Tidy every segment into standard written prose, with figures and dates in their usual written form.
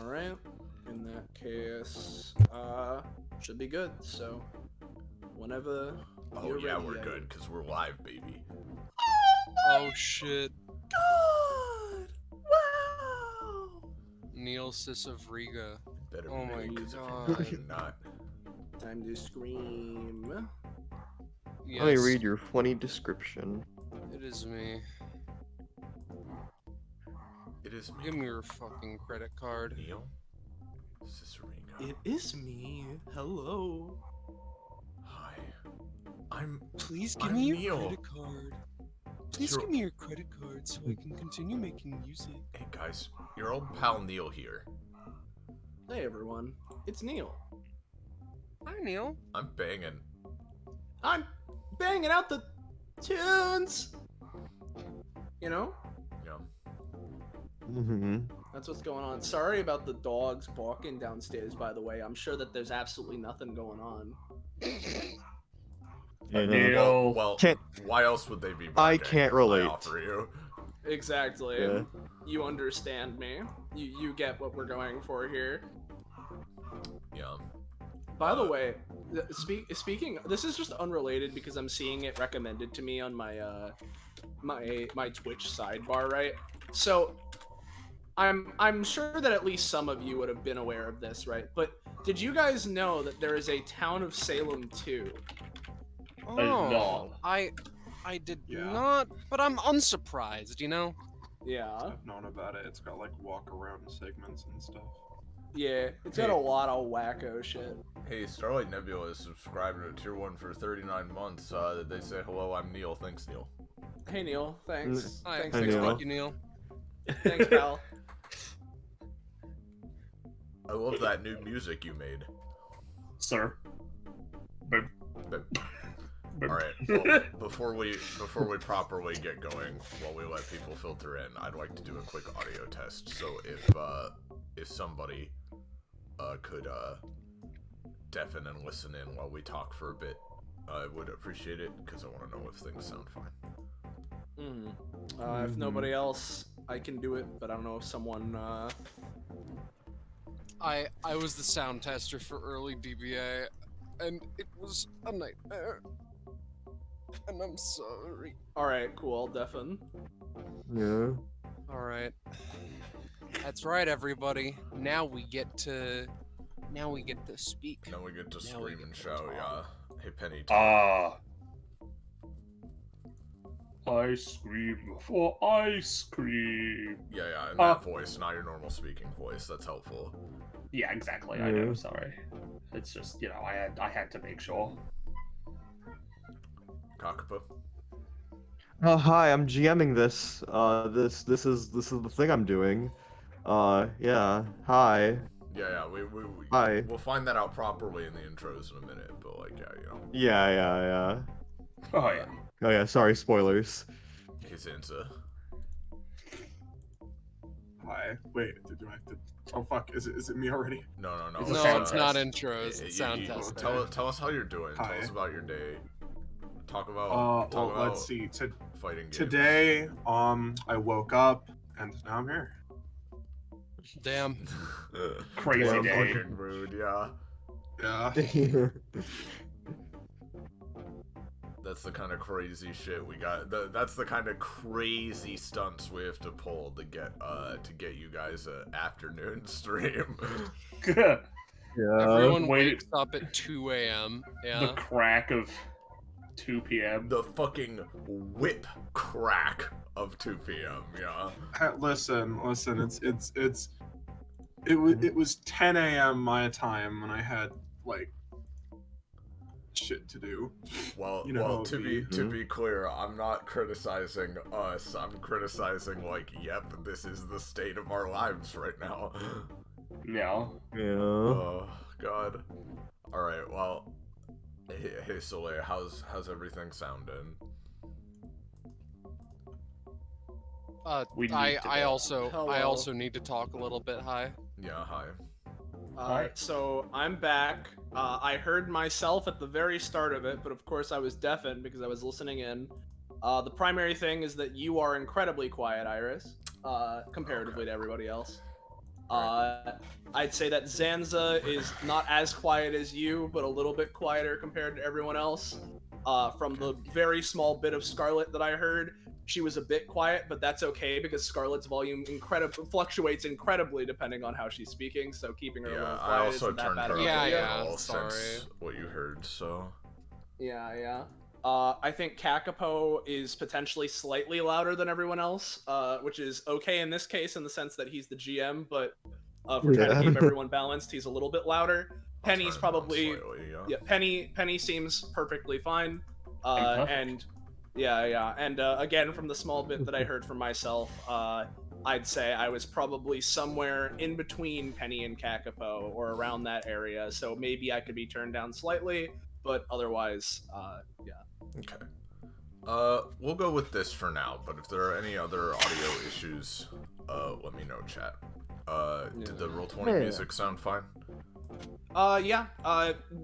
Alright. In that case, should be good. So, whenever you're yeah, ready, we're good, because we're live, baby. Oh shit. God! Wow! Neil Sisavriga. Better Oh be my because god. if you're not. Time to scream. Yes, Let me read your funny description. it is me. It is me, Give me your fucking credit card. Neil Cicerino. It is me. Hello. Hi. Please give I'm me your Neil. credit card. Please Sure. give me your credit card so I can continue making music. Hey guys, your old pal Neil here. Hey everyone, it's Neil. Hi, Neil. I'm banging. I'm banging out the tunes. You know, Yeah. Mm-hmm. that's what's going on. Sorry about the dogs barking downstairs, by the way. I'm sure that there's absolutely nothing going on. Yeah. Well, Can't- why else would they be barking? I can't relate. I offer you. Exactly. Yeah. You understand me. You get what we're going for here. Yeah. By the way, speaking, this is just unrelated because I'm seeing it recommended to me on my my Twitch sidebar, right? So I'm sure that at least some of you would have been aware of this, right? But did you guys know that there is a Town of Salem 2? Oh, no. I did Yeah. not, but I'm unsurprised, you know? Yeah. I've known about it. It's got like walk around segments and stuff. Yeah, it's got a lot of wacko shit. Hey, Starlight Nebula is subscribed to Tier 1 for 39 months. They say, hello, I'm Neil. Thanks, Neil. Hey Neil, thanks. Hi, Thanks, Hi, thanks, Neil. thank you, Neil. thanks, pal. I love that new music you made. Sir. Alright, well, before we properly get going, while we let people filter in, I'd like to do a quick audio test. So if somebody could deafen and listen in while we talk for a bit, I would appreciate it, because I want to know if things sound fine. If nobody else, I can do it, but I don't know if someone, I was the sound tester for early DBA, and it was a nightmare. And I'm sorry. Alright, cool, deafen. Yeah. Alright. That's right, everybody. Now we get to speak. Now we get to Now we scream get and to shout, talk. yeah. Hey, Penny, talk. Ice cream for ice cream. Yeah, in that voice, not your normal speaking voice. That's helpful. Yeah, exactly. I know. Sorry. It's just, you know, I had to make sure. Kakapo? Oh, hi, I'm GMing this. This is the thing I'm doing. Yeah. Hi. Yeah, Hi. we'll find that out properly in the intros in a minute, but like, yeah, you know. Yeah. Oh, yeah. Oh yeah, sorry, spoilers. His answer. Hi. Wait, do I have to? Oh fuck! Is it me already? No. It's a No, sound it's test. not intros, it's sound you- testing. Tell us how you're doing. Hi. Tell us about your day. Talk about Let's see. fighting games. Today, I woke up and now I'm here. Damn. Crazy What a day. fucking rude, yeah. Yeah. That's the kind of crazy shit we got. That's the kind of crazy stunts we have to pull to get you guys an afternoon stream. Yeah. Everyone wait. wakes up at 2 a.m. The Yeah. crack of 2 p.m. The fucking whip crack of 2 p.m. Yeah. Listen. It was 10 a.m. my time when I had like shit to do. Well, You know how it to be clear, I'm not criticizing us. I'm criticizing like, yep, this is the state of our lives right now. Yeah. Yeah. Oh God. All right. Well, hey Soleil, how's everything sounding? We need to I know. also Hello. need to talk a little bit. Hi. Yeah. Hi. Hi. So I'm back. I heard myself at the very start of it, but of course I was deafened because I was listening in. The primary thing is that you are incredibly quiet, Iris, comparatively to everybody else. I'd say that Zanza is not as quiet as you, but a little bit quieter compared to everyone else. From the very small bit of Scarlet that I heard, she was a bit quiet, but that's okay because Scarlet's volume fluctuates incredibly depending on how she's speaking, so keeping her a Yeah, little I quiet also isn't that turned bad her of up an Yeah, a idea. yeah, little sorry. since what you heard, so... Yeah. I think Kakapo is potentially slightly louder than everyone else, which is okay in this case in the sense that he's the GM, but if we're trying to keep everyone balanced, he's a little bit louder. I'll Penny's turn it down probably slightly, yeah. Penny seems perfectly fine. Perfect. And again, from the small bit that I heard from myself, I'd say I was probably somewhere in between Penny and Kakapo or around that area, so maybe I could be turned down slightly, but otherwise, yeah. Okay. We'll go with this for now, but if there are any other audio issues, let me know, chat. Did the Roll20 music sound fine? Yeah.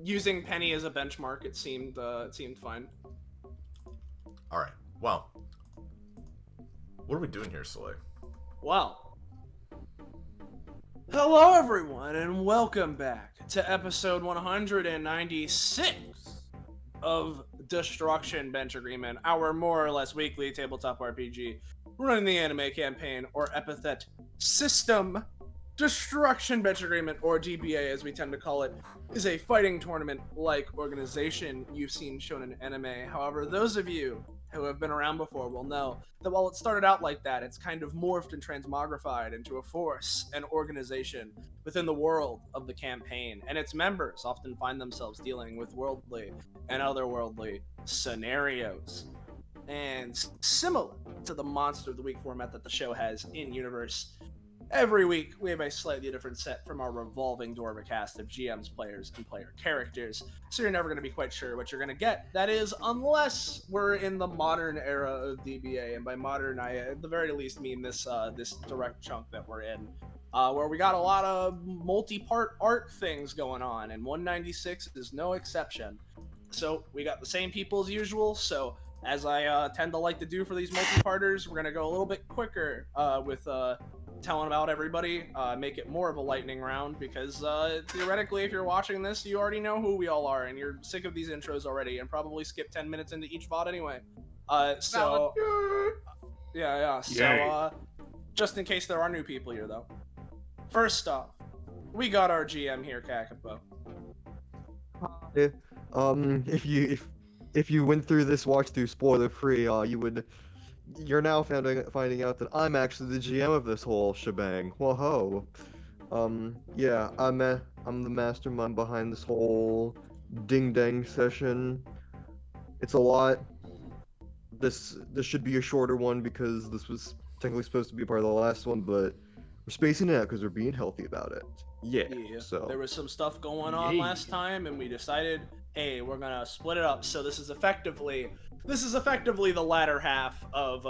Using Penny as a benchmark, it seemed fine. Alright, well. What are we doing here, Soleil? Well, hello everyone, and welcome back to episode 196 of Destruction Bench Agreement, our more or less weekly tabletop RPG running the anime campaign, or Epithet System. Destruction Bench Agreement, or DBA as we tend to call it, is a fighting tournament-like organization you've seen shown in anime. However, those of you who have been around before will know that while it started out like that, it's kind of morphed and transmogrified into a force, an organization within the world of the campaign, and its members often find themselves dealing with worldly and otherworldly scenarios. And similar to the Monster of the Week format that the show has in universe, every week we have a slightly different set from our revolving door of a cast of GMs, players, and player characters, so you're never going to be quite sure what you're going to get. That is, unless we're in the modern era of DBA, and by modern I at the very least mean this direct chunk that we're in, where we got a lot of multi-part art things going on, and 196 is no exception. So we got the same people as usual, so as I tend to like to do for these multi-parters, we're going to go a little bit quicker with telling about everybody, make it more of a lightning round, because theoretically, if you're watching this, you already know who we all are, and you're sick of these intros already, and probably skip 10 minutes into each VOD anyway. So, yeah. So, just in case there are new people here, though. First off, we got our GM here, Kakapo. If you went through this watch through spoiler free, you're now finding out that I'm actually the GM of this whole shebang. Whoa. Yeah, I'm the mastermind behind this whole ding dang session. It's a lot. This should be a shorter one because this was technically supposed to be part of the last one, but we're spacing it out because we're being healthy about it. Yeah. So there was some stuff going on last time, and we decided, hey, we're gonna split it up. So this is effectively the latter half of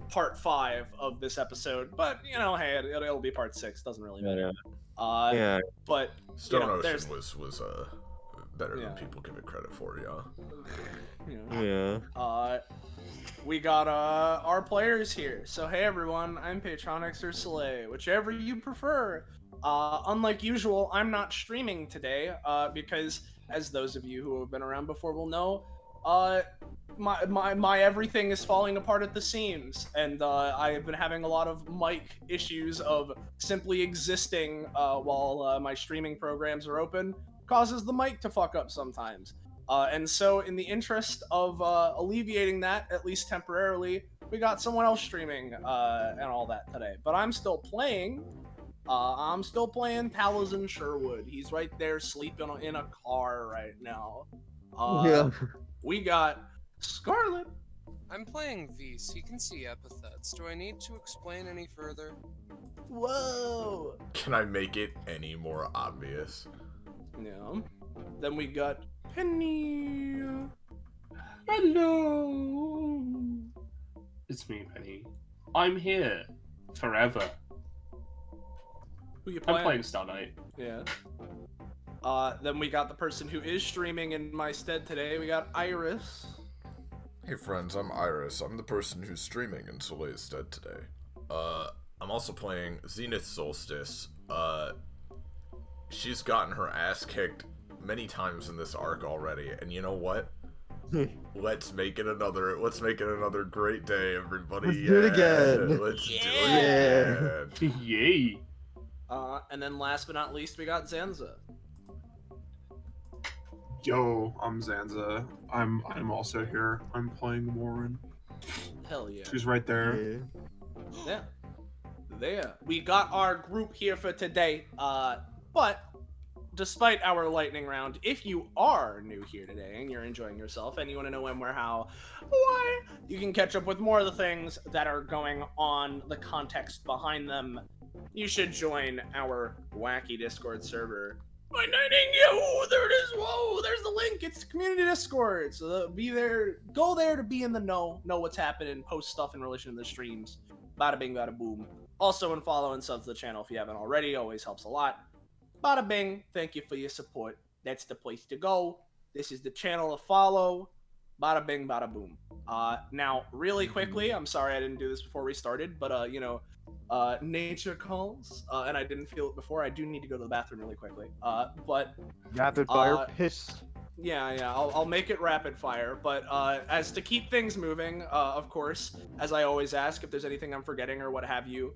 part 5 of this episode. But you know, hey, it'll be part 6. Doesn't really matter. yeah. But Stone Ocean was better than people give it credit for, yeah. Yeah. We got our players here. So hey everyone, I'm Patronix or Soleil, whichever you prefer. Unlike usual, I'm not streaming today because, as those of you who have been around before will know, my everything is falling apart at the seams, and I have been having a lot of mic issues of simply existing while my streaming programs are open, causes the mic to fuck up sometimes. And so in the interest of alleviating that, at least temporarily, we got someone else streaming and all that today. But I'm still playing. Taliesin Sherwood. He's right there sleeping in a car right now. Yeah. We got Scarlet. I'm playing Vs. He can see epithets. Do I need to explain any further? Whoa. Can I make it any more obvious? Yeah. Then we got Penny. Hello. It's me, Penny. I'm here forever. Who you I'm playing? playing Star Knight. Yeah. Then we got the person who is streaming in my stead today. We got Iris. Hey friends, I'm Iris. I'm the person who's streaming in Soleil's stead today. I'm also playing Zenith Solstice. she's gotten her ass kicked many times in this arc already, and you know what? Let's make it another great day, everybody. Let's do it again. Let's do Yeah. it again. Yay. And then last but not least, we got Zanza. Yo, I'm Zanza. I'm also here. I'm playing Warren. Hell yeah. She's right there. Yeah. There. We got our group here for today. But despite our lightning round, if you are new here today and you're enjoying yourself and you want to know when, where, how, why, you can catch up with more of the things that are going on, the context behind them. You should join our wacky Discord server. By knighting you! There it is! Whoa! There's the link! It's community Discord! So be there, go there to be in the know what's happening, post stuff in relation to the streams. Bada bing, bada boom. Also, and follow and sub to the channel if you haven't already, always helps a lot. Bada bing, thank you for your support. That's the place to go. This is the channel to follow. Bada bing, bada boom. Now, really quickly, I'm sorry I didn't do this before we started, but, nature calls, and I didn't feel it before. I do need to go to the bathroom really quickly. But Rapid fire piss. yeah, I'll make it rapid fire. But as to keep things moving, of course, as I always ask, if there's anything I'm forgetting or what have you,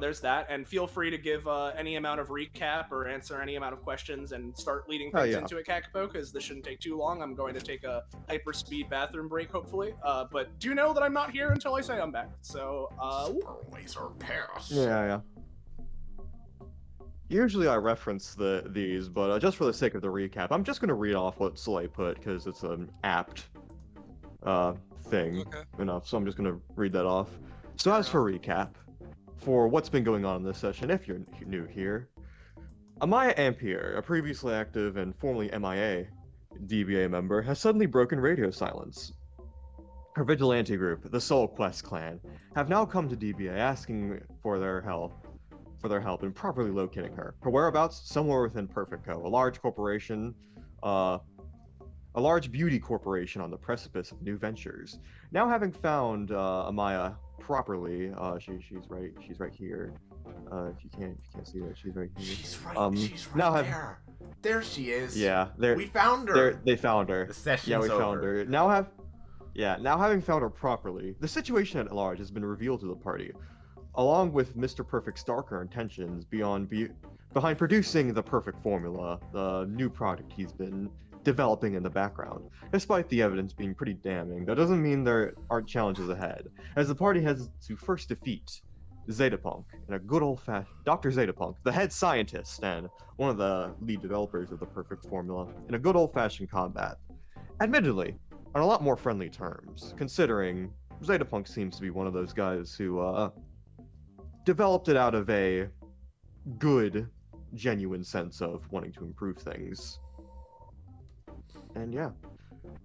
there's that. And feel free to give any amount of recap or answer any amount of questions and start leading things into it, Kakapo, because this shouldn't take too long. I'm going to take a hyperspeed bathroom break, hopefully. But do know that I'm not here until I say I'm back. So, Laser pass. Yeah. Usually I reference these, but just for the sake of the recap, I'm just going to read off what Soleil put, because it's an apt thing enough, so I'm just going to read that off. So as for recap, for what's been going on in this session, if you're new here, Amaya Ampere, a previously active and formerly MIA DBA member, has suddenly broken radio silence. Her vigilante group, the Soul Quest clan, have now come to DBA asking for their help in properly locating her. Her whereabouts, somewhere within Perfect Co., a large corporation, a large beauty corporation on the precipice of new ventures. Now having found Amaya properly, she's right here. If you can't see that, she's right here. She's right there. There she is. Yeah, we found her. They found her. The session's yeah, we over. found her. Now having found her properly, the situation at large has been revealed to the party, along with Mr. Perfect's darker intentions behind producing the perfect formula, the new product he's been developing in the background. Despite the evidence being pretty damning, that doesn't mean there aren't challenges ahead, as the party has to first defeat ZetaPUNKED in a good old-fashioned Dr. ZetaPUNKED, the head scientist and one of the lead developers of the perfect formula, in a good old-fashioned combat. Admittedly, on a lot more friendly terms, considering ZetaPUNKED seems to be one of those guys who developed it out of a good, genuine sense of wanting to improve things. And yeah,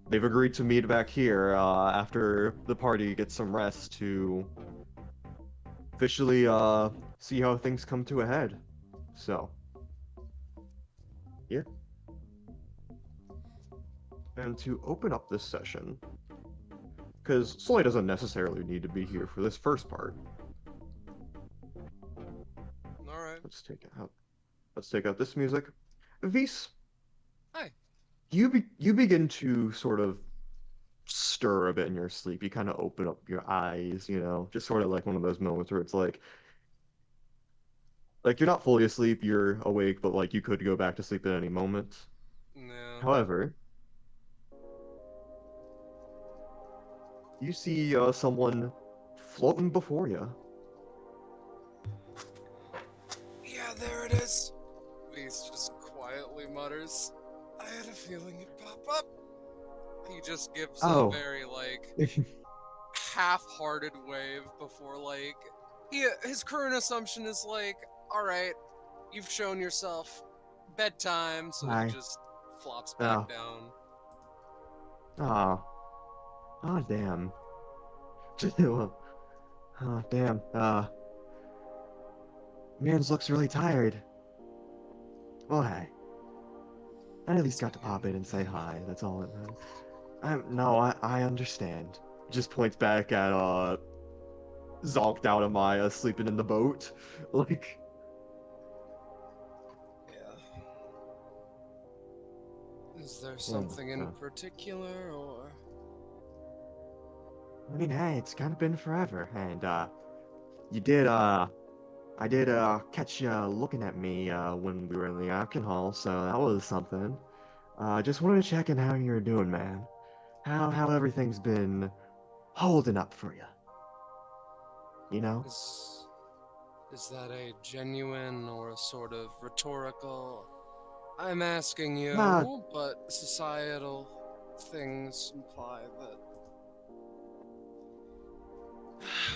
they've agreed to meet back here after the party gets some rest to officially see how things come to a head. So, yeah. And to open up this session, because Soleil doesn't necessarily need to be here for this first part. Alright. Let's take out this music. Vis. Hi. You begin to sort of stir a bit in your sleep. You kind of open up your eyes, just sort of like one of those moments where it's like you're not fully asleep, you're awake, but like you could go back to sleep at any moment. No. However, you see someone floating before you. Yeah, there it is. Beast just quietly mutters, I had a feeling it'd pop up. He just gives a very, half-hearted wave before, his current assumption is alright, you've shown yourself. Bedtime, so he just flops back down. Oh, damn. Oh, damn. Mans looks really tired. Well, hey. I at least got to pop in and say hi, that's all it matters. I understand. Just points back at, zonked out Amaya sleeping in the boat. Yeah. Is there something in particular, or? I mean, hey, it's kind of been forever, and I did catch you looking at me when we were in the Arkin Hall, so that was something. Just wanted to check in how you're doing, man. How everything's been holding up for you. You know? Is that a genuine or a sort of rhetorical? I'm asking you, Uh, but societal things imply that.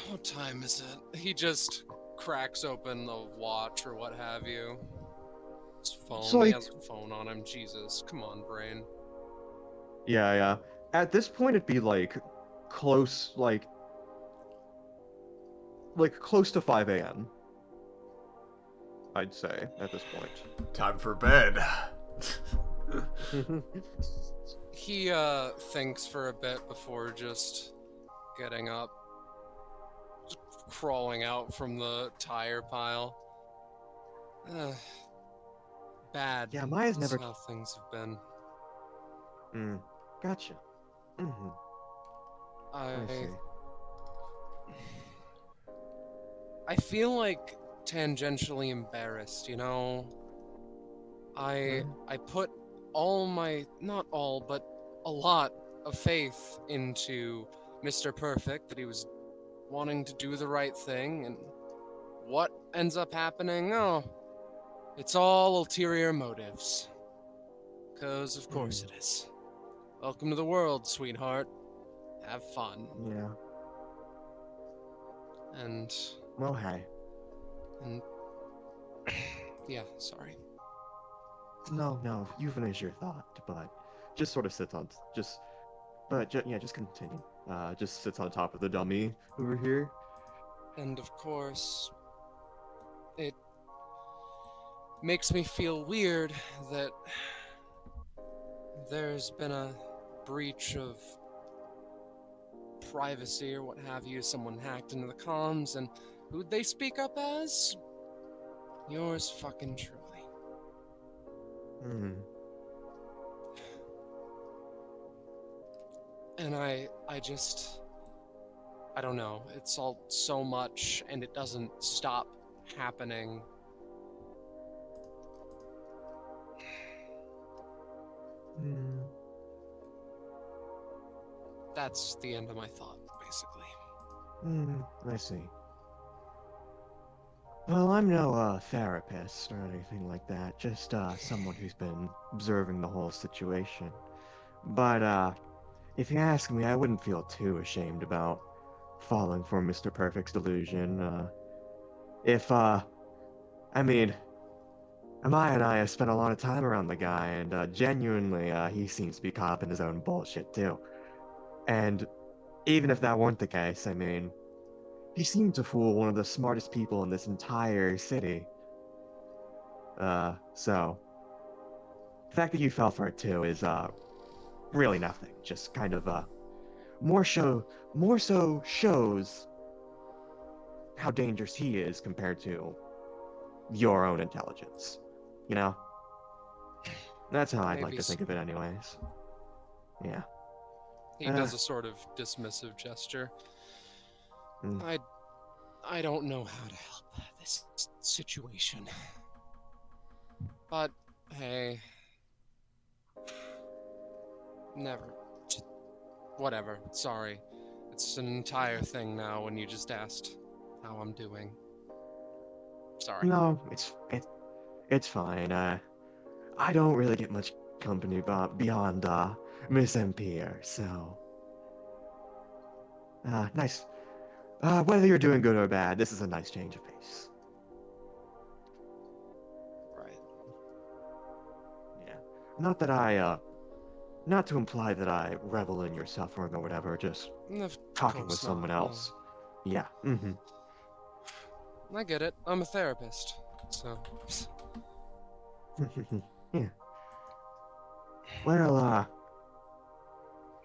What time is it? He just cracks open the watch or what have you. His phone. It's He like, has a phone on him. Jesus, come on, brain. yeah. At this point, it'd be like close, like close to 5 a.m. I'd say at this point. Time for bed. He thinks for a bit before just getting up, just crawling out from the tire pile. Bad. Yeah, Maya's That's never. how things have been. Gotcha. Mm-hmm. I see. I feel like tangentially embarrassed, you know? I put all my, not all, but a lot of faith into Mr. Perfect, that he was wanting to do the right thing, and what ends up happening? Oh, it's all ulterior motives. 'Cause of course it is. Welcome to the world, sweetheart. Have fun. Yeah. And Well, hey. yeah, sorry. No, you finish your thought, but just sort of sits on, just continue. Just sits on top of the dummy over here. And of course, it makes me feel weird that there's been a breach of privacy or what have you. Someone hacked into the comms, and who'd they speak up as? Yours fucking truly. And I don't know. It's all so much, and it doesn't stop happening. That's the end of my thought, basically. I see. Well, I'm no therapist or anything like that, just someone who's been observing the whole situation. But if you ask me, I wouldn't feel too ashamed about falling for Mr. Perfect's delusion. I mean, Amaya and I have spent a lot of time around the guy, and genuinely, he seems to be caught up in his own bullshit too. And even if that weren't the case, I mean, he seemed to fool one of the smartest people in this entire city. So the fact that you fell for it too is really nothing. Just kind of more so shows how dangerous he is compared to your own intelligence. You know? That's how I'd like Maybe to think of it anyways. Yeah. He does a sort of dismissive gesture. I don't know how to help this situation. But, hey. Never. Just, whatever. Sorry. It's an entire thing now when you just asked how I'm doing. Sorry. No, it's fine. I don't really get much company beyond Miss MP here, so nice. Whether you're doing good or bad, this is a nice change of pace. Right. Yeah. Not to imply that I revel in your suffering or whatever, just talking with someone else. No. Yeah, I get it. I'm a therapist, so... Yeah. Well,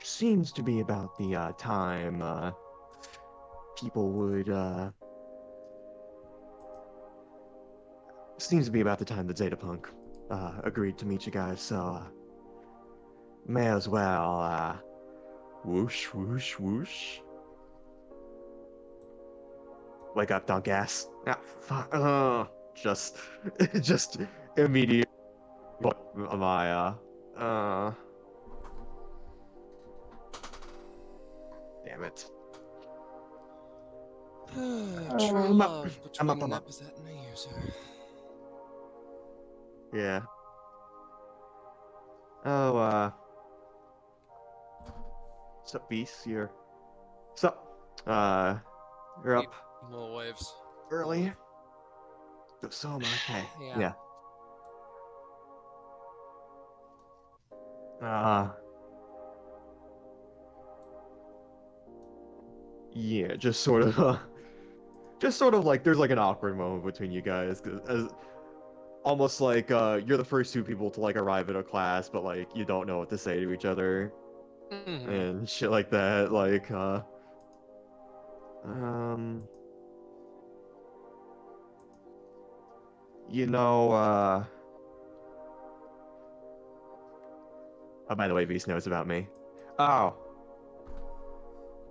seems to be about the time, people would, seems to be about the time that ZetaPunk, agreed to meet you guys, so, May as well, whoosh, whoosh, whoosh. Wake up, Dunkass. Ah, fuck. Just, just immediate. My, damn it. True I'm up. love I'm between up, an I'm up. epithet and a user. Yeah. Oh, sup, Beast? Sup? You're up Little waves. early? So am I. Hey. Yeah. Yeah. Uh, yeah, just sort of like there's like an awkward moment between you guys, as almost like you're the first two people to like arrive at a class, but like you don't know what to say to each other Mm-hmm. and shit like that. Like um, you know, oh, by the way, Beast knows about me. Oh,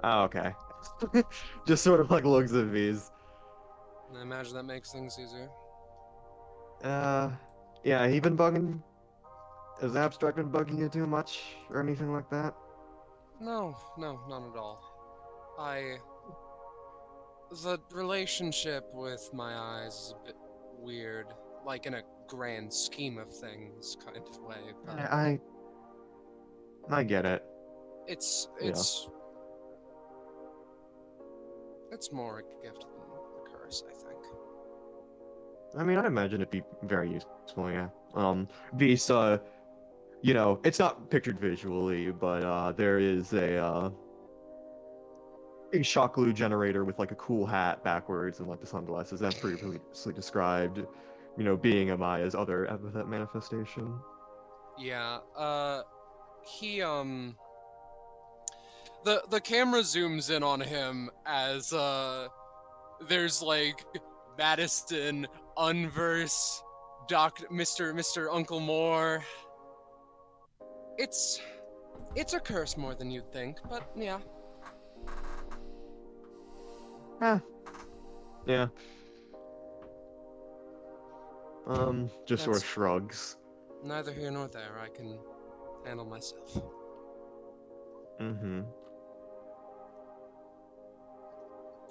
oh, okay. Just sort of like looks at Beast. I imagine that makes things easier. Yeah, he been bugging. Has Abstract been bugging you too much or anything like that? No, no, not at all. The relationship with my eyes is a bit weird, like in a grand scheme of things kind of way, but I get it. it's Yeah. it's more a gift than a curse, I think. I mean, I'd imagine it'd be very useful, yeah. Beast, you know, it's not pictured visually, but there is a shock glue generator with like a cool hat backwards and like the sunglasses. That's previously described, you know, being Amaya's other epithet manifestation. Yeah, he the camera zooms in on him as there's like Madison, Unverse, Mr. Uncle Moore. It's a curse more than you'd think, but yeah. Yeah. Just sort of That's shrugs. neither here nor there. I can handle myself. Mm-hmm.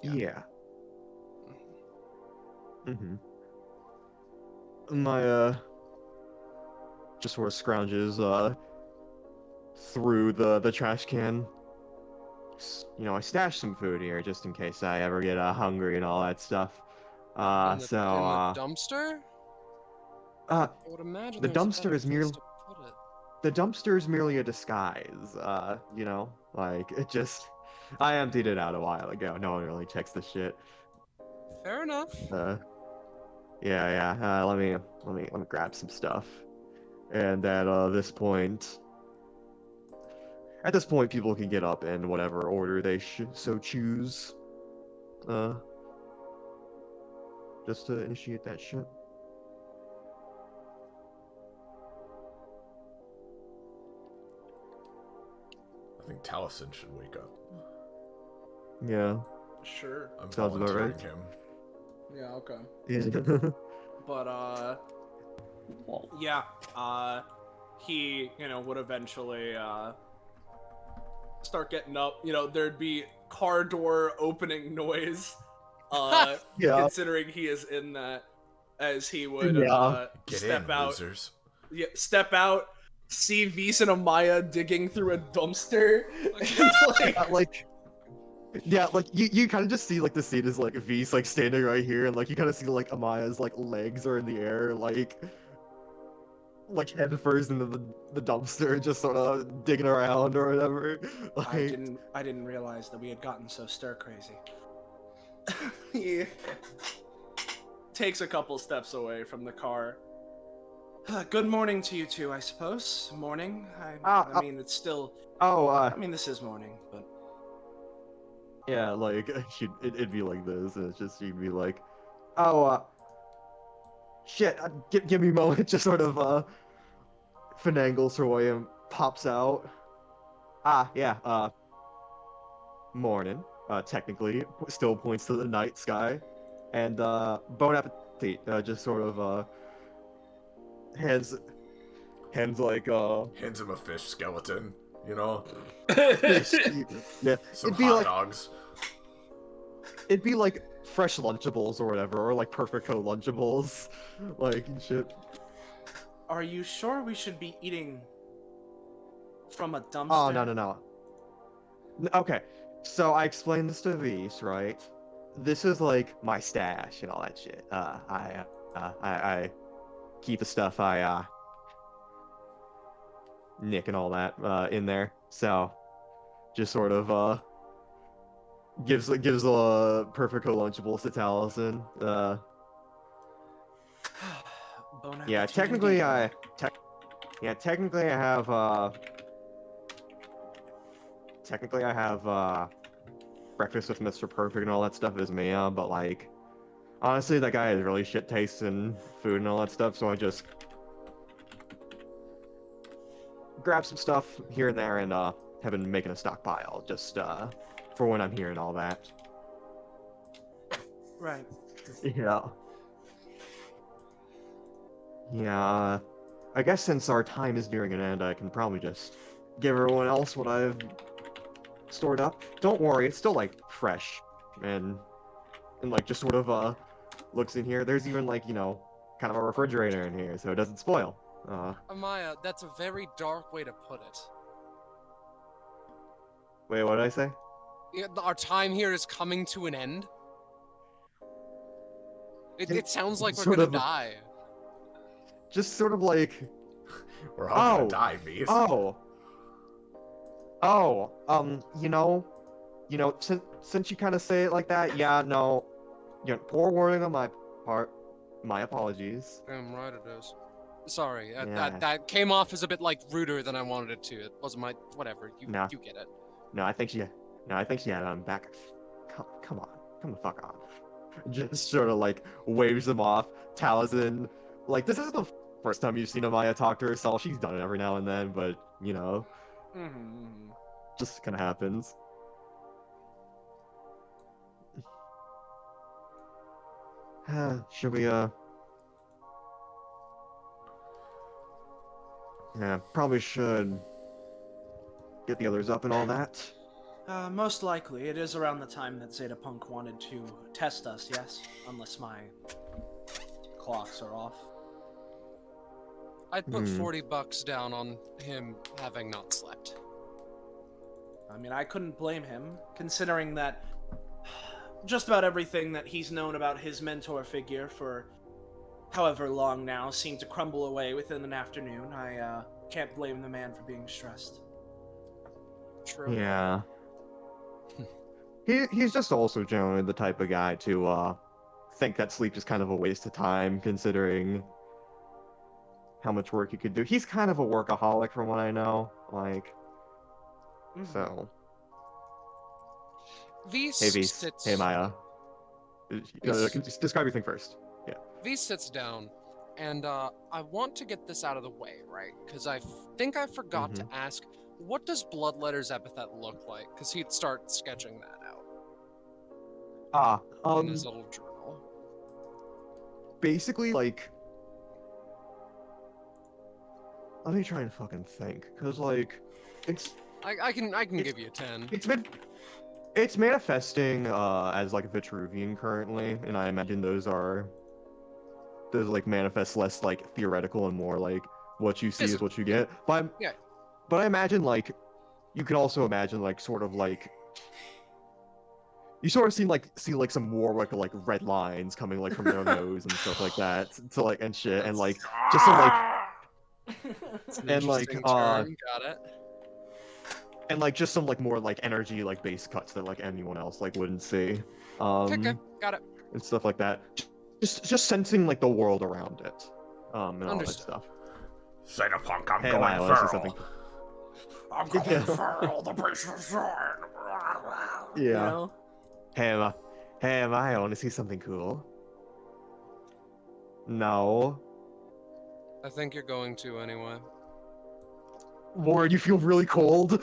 Yeah. Yeah. Mm-hmm. My, just sort of scrounges, through the trash can. You know, I stashed some food here just in case I ever get, hungry and all that stuff. In the dumpster? Uh, I would imagine the there's a dumpster better is place to put it. the dumpster is merely a disguise, you know? Like, it just... I emptied it out a while ago. No one really checks the shit. Fair enough. Yeah. Let me grab some stuff. And at this point, people can get up in whatever order they so choose. Just to initiate that shit. I think Taliesin should wake up. Yeah. Sure. I'm Sounds about volunteering right. him. Yeah. Okay. Yeah. But Well, yeah. He would eventually start getting up. You know, there'd be car door opening noise. Yeah. Considering he is in that, as he would Yeah. Get step in, out. losers. Yeah, step out. See Vis and Amaya digging through a dumpster. And, like you kind of just see like the scene is like V's like standing right here, and like you kind of see like Amaya's like legs are in the air, like head first into the dumpster, just sort of digging around or whatever. Like, I didn't realize that we had gotten so stir crazy. He takes a couple steps away from the car. Good morning to you two, I suppose. Morning. I mean, it's still. I mean, this is morning, but. Yeah, like it'd be like this, and it's just you'd be like, shit, give me a moment, just sort of finagles her way pops out. Yeah, morning. Technically, still points to the night sky. And, Bon Appetit, just sort of, hands, like, Hands him a fish skeleton, you know? fish. Yeah, Some it'd be hot like, dogs. it'd be like fresh Lunchables or whatever, or like Perfecto Lunchables, like and shit. Are you sure we should be eating from a dumpster? Oh no. Okay, so I explained this to Vise, right? This is like my stash and all that shit. I keep the stuff I nick and all that in there. So just sort of gives a Perfecto Lunchables to Taliesin. Bon Yeah, appetit technically indeed. technically I have breakfast with Mr. Perfect and all that stuff is me, but like honestly that guy has really shit taste in food and all that stuff, so I just grab some stuff here and there and have been making a stockpile just for when I'm here and all that. Right. Yeah. Yeah. I guess since our time is nearing an end, I can probably just give everyone else what I've stored up. Don't worry, it's still like fresh and like just sort of looks in here. There's even like, you know, kind of a refrigerator in here so it doesn't spoil. Amaya, that's a very dark way to put it. Wait, what did I say? Yeah, our time here is coming to an end. It sounds like we're Sort gonna of- die. Just sort of like, We're all gonna Oh. die, Beast. you know, since you kind of say it like that, yeah, no, you know, poor warning on my part. My apologies. Damn right it is. Sorry, Yeah. that came off as a bit like ruder than I wanted it to. It wasn't my whatever. You Nah. you get it. No, I think she had back. Come on, come the fuck on. Just sort of like waves them off. Taliesin, like this is the first time you've seen Amaya talk to herself. She's done it every now and then, but you know, Mm-hmm. just kind of happens. Should we Yeah, probably should get the others up and all that. Most likely, it is around the time that ZetaPUNK wanted to test us, yes? Unless my clocks are off. I'd put Hmm. $40 down on him having not slept. I mean, I couldn't blame him, considering that just about everything that he's known about his mentor figure for however long now seemed to crumble away within an afternoon. I can't blame the man for being stressed. True. Yeah. He's just also generally the type of guy to think that sleep is kind of a waste of time, considering how much work he could do. He's kind of a workaholic from what I know. Like, Mhm. so. Vise Hey, Vise. sits. Hey, Maya. Vise. Describe your thing first. Vise sits down, and I want to get this out of the way, right? Because I think I forgot to ask, what does Bloodletter's epithet look like? Because he'd start sketching that out in his little journal. Basically, like, let me try and fucking think, cause like, I can give you a 10. it's manifesting as like Vitruvian currently, and I imagine those like manifest less like theoretical and more like what you see is what you get. But Yeah. But I imagine like you can also imagine like sort of like you sort of see like some more like red lines coming like from their nose and stuff like that. So like and shit and like just some like It's an and like interesting term. Got it. and like just some like more like energy like base cuts that like anyone else like wouldn't see. Okay, got it. And stuff like that. Just sensing like the world around it. And all that Understood. stuff. ZetaPUNK, I'm Hey, going Maya, let's see feral. something. I'm going feral. The beast is on. Yeah. You know? Hey, Maya, I want to see something cool. No. I think you're going to anyway. Warren, you feel really cold.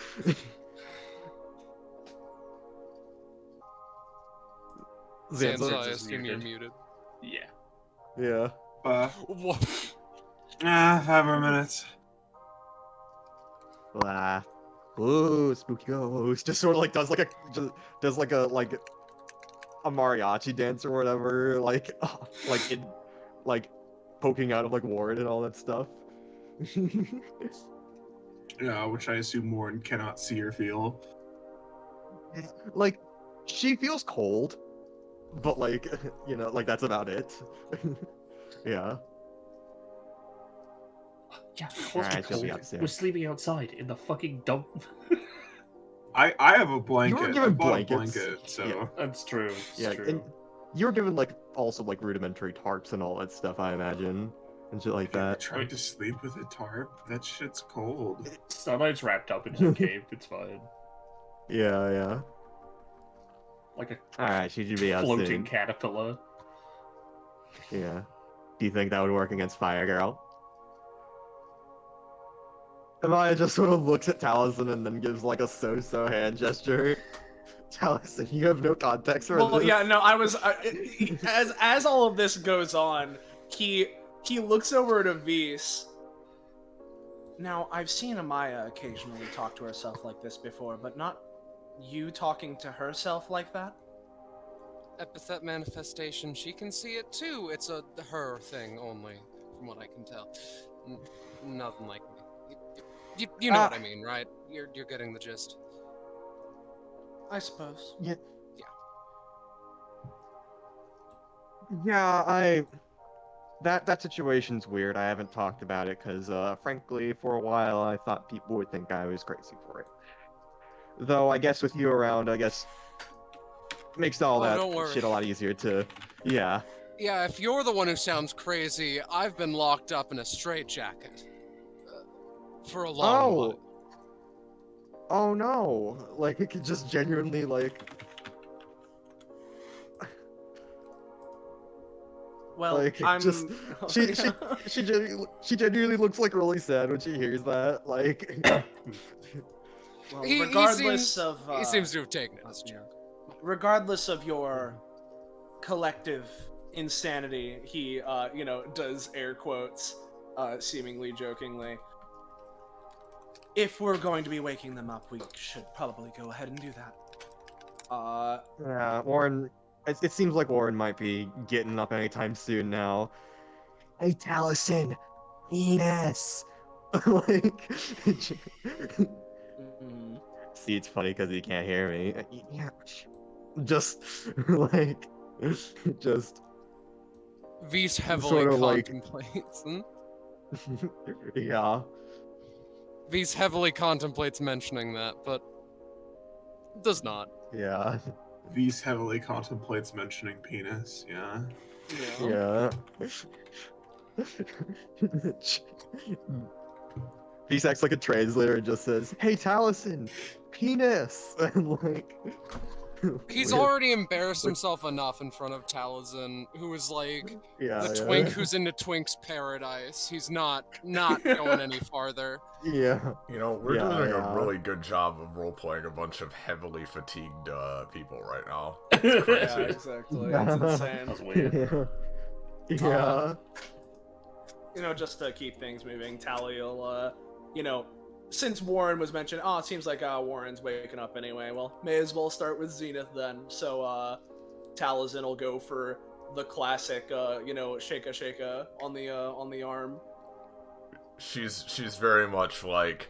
Sans, Zanza. I is assume you're muted. muted. Yeah. Yeah. What? 5 more minutes. Blah. Ooh, spooky ghost. Just sort of like does like a does like a mariachi dance or whatever, like in like poking out of like Warren and all that stuff. Yeah, which I assume Warren cannot see or feel. Like, she feels cold, but like, you know, like that's about it. Yeah. Yeah, of course Alright, she'll be because upstairs. we're sleeping outside in the fucking dump. I have a blanket. given I bought a blankets. blanket, so Yeah. That's true. It's Yeah, true. and you were given like also like rudimentary tarps and all that stuff, I imagine, and shit like I that. tried to sleep with a tarp. That shit's cold. Starlight's wrapped up in her cape. It's fine. Yeah, yeah. Like a Alright, she should be floating outside. caterpillar. Yeah. Do you think that would work against Fire Girl? Amaya just sort of looks at Taliesin and then gives like a so-so hand gesture. Taliesin, you have no context for Well, this. yeah, no, as all of this goes on, he looks over at Avis. Now, I've seen Amaya occasionally talk to herself like this before, but not you talking to herself like that. Epithet manifestation, she can see it too. It's a her thing only, from what I can tell. Nothing like me. You know what I mean, right? You're getting the gist. I suppose. Yeah, that situation's weird. I haven't talked about it because, frankly, for a while I thought people would think I was crazy for it. Though I guess with you around, I guess makes all Oh, that don't worry. shit a lot easier to. Yeah. Yeah, if you're the one who sounds crazy, I've been locked up in a straitjacket. For a long while. Oh no! Like it could just genuinely like. Well, Like I'm. just she genuinely looks like really sad when she hears that. Like. Well, He regardless seems, of he seems to have taken it as a yeah. joke. Regardless of your collective insanity, he does air quotes, seemingly jokingly. If we're going to be waking them up, we should probably go ahead and do that. Yeah, Warren. It seems like Warren might be getting up anytime soon now. Hey, Taliesin, penis. Like. See, it's funny because he can't hear me. Yeah, just like, just V's heavily sort of like- contemplates. yeah. V's heavily contemplates mentioning that, but does not. Yeah. V's heavily contemplates mentioning penis. Yeah. Yeah. He acts like a translator and just says, "Hey, Taliesin, penis," and like. He's weird. already embarrassed himself enough in front of Taliesin, who is like Yeah, the yeah. twink who's into Twink's paradise. He's not going any farther. Yeah. You know, we're Yeah, doing yeah. a really good job of role-playing a bunch of heavily fatigued people right now. Yeah, Crazy. exactly. It's insane. That's weird. Yeah. Just to keep things moving, Tally will, since Warren was mentioned, it seems like Warren's waking up anyway. Well, may as well start with Zenith then. So, Taliesin will go for the classic, shaka shaka on the arm. She's very much like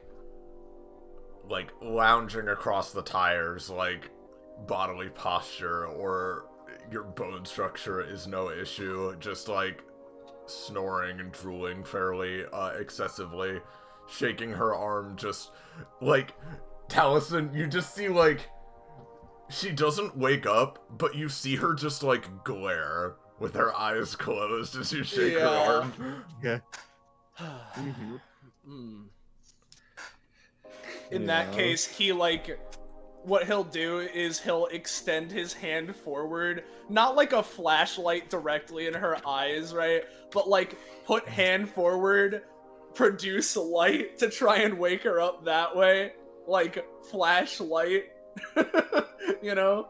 lounging across the tires, like bodily posture or your bone structure is no issue, just like snoring and drooling fairly excessively, shaking her arm, just like Taliesin, you just see like she doesn't wake up, but you see her just like glare with her eyes closed as you shake her arm. Yeah. In that case, he what he'll do is he'll extend his hand forward, not like a flashlight directly in her eyes, right? But like put hand forward, produce light to try and wake her up that way, like flashlight. You know?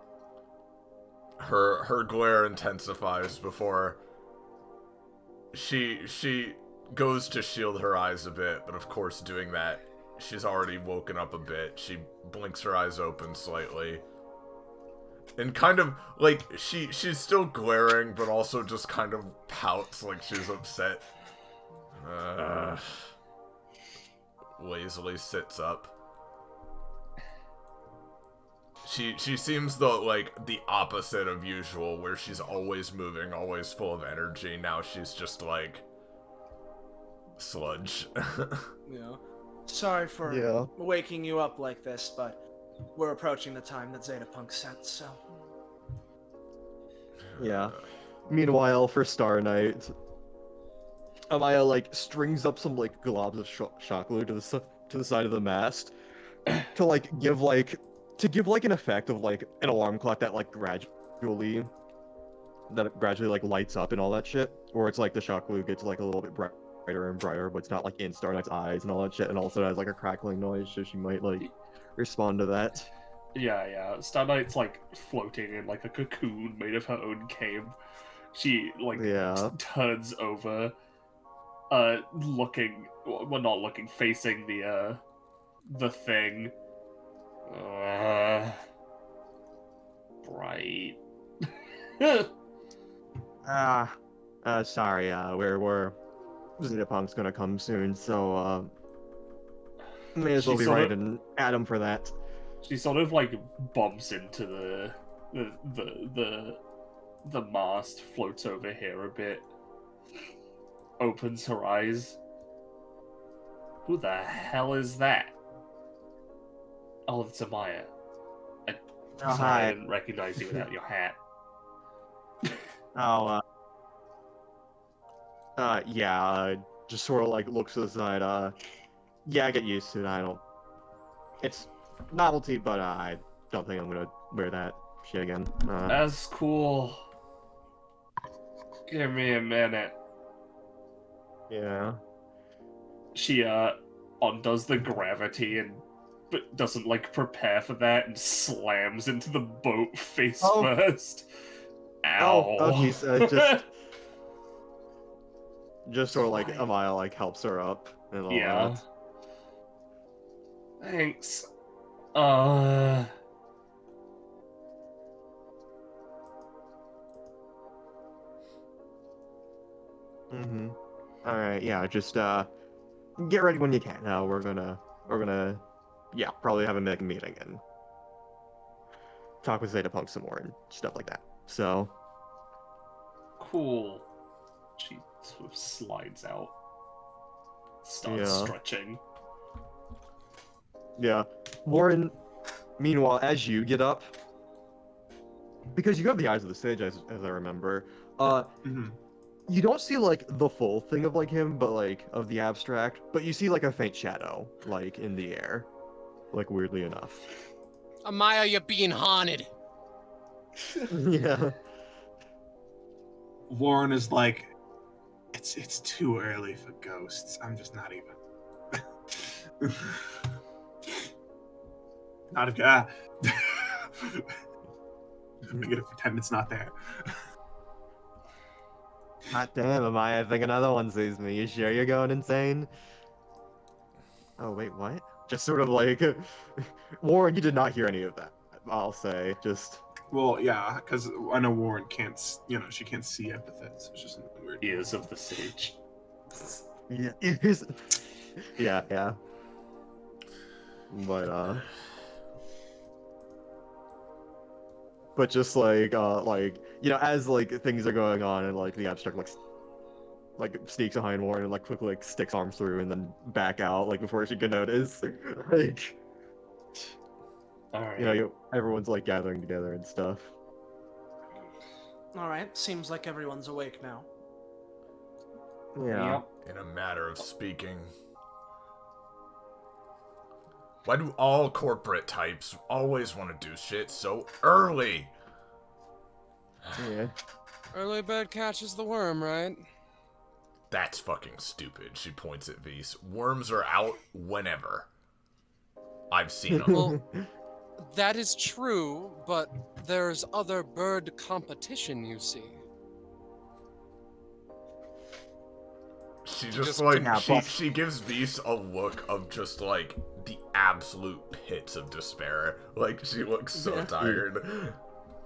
Her glare intensifies before she goes to shield her eyes a bit, but of course doing that, she's already woken up a bit. She blinks her eyes open slightly. And kind of, like, she's still glaring, but also just kind of pouts like she's upset. Lazily sits up. She seems the opposite of usual, where she's always moving, always full of energy. Now she's just like sludge. Yeah. Sorry for waking you up like this, but we're approaching the time that ZetaPUNKED set, so. Yeah. Meanwhile, for Star Night, Amaya like strings up some like globs of shock glue to the side of the mast to give an effect of like an alarm clock that gradually like lights up and all that shit, or it's like the shock glue gets like a little bit brighter and brighter, but it's not like in Star Knight's eyes and all that shit, and also has like a crackling noise, so she might like respond to that. Yeah. Star Knight's like floating in like a cocoon made of her own cape. She turns over, looking, well, not looking, facing the thing. Bright. Sorry, we're ZetaPUNKED's gonna come soon, so may as well be right and add him for that. She sort of like bumps into the mast, floats over here a bit, opens her eyes. Who the hell is that? Oh, it's Amaya. I didn't recognize you without your hat. Just sort of like looks to the side, yeah, I get used to it, it's novelty, but I don't think I'm gonna wear that shit again. That's cool. Give me a minute. Yeah. She, undoes the gravity but doesn't, like, prepare for that and slams into the boat face first. Ow. He's, just sort of like Amaya like helps her up and all that. Thanks. Alright, yeah, just get ready when you can. We're gonna probably have a meeting and talk with ZetaPUNKED some more and stuff like that. So cool. She sort of slides out. Starts stretching. Yeah. Lauren, meanwhile, as you get up, because you have the eyes of the sage, as I remember, you don't see like the full thing of like him, but like of the abstract, but you see like a faint shadow like in the air, like weirdly enough. Amaya, you're being haunted. Yeah. Lauren is like, it's too early for ghosts. I'm just not even. Not if I'm gonna pretend it's not there. God damn, Amaya, I think another one sees me. You sure you're going insane? Oh, wait, what? Just sort of like... Warren, you did not hear any of that, I'll say. Just... Well, yeah, because I know Warren can't, she can't see Epithet, so it's just weird. Ears of the sage. Yeah, ears... yeah. But just like, as like things are going on and like the abstract like sneaks behind Warren and like quickly like sticks arms through and then back out like before she can notice. Like, alright. Everyone's like gathering together and stuff. Alright, seems like everyone's awake now. Yeah. Yep. In a matter of speaking. Why do all corporate types always want to do shit so early? Yeah. Early bird catches the worm, right? That's fucking stupid. She points at Vise. Worms are out whenever. I've seen them. Well, that is true, but there's other bird competition, you see. She just just like Yeah, but- she gives Vise a look of just like the absolute pits of despair. Like she looks so Yeah. tired.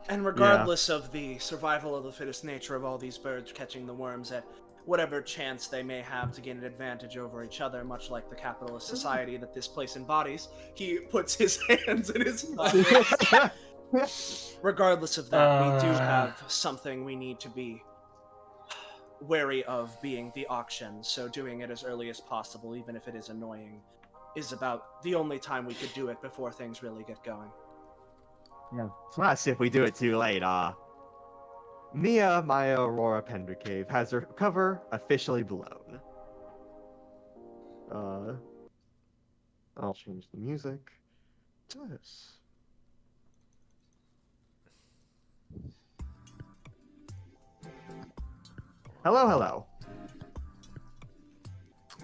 And regardless of the survival of the fittest nature of all these birds catching the worms at whatever chance they may have to gain an advantage over each other, much like the capitalist society that this place embodies, he puts his hands in his pockets. Regardless of that, we do have something we need to be wary of, being the auction, so doing it as early as possible, even if it is annoying, is about the only time we could do it before things really get going. Yeah. Plus, if we do it too late, Mia, my Aurora Pender Cave, has her cover officially blown. I'll change the music to this. Hello, hello.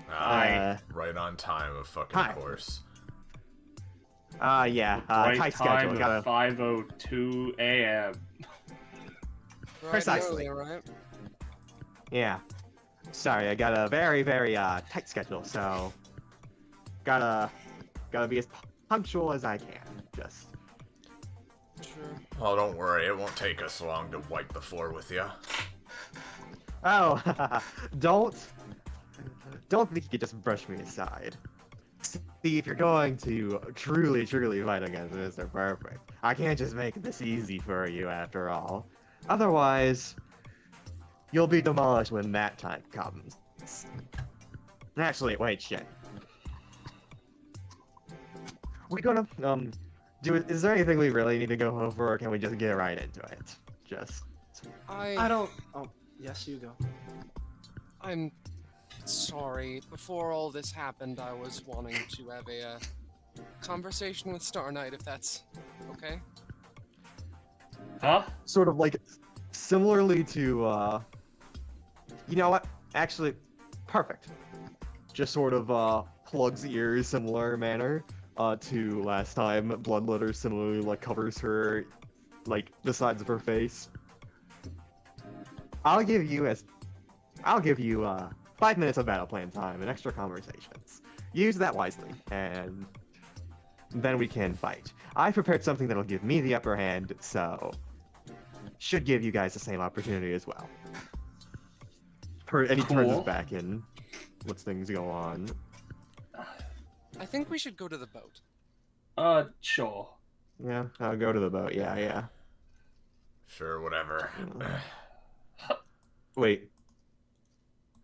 Hi. Right on time, of fucking Hi. course. Yeah, Right tight time schedule. of 5:02 a.m. Bright Precisely. and early, right? Yeah. Sorry, I got a very, very, tight schedule, so... Gotta be as punctual as I can, just... Sure. Oh, don't worry, it won't take us long to wipe the floor with you. Oh, don't think you can just brush me aside. See, if you're going to truly fight against Mr. Perfect, I can't just make this easy for you after all. Otherwise, you'll be demolished when that time comes. Actually, wait, shit. We gonna, is there anything we really need to go over, or can we just get right into it? I don't... Oh, yes, you go. I'm sorry. Before all this happened, I was wanting to have a conversation with Star Knight, if that's okay. Huh? Sort of like, similarly to, you know what? Actually, perfect. Just sort of, plugs ears, similar manner, to last time. Bloodletter similarly, like, covers her, like, the sides of her face. I'll give you 5 minutes of battle plan time and extra conversations. Use that wisely, and then we can fight. I prepared something that'll give me the upper hand, so should give you guys the same opportunity as well. And he turns his Cool. back and lets things go on. I think we should go to the boat. Sure. Yeah, I'll go to the boat. Yeah. Sure, whatever. Wait.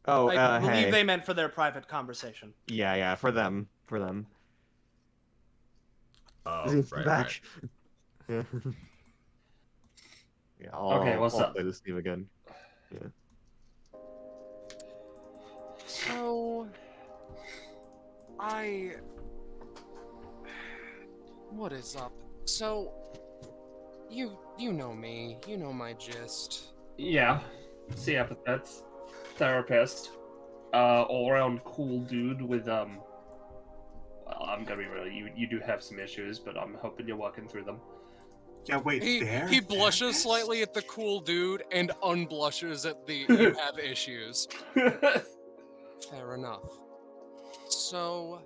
Oh, I believe hey. they meant for their private conversation. Yeah, for them. Oh, He's right, back. Yeah. Yeah, Okay, what's I'll up? play this game again. Yeah. So, what is up? So, you know me. You know my gist. Yeah. See epithets. Therapist. All-around cool dude with, well, I'm gonna be real. You do have some issues, but I'm hoping you're working through them. Yeah, wait, He blushes this? slightly at the cool dude and unblushes at the you have issues. Fair enough. So,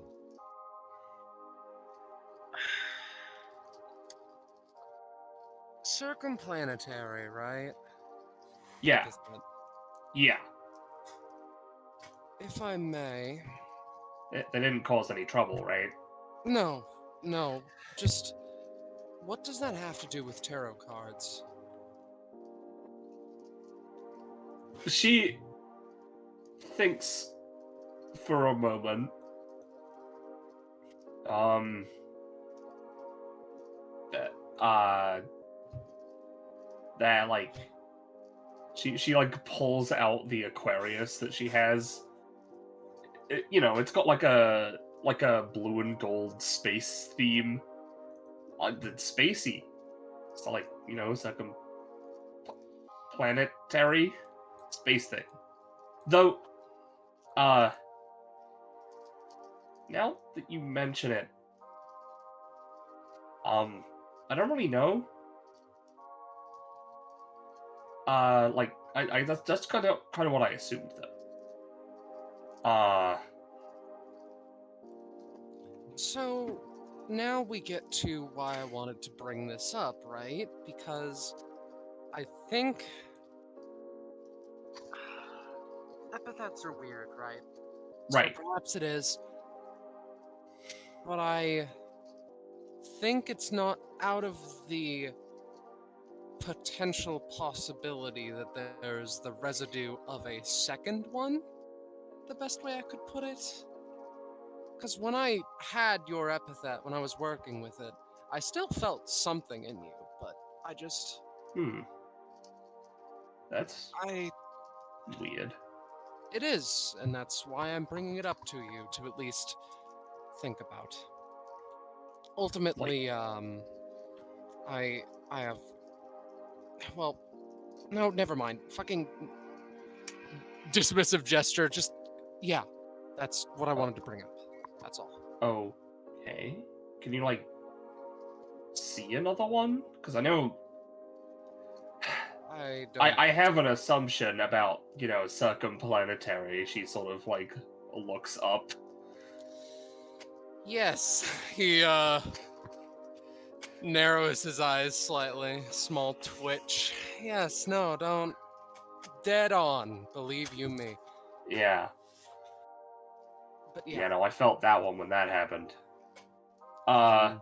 circumplanetary, right? Yeah. Yeah. If I may. They didn't cause any trouble, right? No, just what does that have to do with tarot cards? She thinks for a moment. That like she like pulls out the Aquarius that she has. It's got like a blue and gold space theme. That's spacey. It's like, it's like a planetary space thing. Though, Now that you mention it, I don't really know. Like, that's kind of what I assumed, though. So, now we get to why I wanted to bring this up, right? Because I think epithets are weird, right? Right. So perhaps it is, but I think it's not out of the potential possibility that there's the residue of a second one, the best way I could put it. Because when I had your epithet, when I was working with it, I still felt something in you, but I just... That's I... weird. It is, and that's why I'm bringing it up to you, to at least think about. Ultimately, I have... Well, no, never mind. Fucking dismissive gesture, just... Yeah, that's what I wanted to bring up. That's all. Okay. Can you, like, see another one? Because I know... I don't... I have an assumption about, you know, circumplanetary. She sort of, like, looks up. Yes, he, narrows his eyes slightly. Small twitch. Yes, no, don't... Dead on, believe you me. Yeah. But Yeah, yeah. no, I felt that one when that happened. I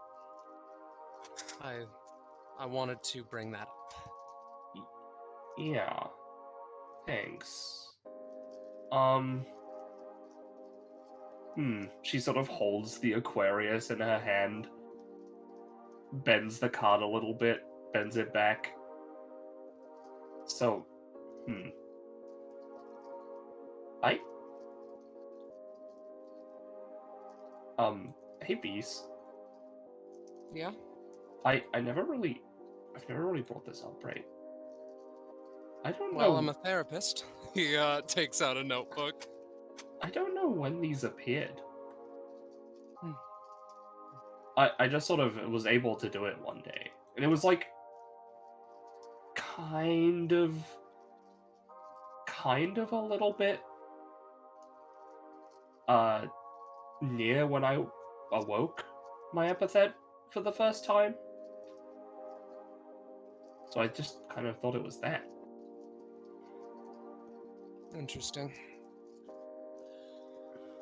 wanted to bring that up. Yeah. Thanks. She sort of holds the Aquarius in her hand, bends the card a little bit, bends it back. So, hey Beast. Yeah? I've never really brought this up, right? I don't Well, know. I'm a therapist. He, takes out a notebook. I don't know when these appeared. Hmm. I just sort of was able to do it one day. And it was like kind of a little bit near when I awoke my epithet for the first time. So I just kind of thought it was that. Interesting.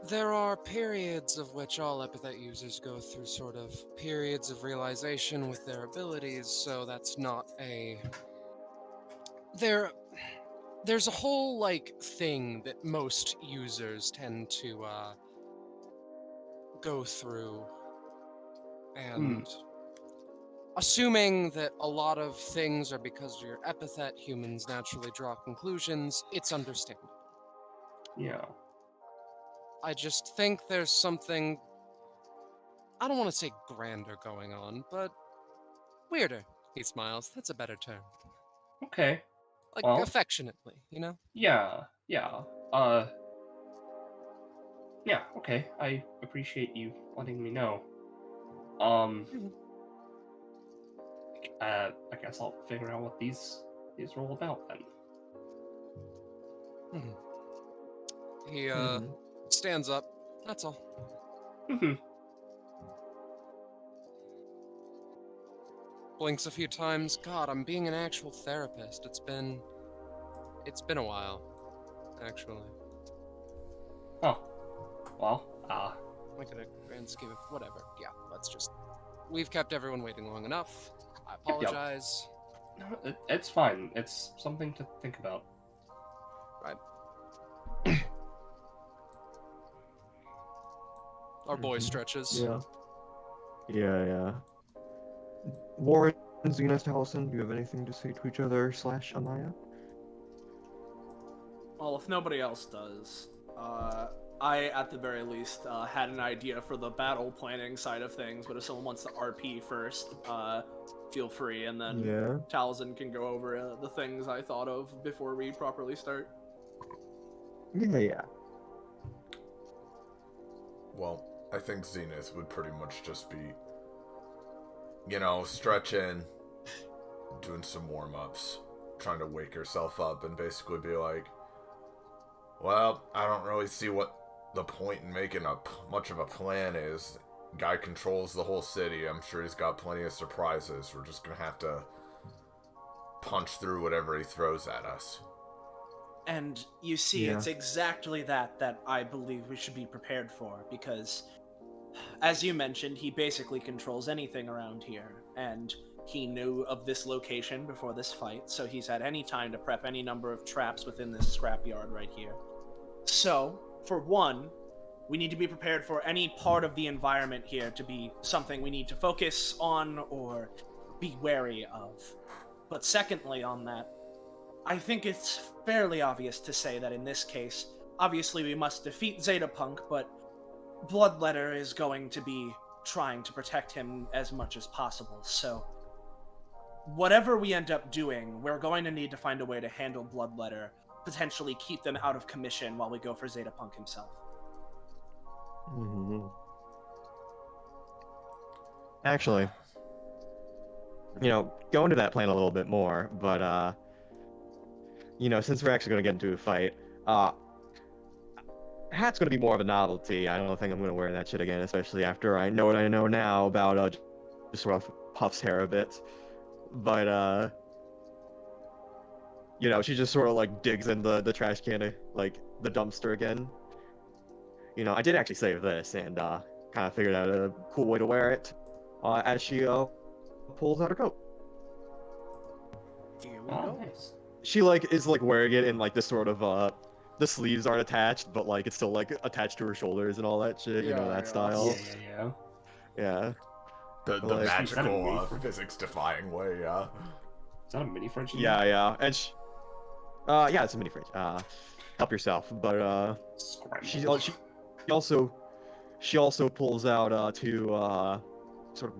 There are periods of which all epithet users go through sort of periods of realization with their abilities, so that's not a... There's a whole, like, thing that most users tend to, go through, and... Assuming that a lot of things are because of your epithet, humans naturally draw conclusions, it's understandable. Yeah. I just think there's something... I don't want to say grander going on, but weirder. He smiles. That's a better term. Okay. Like, Well, affectionately, you know? yeah. Yeah, okay. I appreciate you letting me know. I guess I'll figure out what these are all about then. He, stands up. That's all. Blinks a few times. God, I'm being an actual therapist. It's been a while, actually. Oh. Well, Like in a grand scheme of whatever. Yeah, we've kept everyone waiting long enough. I apologize. no, it's fine. It's something to think about. Right. Our boy stretches. Yeah. Warren, Zenas, Allison, do you have anything to say to each other / Amaya? Well, if nobody else does, I, at the very least, had an idea for the battle planning side of things, but if someone wants to RP first, feel free, and then Talzin can go over the things I thought of before we properly start. Yeah. Well, I think Zenith would pretty much just be, stretching, doing some warm-ups, trying to wake herself up and basically be like, well, I don't really see what the point in making much of a plan is. Guy controls the whole city. I'm sure he's got plenty of surprises. We're just gonna have to punch through whatever he throws at us. And you see, Yeah. it's exactly that I believe we should be prepared for, because, as you mentioned, he basically controls anything around here, and he knew of this location before this fight, so he's had any time to prep any number of traps within this scrapyard right here. So, for one, we need to be prepared for any part of the environment here to be something we need to focus on or be wary of. But secondly on that, I think it's fairly obvious to say that in this case, obviously we must defeat ZetaPUNKED, but Bloodletter is going to be trying to protect him as much as possible, so whatever we end up doing, we're going to need to find a way to handle Bloodletter, potentially keep them out of commission while we go for ZetaPUNKED himself. Mm-hmm. Actually, go into that plan a little bit more, but, since we're actually going to get into a fight, hat's going to be more of a novelty. I don't think I'm going to wear that shit again, especially after I know what I know now about, just sort of Puff's hair a bit. But, she just sort of, like, digs in the trash can, like, the dumpster again. I did actually save this, and, kind of figured out a cool way to wear it, as she, pulls out her coat. Here we Oh, go. nice. She, like, is, like, wearing it in, like, this sort of, the sleeves aren't attached, but, like, it's still, like, attached to her shoulders and all that shit, Yeah, that yeah. style. Yeah. Yeah. The Like- magical, Is that a physics-defying way, yeah. Is that a mini fridge? Yeah, and yeah, it's a mini fridge. Help yourself, but, she also pulls out, two, sort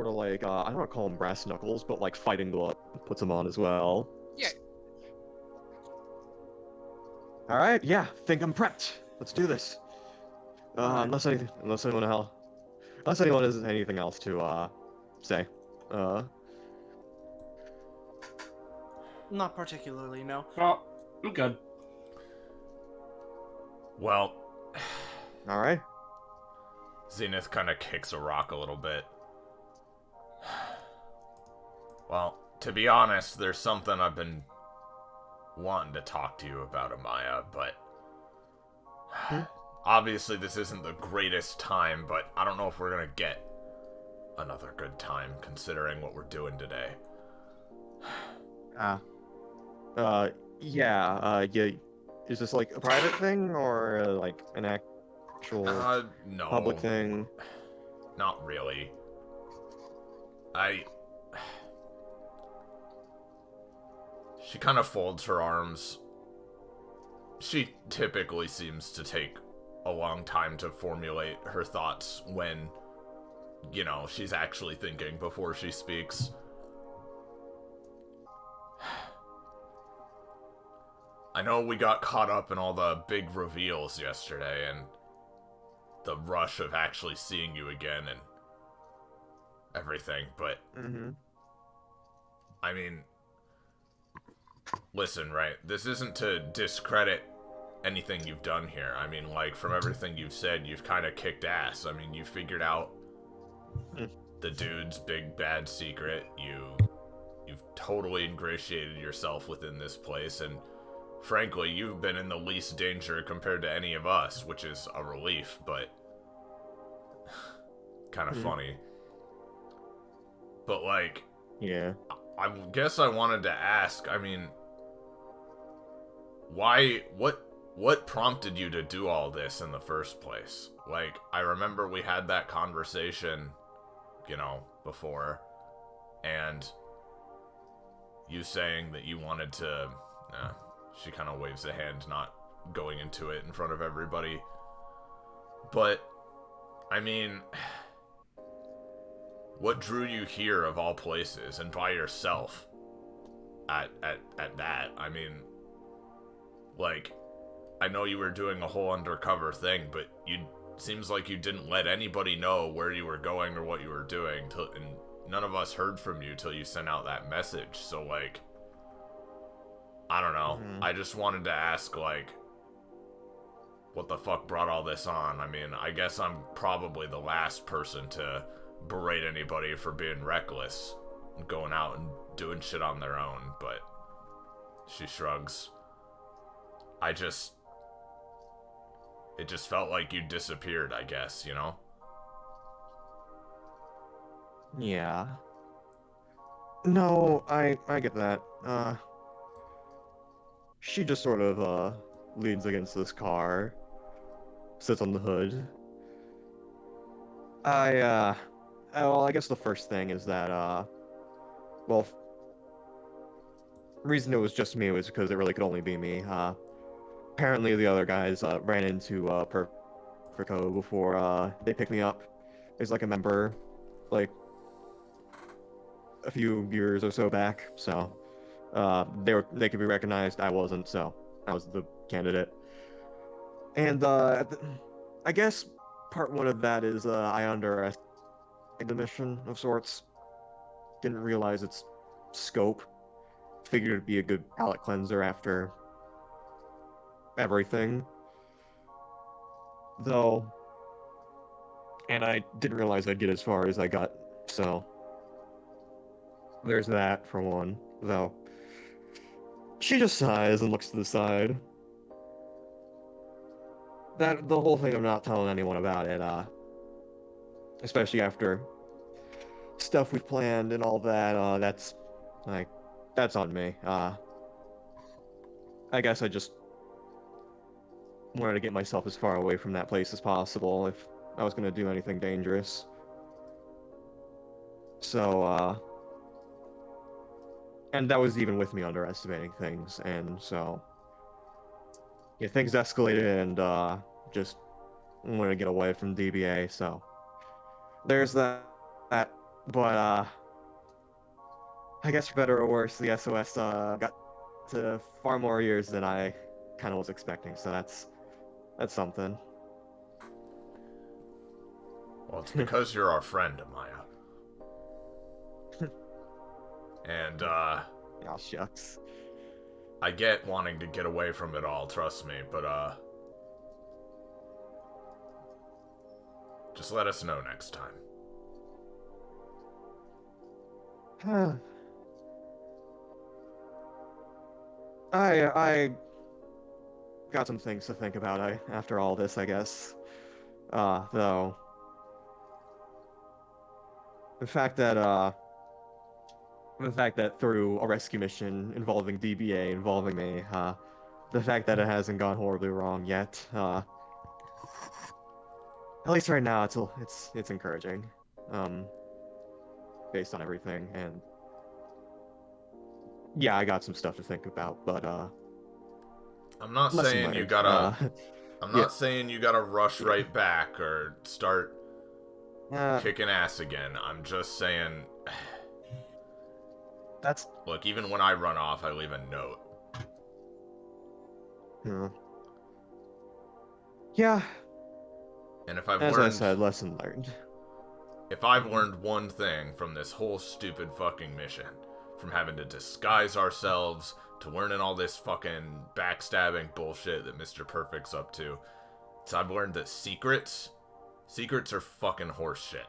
of like, I don't want to call them brass knuckles, but like fighting gloves, puts them on as well. Yeah. Alright, yeah, think I'm prepped. Let's do this. Unless anyone has anything else to, say. Not particularly, no. Oh, I'm good. Well, Alright. Zenith kind of kicks a rock a little bit. Well, to be honest, there's something I've been wanting to talk to you about, Amaya, but obviously this isn't the greatest time, but I don't know if we're gonna get another good time considering what we're doing today. Yeah, is this like a private thing or like an actual No. public thing? Not really. She kind of folds her arms. She typically seems to take a long time to formulate her thoughts when, she's actually thinking before she speaks. I know we got caught up in all the big reveals yesterday and the rush of actually seeing you again and everything, but I mean, listen, right? This isn't to discredit anything you've done here. I mean, like, from everything you've said, you've kind of kicked ass. I mean, you figured out the dude's big bad secret. You've totally ingratiated yourself within this place, and frankly, you've been in the least danger compared to any of us, which is a relief, but kind of funny. But, like, Yeah. I guess I wanted to ask, I mean, what prompted you to do all this in the first place? Like, I remember we had that conversation, before, and you saying that you wanted to, she kind of waves a hand, not going into it in front of everybody. But, I mean, what drew you here of all places, and by yourself? At that, I mean, like, I know you were doing a whole undercover thing, but seems like you didn't let anybody know where you were going or what you were doing, and none of us heard from you till you sent out that message. So, like, I don't know. I just wanted to ask, like, what the fuck brought all this on? I mean, I guess I'm probably the last person to berate anybody for being reckless and going out and doing shit on their own, but she shrugs. It just felt like you disappeared, I guess, you know? Yeah. No, I get that. She just sort of, leans against this car, sits on the hood. Well, I guess the first thing is that, well, reason it was just me was because it really could only be me. Apparently the other guys, ran into, Perfecto before, they picked me up. There's, like, a member, like, a few years or so back, so, they could be recognized. I wasn't, so I was the candidate. And, I guess part one of that is, I underestimated the mission of sorts. Didn't realize its scope. Figured it'd be a good palate cleanser after everything. Though, and I didn't realize I'd get as far as I got, so there's that for one. Though, she just sighs and looks to the side. That, the whole thing of not telling anyone about it, especially after stuff we've planned and all that, that's, like, that's on me. I guess I just wanted to get myself as far away from that place as possible if I was gonna do anything dangerous. So, and that was even with me underestimating things, and so, yeah, things escalated and, just wanted to get away from DBA, so there's that, but, I guess for better or worse, the SOS, got to far more years than I kind of was expecting, so that's something. Well, it's because you're our friend, Amaya. And, Oh, shucks. I get wanting to get away from it all, trust me, but, just let us know next time. I got some things to think about after all this, I guess. Though, the fact that through a rescue mission involving DBA, involving me, the fact that it hasn't gone horribly wrong yet, at least right now, it's encouraging, based on everything, and yeah, I got some stuff to think about, but, I'm not lesson saying you learned. gotta... I'm yeah. not saying you gotta rush right back or start Uh, kicking ass again. I'm just saying... that's... Look, even when I run off, I leave a note. Yeah, And if I've as learned... I said, lesson learned. If I've learned one thing from this whole stupid fucking mission, from having to disguise ourselves, to learning all this fucking backstabbing bullshit that Mr. Perfect's up to, it's I've learned that secrets are fucking horseshit.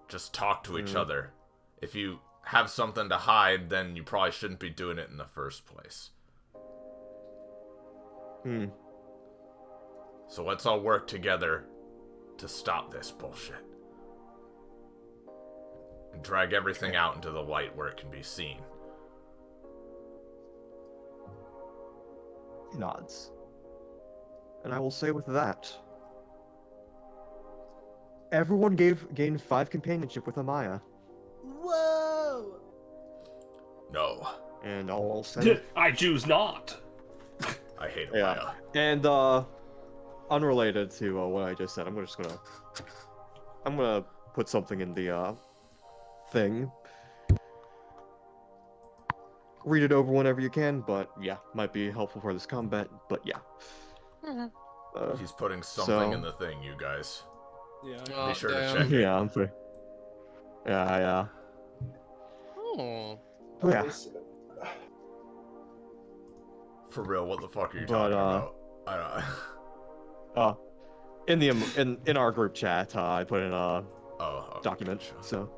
Just talk to each other. If you have something to hide, then you probably shouldn't be doing it in the first place. So let's all work together to stop this bullshit. And drag everything out into the light where it can be seen. He nods. And I will say with that, everyone gained 5 companionship with Amaya. Whoa! No. And I'll say... I choose not. I hate Yeah. Amaya. And, unrelated to what I just said, I'm gonna put something in the, thing. read it over whenever you can, but yeah, might be helpful for this combat, but yeah. He's putting something in the thing, you guys. Yeah. Oh, Be sure damn. to check it. Yeah, I'm pretty... Yeah. Oh. Oh, yeah. For real, what the fuck are you But, talking about? I don't... In our group chat, I put in a Oh, okay, document, gotcha. so...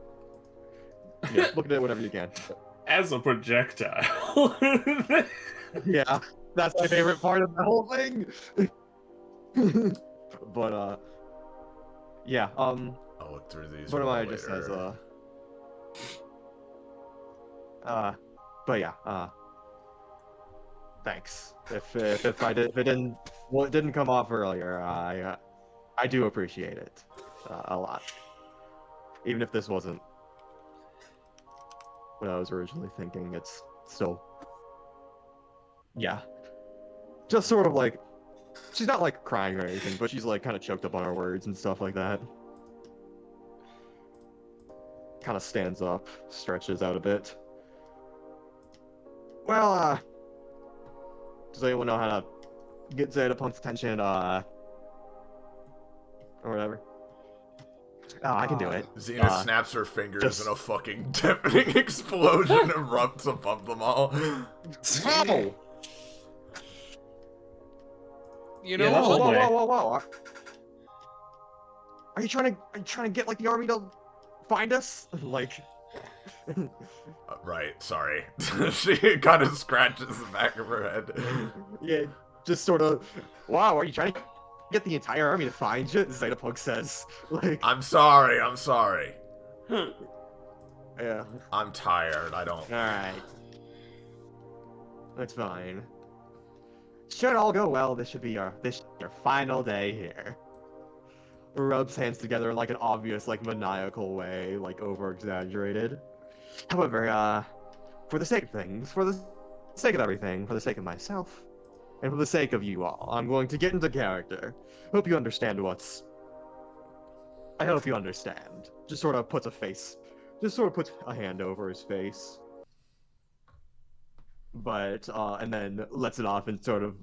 Yeah, look at it whenever you can. As a projectile. Yeah, that's my favorite part of the whole thing. But yeah. I'll look through these What am more I later. just as but yeah. Thanks. If it didn't come off earlier, I do appreciate it a lot. Even if this wasn't what I was originally thinking, it's still. Yeah. Just sort of like, she's not like crying or anything, but she's like kind of choked up on her words and stuff like that. Kind of stands up, stretches out a bit. Well, does anyone know how to get ZetaPUNKED's attention, or whatever? Oh, I can do it. Xena snaps her fingers just- and a fucking deafening explosion erupts above them all. Oh! You know Yeah, that's what? one way. Whoa! Are you trying to get like the army to find us? Like, Right, sorry. She kind of scratches the back of her head. yeah, just sort of. Wow, are you trying to get the entire army to find you? ZetaPUNKED says. Like, I'm sorry. yeah. I'm tired. I don't. All right. That's fine. Should all go well, this should be your final day here. Rubs hands together in like an obvious, like maniacal way, like over-exaggerated. However, for the sake of things, for the sake of everything, for the sake of myself, and for the sake of you all, I'm going to get into character. Hope you understand what's. I hope you understand. Just sort of puts a hand over his face. But, and then lets it off and sort of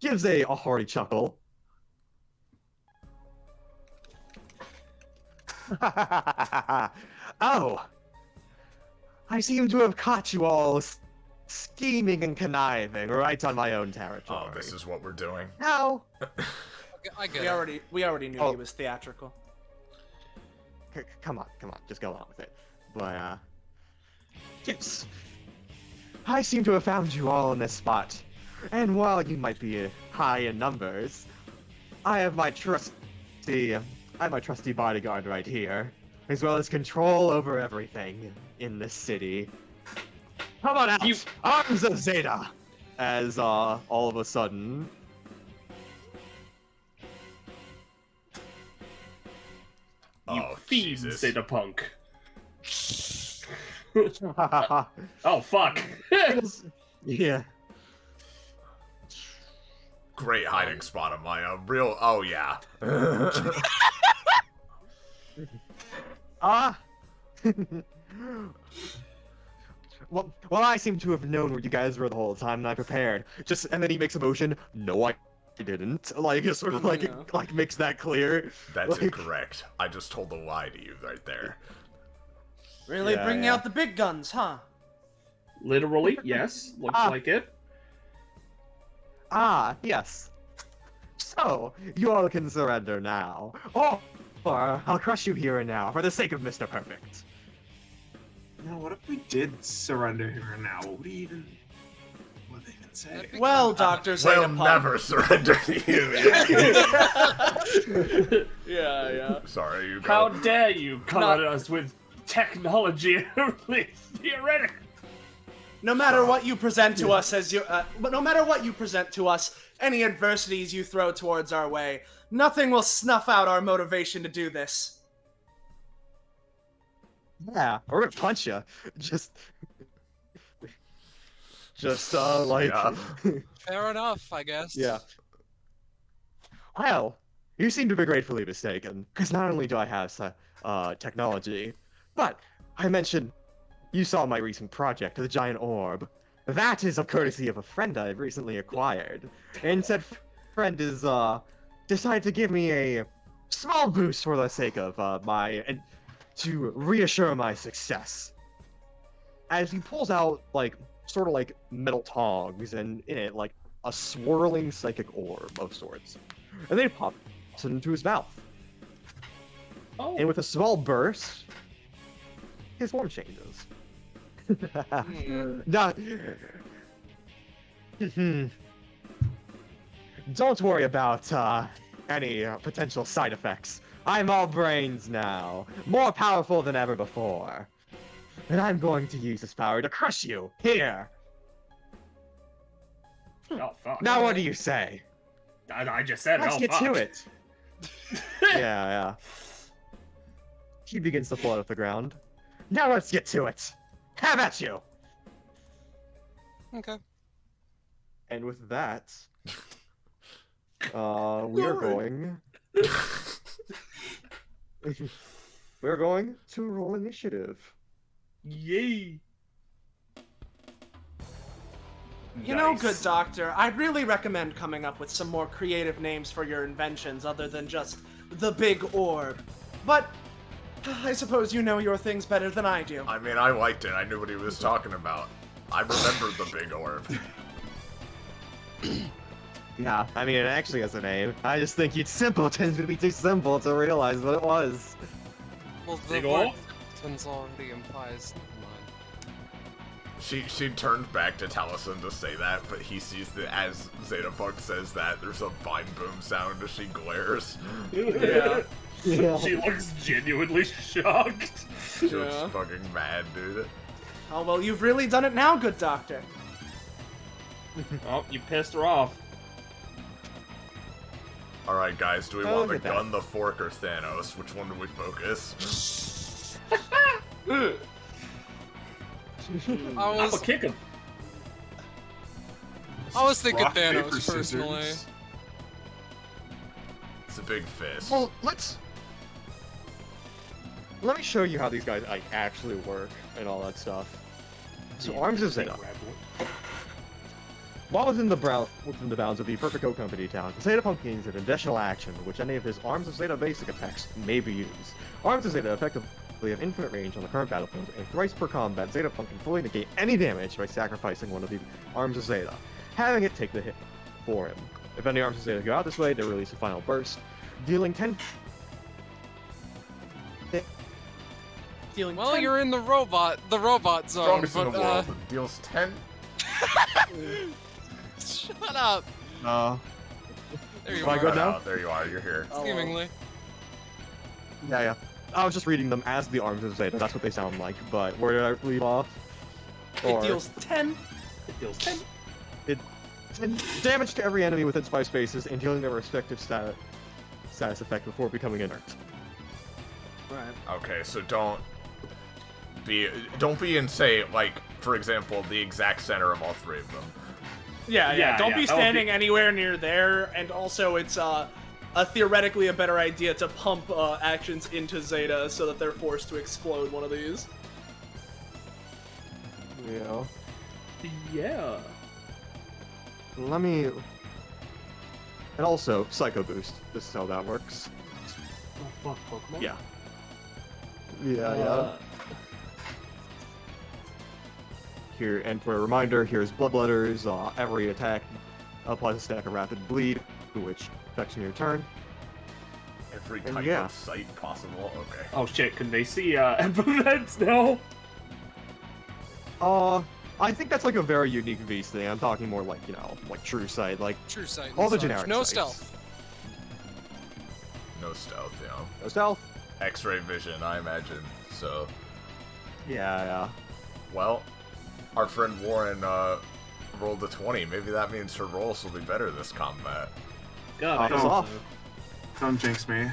gives a hearty chuckle. Oh! I seem to have caught you all scheming and conniving right on my own territory. Oh, this is what we're doing. Now, I get We already knew Oh. he was theatrical. come on, just go on with it. But, yes. I seem to have found you all in this spot. And while you might be high in numbers, I have my trusty bodyguard right here, as well as control over everything in this city. Come on out, arms of Zeta! As, all of a sudden... You Oh, fiend, Jesus. ZetaPUNK. Oh, fuck. yeah. Great hiding spot of mine. A real. Oh, yeah. Well, I seem to have known where you guys were the whole time, and I prepared. And then he makes a motion. No, I didn't. Like, it sort of like makes that clear. That's Like- incorrect. I just told a lie to you right there. Really Yeah, bringing yeah. out the big guns, huh? Literally, yes. Looks like it. Yes. So, you all can surrender now. Or I'll crush you here and now for the sake of Mr. Perfect. No, what if we did surrender here now? What would they even say? Well, Dr. We'll ZetaPUNKED. never surrender to you. Yeah. Sorry, you How go. dare you come Not- at us with technology only theoretical? No matter what you present to us but no matter what you present to us, any adversities you throw towards our way, nothing will snuff out our motivation to do this. Yeah, or gonna punch you. Just like. Yeah. Fair enough, I guess. Yeah. Well, you seem to be gratefully mistaken, because not only do I have technology, but I mentioned you saw my recent project, the giant orb, That is a courtesy of a friend I've recently acquired. And said friend is, decided to give me a small boost for the sake of, to reassure my success. As he pulls out, like, sort of like metal tongs, and in it, like, a swirling psychic orb of sorts. And then he pops it into his mouth. Oh. And with a small burst, his form changes. Now, don't worry about any potential side effects. I'm all brains now, more powerful than ever before. And I'm going to use this power to crush you, here! Oh, fuck. Now what do you say? I just said, Let's oh, get fuck. to it! Yeah. He begins to fall off the ground. Now let's get to it! Have at you! Okay. And with that, we are going... We're going to roll initiative. Yay! You know, Nice. good doctor, I'd really recommend coming up with some more creative names for your inventions other than just the big orb. But I suppose you know your things better than I do. I mean, I liked it. I knew what he was talking about. I remembered the big orb. Yeah, I mean, it actually has a name. I just think it's simpletons would be too simple to realize what it was. Well, the Big word ol'? simpletons already implies. Never mind. She turned back to Taliesin to say that, but he sees that as ZetaPUNKED says that, there's a fine boom sound as she glares. Yeah. She looks genuinely shocked. She looks Yeah. fucking mad, dude. Oh, well, you've really done it now, good doctor. Oh, you pissed her off. Alright, guys, do we Oh, want look the at that. gun, the fork, or Thanos? Which one do we focus? I I'll was, kick him. I was thinking Rock, paper, Thanos personally. scissors. It's a big fist. Well, let me show you how these guys like actually work and all that stuff. So Arms of Zeta. While within the bounds of the Perfect Go Company town, ZetaPUNKED gains an additional action, which any of his Arms of Zeta basic attacks may be used. Arms of Zeta effectively have infinite range on the current battlefield, and thrice per combat, ZetaPUNKED can fully negate any damage by sacrificing one of the Arms of Zeta, having it take the hit for him. If any Arms of Zeta go out this way, they release a final burst, dealing 10. Dealing Well, 10 you're in the robot zone, Strongest in the but world. Deals 10. shut up. There you Am I are. good now? Oh, there you are. You're here. Oh, well. Seemingly. Yeah. I was just reading them as the Arms of Zeta. That's what they sound like. But where did I leave off? It deals 10. It deals 10. 10 damage to every enemy within 5 spaces and dealing their respective status effect before becoming inert. Right. Okay, so don't be in, say, like, for example, the exact center of all three of them. Yeah. Don't be that would standing anywhere near there, and also it's theoretically a better idea to pump actions into Zeta so that they're forced to explode one of these. Yeah. Yeah. Let me... And also, Psycho Boost. This is how that works. Oh, fuck, Pokemon? Yeah. Yeah. Uh, Here, and for a reminder, here's Bloodletters. Every attack applies a stack of Rapid Bleed, which affects your turn. Every And type yeah. of sight possible. Okay. Oh shit, can they see epithets now? I think that's like a very unique beast thing. I'm talking more like, like True Sight, like True sight. all the and such. generic No sights. stealth. No stealth, you know. No stealth. X-ray vision, I imagine. So, Yeah. well, our friend Warren rolled a 20. Maybe that means her rolls will be better this combat. God, It's Oh. off. Don't jinx me.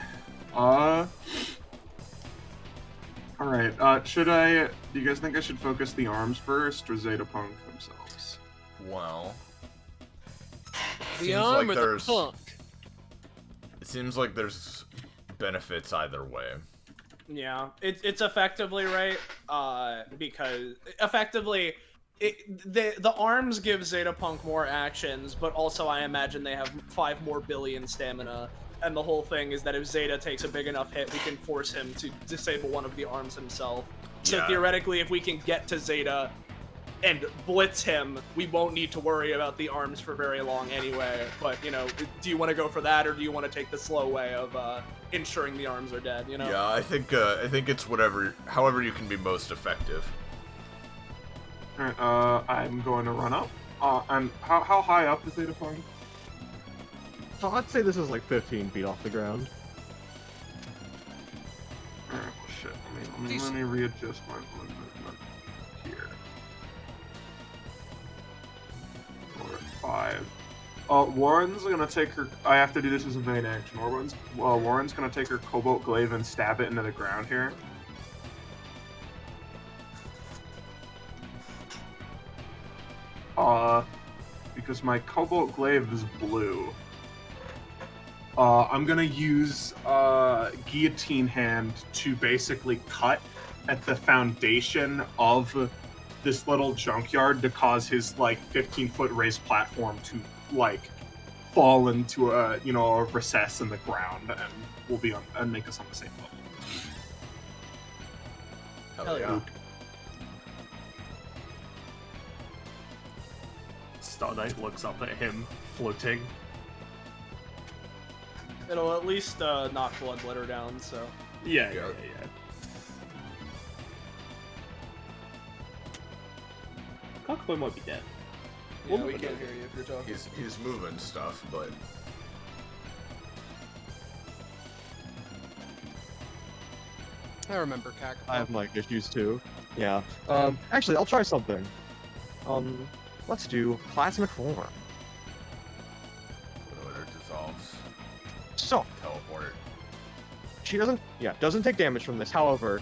Alright, do you guys think I should focus the arms first, or ZetaPUNKED themselves? Well, The Seems arm like or the there's- punk? it seems like there's benefits either way. Yeah, it's effectively right, because effectively The arms give ZetaPunk more actions, but also I imagine they have 5 more billion stamina. And the whole thing is that if Zeta takes a big enough hit, we can force him to disable one of the arms himself. So Yeah. theoretically, if we can get to Zeta and blitz him, we won't need to worry about the arms for very long anyway. But, you know, do you want to go for that, or do you want to take the slow way of ensuring the arms are dead, you know? Yeah, I think it's however you can be most effective. Alright, I'm going to run up. And how high up is ZetaPUNKED? So I'd say this is like 15 feet off the ground. Alright, well, shit. Let me readjust my movement here. 4, 5. Warren's gonna take her. I have to do this as a main action. Warren's gonna take her Cobalt Glaive and stab it into the ground here. Because my Cobalt Glaive is blue. I'm gonna use Guillotine Hand to basically cut at the foundation of this little junkyard to cause his like 15-foot raised platform to like fall into a a recess in the ground, and we'll be on and make us on the same level. Hell yeah. Star Knight looks up at him, floating. It'll at least knock Bloodletter down, so... Yeah. Kakapo might be dead. Yeah, we can't hear you if you're talking. He's moving stuff, but I remember Kakapo. I have mic issues too. Yeah. Actually, I'll try something. Let's do plasmic form. Bloodletter dissolves. So, Teleport. she doesn't take damage from this. However,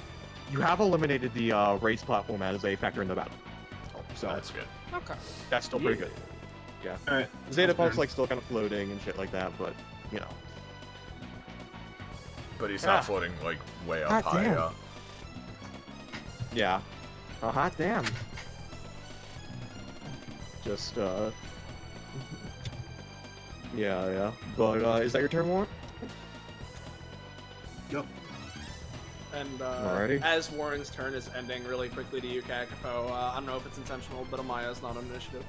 you have eliminated the race platform as a factor in the battle. So That's good. Okay. that's still pretty good. Yeah. Alright. ZetaPUNKED's like still kind of floating and shit like that, but you know. But he's Yeah. not floating like way up God high. damn. Yeah. Hot damn. Just yeah. But is that your turn, Warren? Yep. And Alrighty. as Warren's turn is ending really quickly to you, Kakapo, I don't know if it's intentional, but Amaya's not on initiative.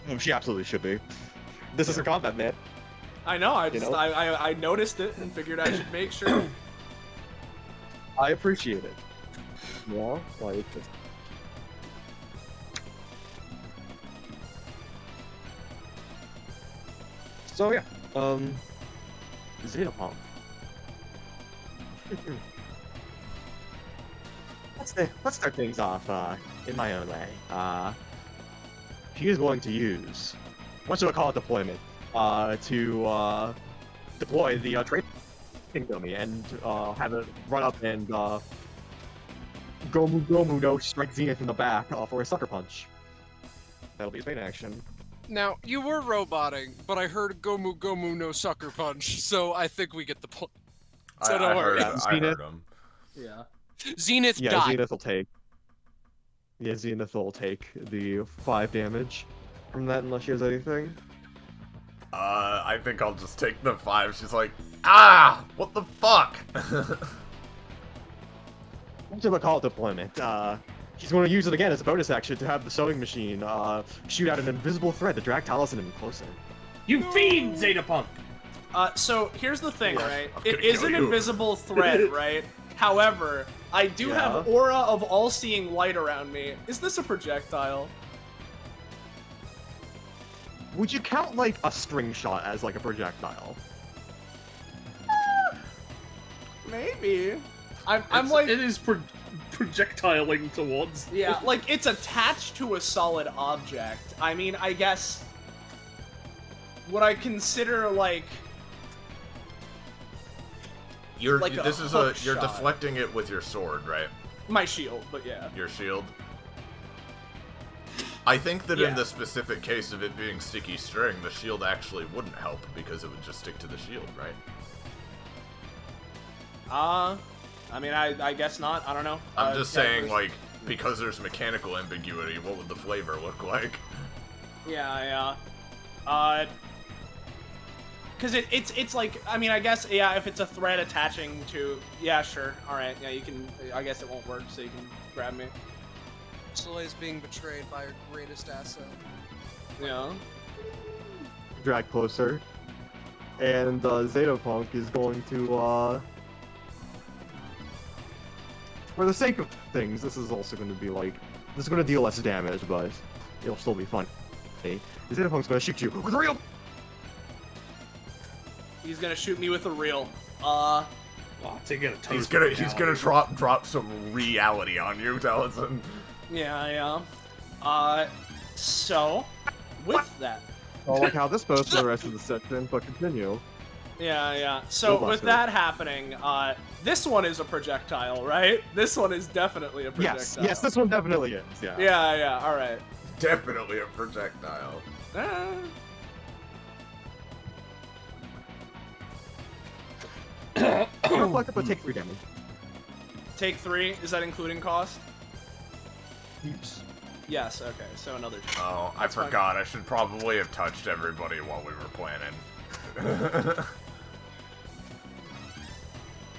Oh, she absolutely should be. This is a combat, man. I know, You know? I noticed it and figured I should make sure. I appreciate it. Yeah, like. So yeah, ZetaPUNKED. Let's start things off in my own way. She is going to use what should I call it, deployment to deploy the trade dummy and have it run up and Gomu no strike Zenith in the back for a sucker punch. That'll be his main action. Now, you were roboting, but I heard Gomu Gomu no sucker punch, so I think we get the point. So don't worry. I heard him. Yeah. Zenith Yeah, died. Zenith will take. Yeah, Zenith will take the 5 damage from that unless she has anything. I think I'll just take the 5. She's like, ah, what the fuck? What should I call it, deployment? He's going to use it again as a bonus action to have the sewing machine shoot out an invisible thread to drag Taliesin in closer. You fiend, ZetaPUNKED! So here's the thing, right? I'm It gonna is kill an you. invisible thread, right? However, I do have aura of all-seeing light around me. Is this a projectile? Would you count like a string shot as like a projectile? Maybe. I'm like, it is projectiling towards. yeah, like it's attached to a solid object. I mean, I guess what I consider like You're Like a this is hook you're shot. deflecting it with your sword, right? my shield, but yeah. Your shield. I think that Yeah. in the specific case of it being sticky string, the shield actually wouldn't help because it would just stick to the shield, right? I mean, I guess not. I don't know. I'm just yeah, saying, like, because there's mechanical ambiguity, what would the flavor look like? Yeah. Because it's like, I mean, I guess, yeah, if it's a thread attaching to, yeah, sure, alright, yeah, you can, I guess it won't work, so you can grab me. Soleil's being betrayed by her greatest asset. Yeah. Drag closer. And ZetaPUNKED is going to, for the sake of things, this is also going to be like, this is going to deal less damage, but it'll still be fun. Hey, ZetaPUNKED's going to shoot you with a real. He's gonna shoot me with a reel. Wow, to get a He's toast gonna drop some reality on you, Taliesin. Yeah. So, with that. I like how this goes for the rest of the section, but continue. Yeah. So, Go with Buster. that happening, this one is a projectile, right? This one is definitely a projectile. Yes, this one definitely is, yeah. Yeah, alright. Definitely a projectile. Reflect it, but take 3 damage. Take 3, is that including cost? Oops. Yes, okay, so another 2. Oh, I That's fine. forgot. I should probably have touched everybody while we were planning.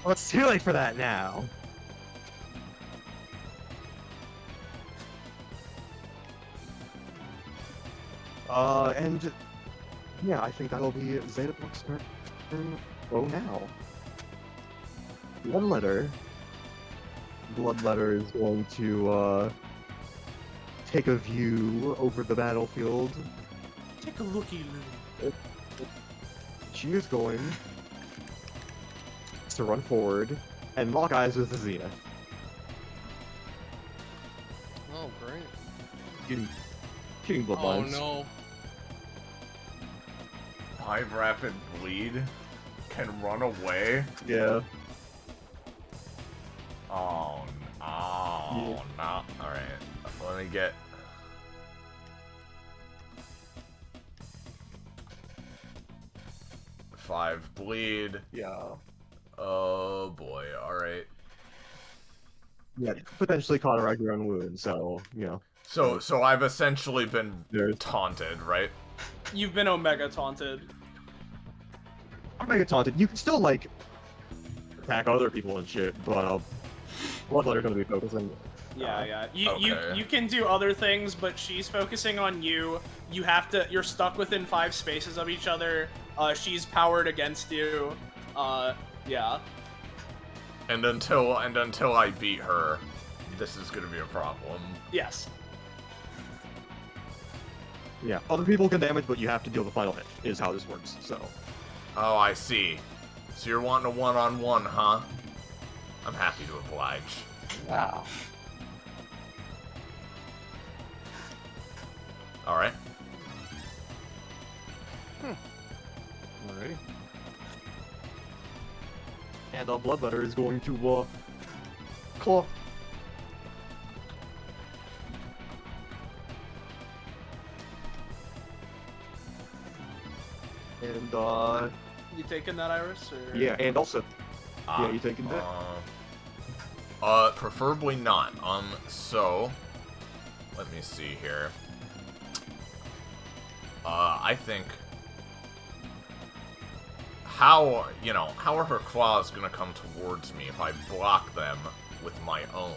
Well, it's too late for that now. And yeah, I think that'll be ZetaPUNKED's turn. Oh, now. Bloodletter is going to take a view over the battlefield. Take a looky, Lou. She is going to run forward and lock eyes with the Zenith. Oh, great. Shooting blood Oh lines. no. 5 rapid bleed can run away. Yeah. Oh no. Alright. Let me get. Five bleed. Yeah. Oh boy. Alright. Yeah, potentially cauterize your own wound, so, you know. So I've essentially been There's taunted, right? You've been Omega taunted. Omega taunted. You can still, like, attack other people and shit, but, Bloodletter's gonna be focusing. Yeah. Okay. You can do other things, but she's focusing on you. You're stuck within 5 spaces of each other. She's powered against you. Yeah. And until I beat her, this is gonna be a problem. Yes. Yeah, other people can damage, but you have to deal the final hit, is how this works, so. Oh, I see. So you're wanting a one-on-one, huh? I'm happy to oblige. Wow. Alright. Alrighty. And Bloodletter is going to, claw. And, You taking that, Iris? Or... yeah, and also, yeah, you taking that? Preferably not. So, let me see here. I think, how are her claws gonna come towards me if I block them with my own?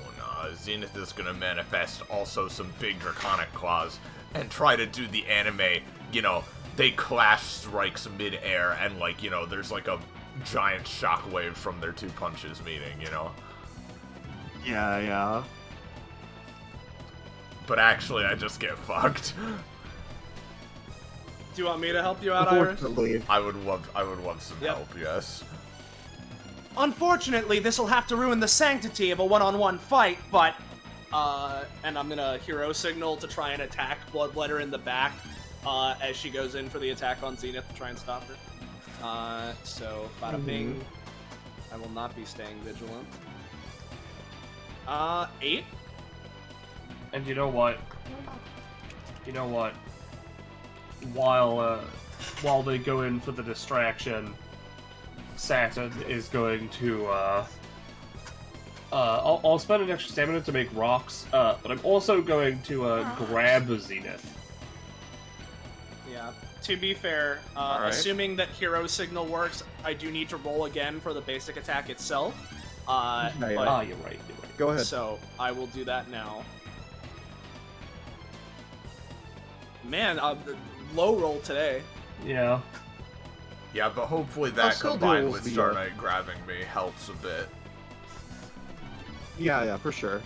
Zenith is gonna manifest also some big draconic claws and try to do the anime, they clash strikes mid-air and, like, there's like a giant shockwave from their 2 punches meeting, Yeah. But actually, I just get fucked. Do you want me to help you out, Iris? Unfortunately, I would love some Yep. help, yes. Unfortunately, this will have to ruin the sanctity of a one-on-one fight, but, and I'm gonna hero signal to try and attack Bloodletter in the back, as she goes in for the attack on Zenith to try and stop her. So, bada bing. I will not be staying vigilant. 8? And you know what? While they go in for the distraction, Saturn is going to I'll spend an extra stamina to make rocks, but I'm also going to grab Zenith. Yeah. To be fair, Alright. assuming that hero signal works, I do need to roll again for the basic attack itself. Yeah, yeah. But- Ah, you're right. Go ahead. So I will do that now. Man, low roll today. Yeah. Yeah, but hopefully I'll that still do combined with the, Star Knight grabbing me helps a bit. Yeah, for sure.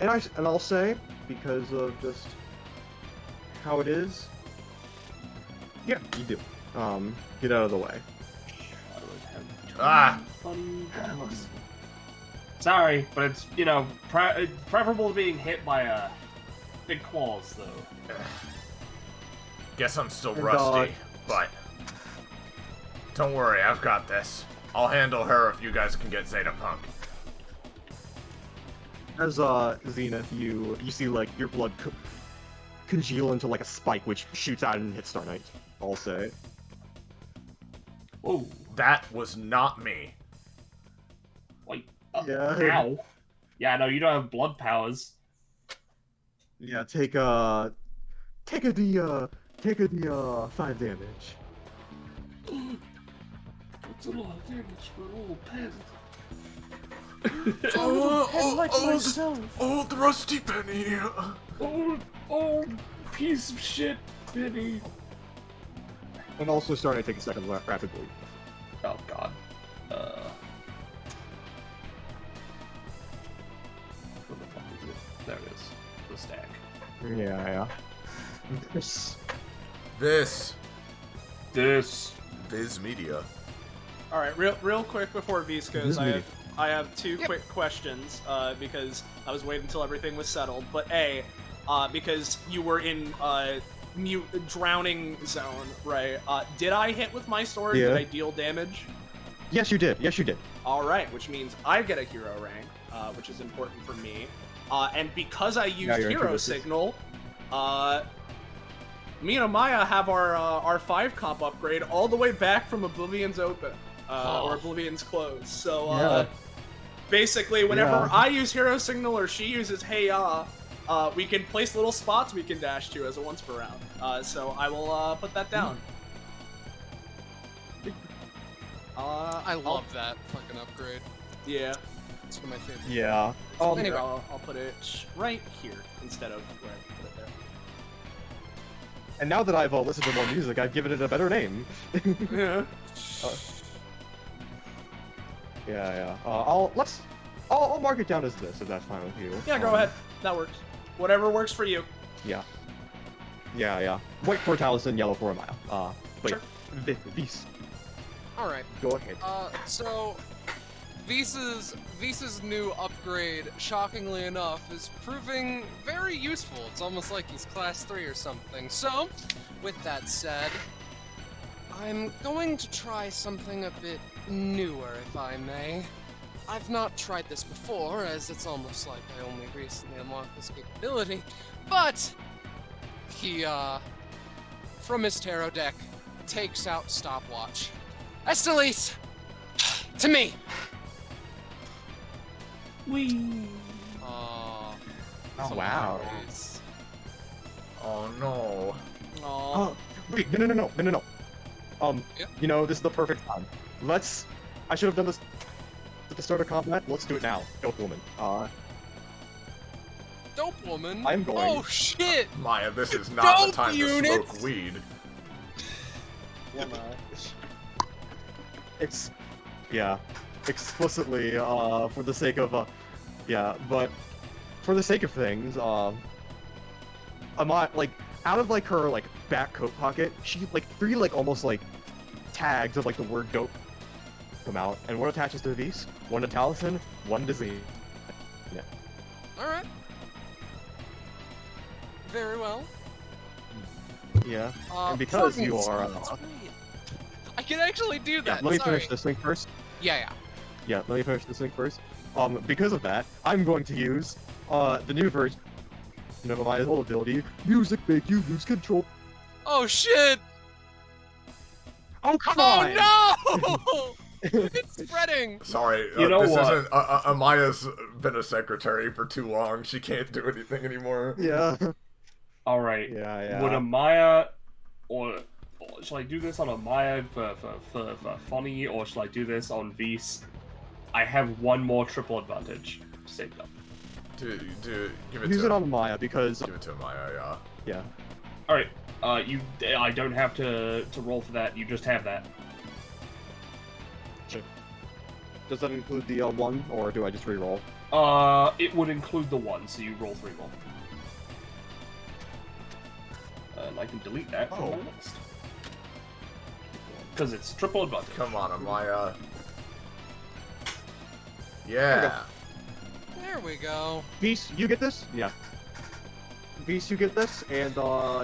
And I'll say, because of just how it is, yeah, you do. Get out of the way. Ah! Sorry, but it's, preferable to being hit by big claws, though. Guess I'm still And, rusty, but don't worry, I've got this. I'll handle her if you guys can get ZetaPUNKED. As Zenith, you see like your blood congeal into like a spike, which shoots out and hits Star Knight. I'll say. Oh, That was not me. wait. Yeah. Ow. Yeah, no, you don't have blood powers. Yeah, take a D5 damage. That's a lot of damage for an old pen. Old rusty penny. Old piece of shit, Benny. And also starting to take a second rapidly. Oh god. Where the fuck is it? There it is. The stack. Yeah. This Viz Media. All right, real quick before Vise goes, I have two quick questions because I was waiting until everything was settled. But because you were in drowning zone, right? Did I hit with my sword? Yeah. Did I deal damage? Yes, you did. All right, which means I get a hero rank, which is important for me. And because I used you're hero introduced. signal, me and Amaya have our 5 comp upgrade all the way back from Oblivion's open. Or Oblivion's close. So, Yeah. basically, whenever Yeah. I use Hero Signal or she uses Hey Ya, we can place little spots we can dash to as a once per round. So I will put that down. I love that fucking upgrade. Yeah. It's one of my favorites. Yeah. Anyway, I'll put it right here instead of where I put it there. And now that I've listened to more music, I've given it a better name. Yeah. Yeah. I'll mark it down as this, if that's fine with you. Yeah, go ahead. That works. Whatever works for you. Yeah. White for Taliesin, yellow for a mile. Wait. Sure. These. Alright. Go ahead. So Visa's new upgrade, shockingly enough, is proving very useful. It's almost like he's class 3 or something. So, with that said, I'm going to try something a bit newer, if I may. I've not tried this before, as it's almost like I only recently unlocked this capability, but he, from his tarot deck, takes out Stopwatch. Estelise! To me! Wee. Aw. Oh, wow. Nice. Oh no. Aw. Oh, wait, no. Yeah? This is the perfect time. I should have done this at the start of combat. Let's do it now. Dope woman. Dope woman? I'm going. Oh shit! Maya, this is not the Dope time to units! smoke weed. Explicitly, for the sake of, but for the sake of things, out of, her, back coat pocket, she, 3, almost, tags of, the word dope come out, and one attaches to Vise, one to Taliesin, one to Z. Alright. Very well. Yeah. And because you are, that's great. I can actually do yeah, that. let me Sorry. finish this thing first. Yeah. Yeah, let me finish this thing first. Because of that, I'm going to use, the new version of my old ability, Music Make You Lose Control. Oh shit! Oh, come on! Oh no! It's spreading! Sorry, You know this what? isn't. Amaya's been a secretary for too long. She can't do anything anymore. Yeah. All right. Yeah. Would Amaya, or should I do this on Amaya for funny, or should I do this on Vise? I have one more triple advantage saved up. Give it Use to it on Maya because Give it to Amaya, yeah. yeah. All right. I don't have to roll for that. You just have that. Does that include the 1, or do I just re-roll? It would include the 1, so you roll 3 more. And I can delete that from my list. Because it's triple advantage. Come on, Amaya. Yeah. There we go. Beast, you get this? Yeah. Beast, you get this, and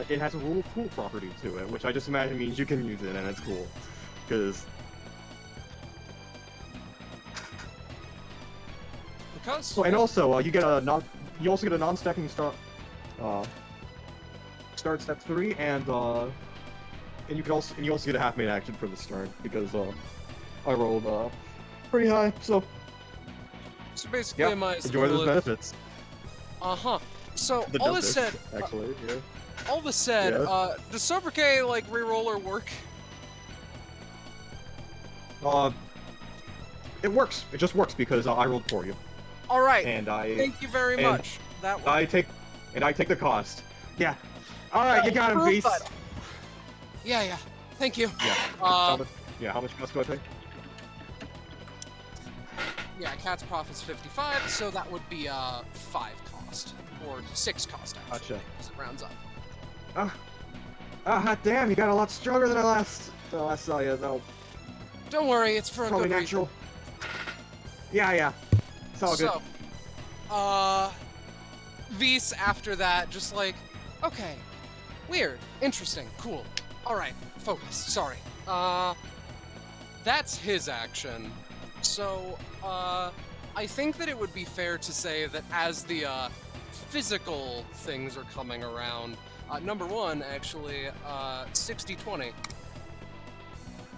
it has a rule of cool property to it, which I just imagine means you can use it, and it's cool. Because Because. oh, and also you get a you also get a non-stacking start start step 3, and you also get a half main action for this turn because I rolled pretty high, so So basically, yeah, my enjoy those benefits. So The all this benefits, said, actually, yeah. all this said, Yeah. does sobriquet like reroller work? It works. It just works because I rolled for you, All right. and Thank you very and much. That worked. I take the cost. Yeah. All right, you got him, Proof Beast. that- Yeah. Thank you. Yeah. How much cost do I pay? Yeah, cat's profit's 55, so that would be 5 cost or 6 cost actually. Gotcha. Because it rounds up. Damn, you got a lot stronger than I last saw you, though. Don't worry, it's for a Probably good natural. Yeah. It's all good. So, Vise after that, just like, okay, weird, interesting, cool. All right, focus. Sorry. That's his action. So, I think that it would be fair to say that as the physical things are coming around, number 1 actually, 60-20.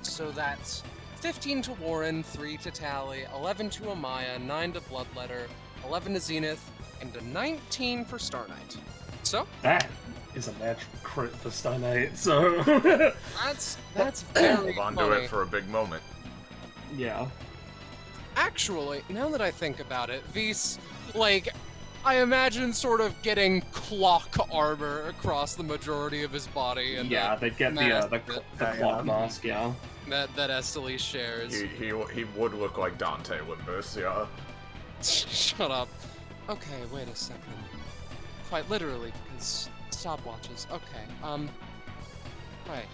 So that's 15 to Warren, 3 to Tally, 11 to Amaya, 9 to Bloodletter, 11 to Zenith, and a 19 for Star Knight. So That is a natural crit for Star Knight, so... that's very Hold on funny. to it for a big moment. yeah. Actually, now that I think about it, Vise, like, I imagine sort of getting clock armor across the majority of his body, and Yeah, they get the clock mask, yeah. that Estelle shares. He would look like Dante with this, yeah. Shut up. Okay, wait a second. Quite literally, because stopwatches. Okay, right.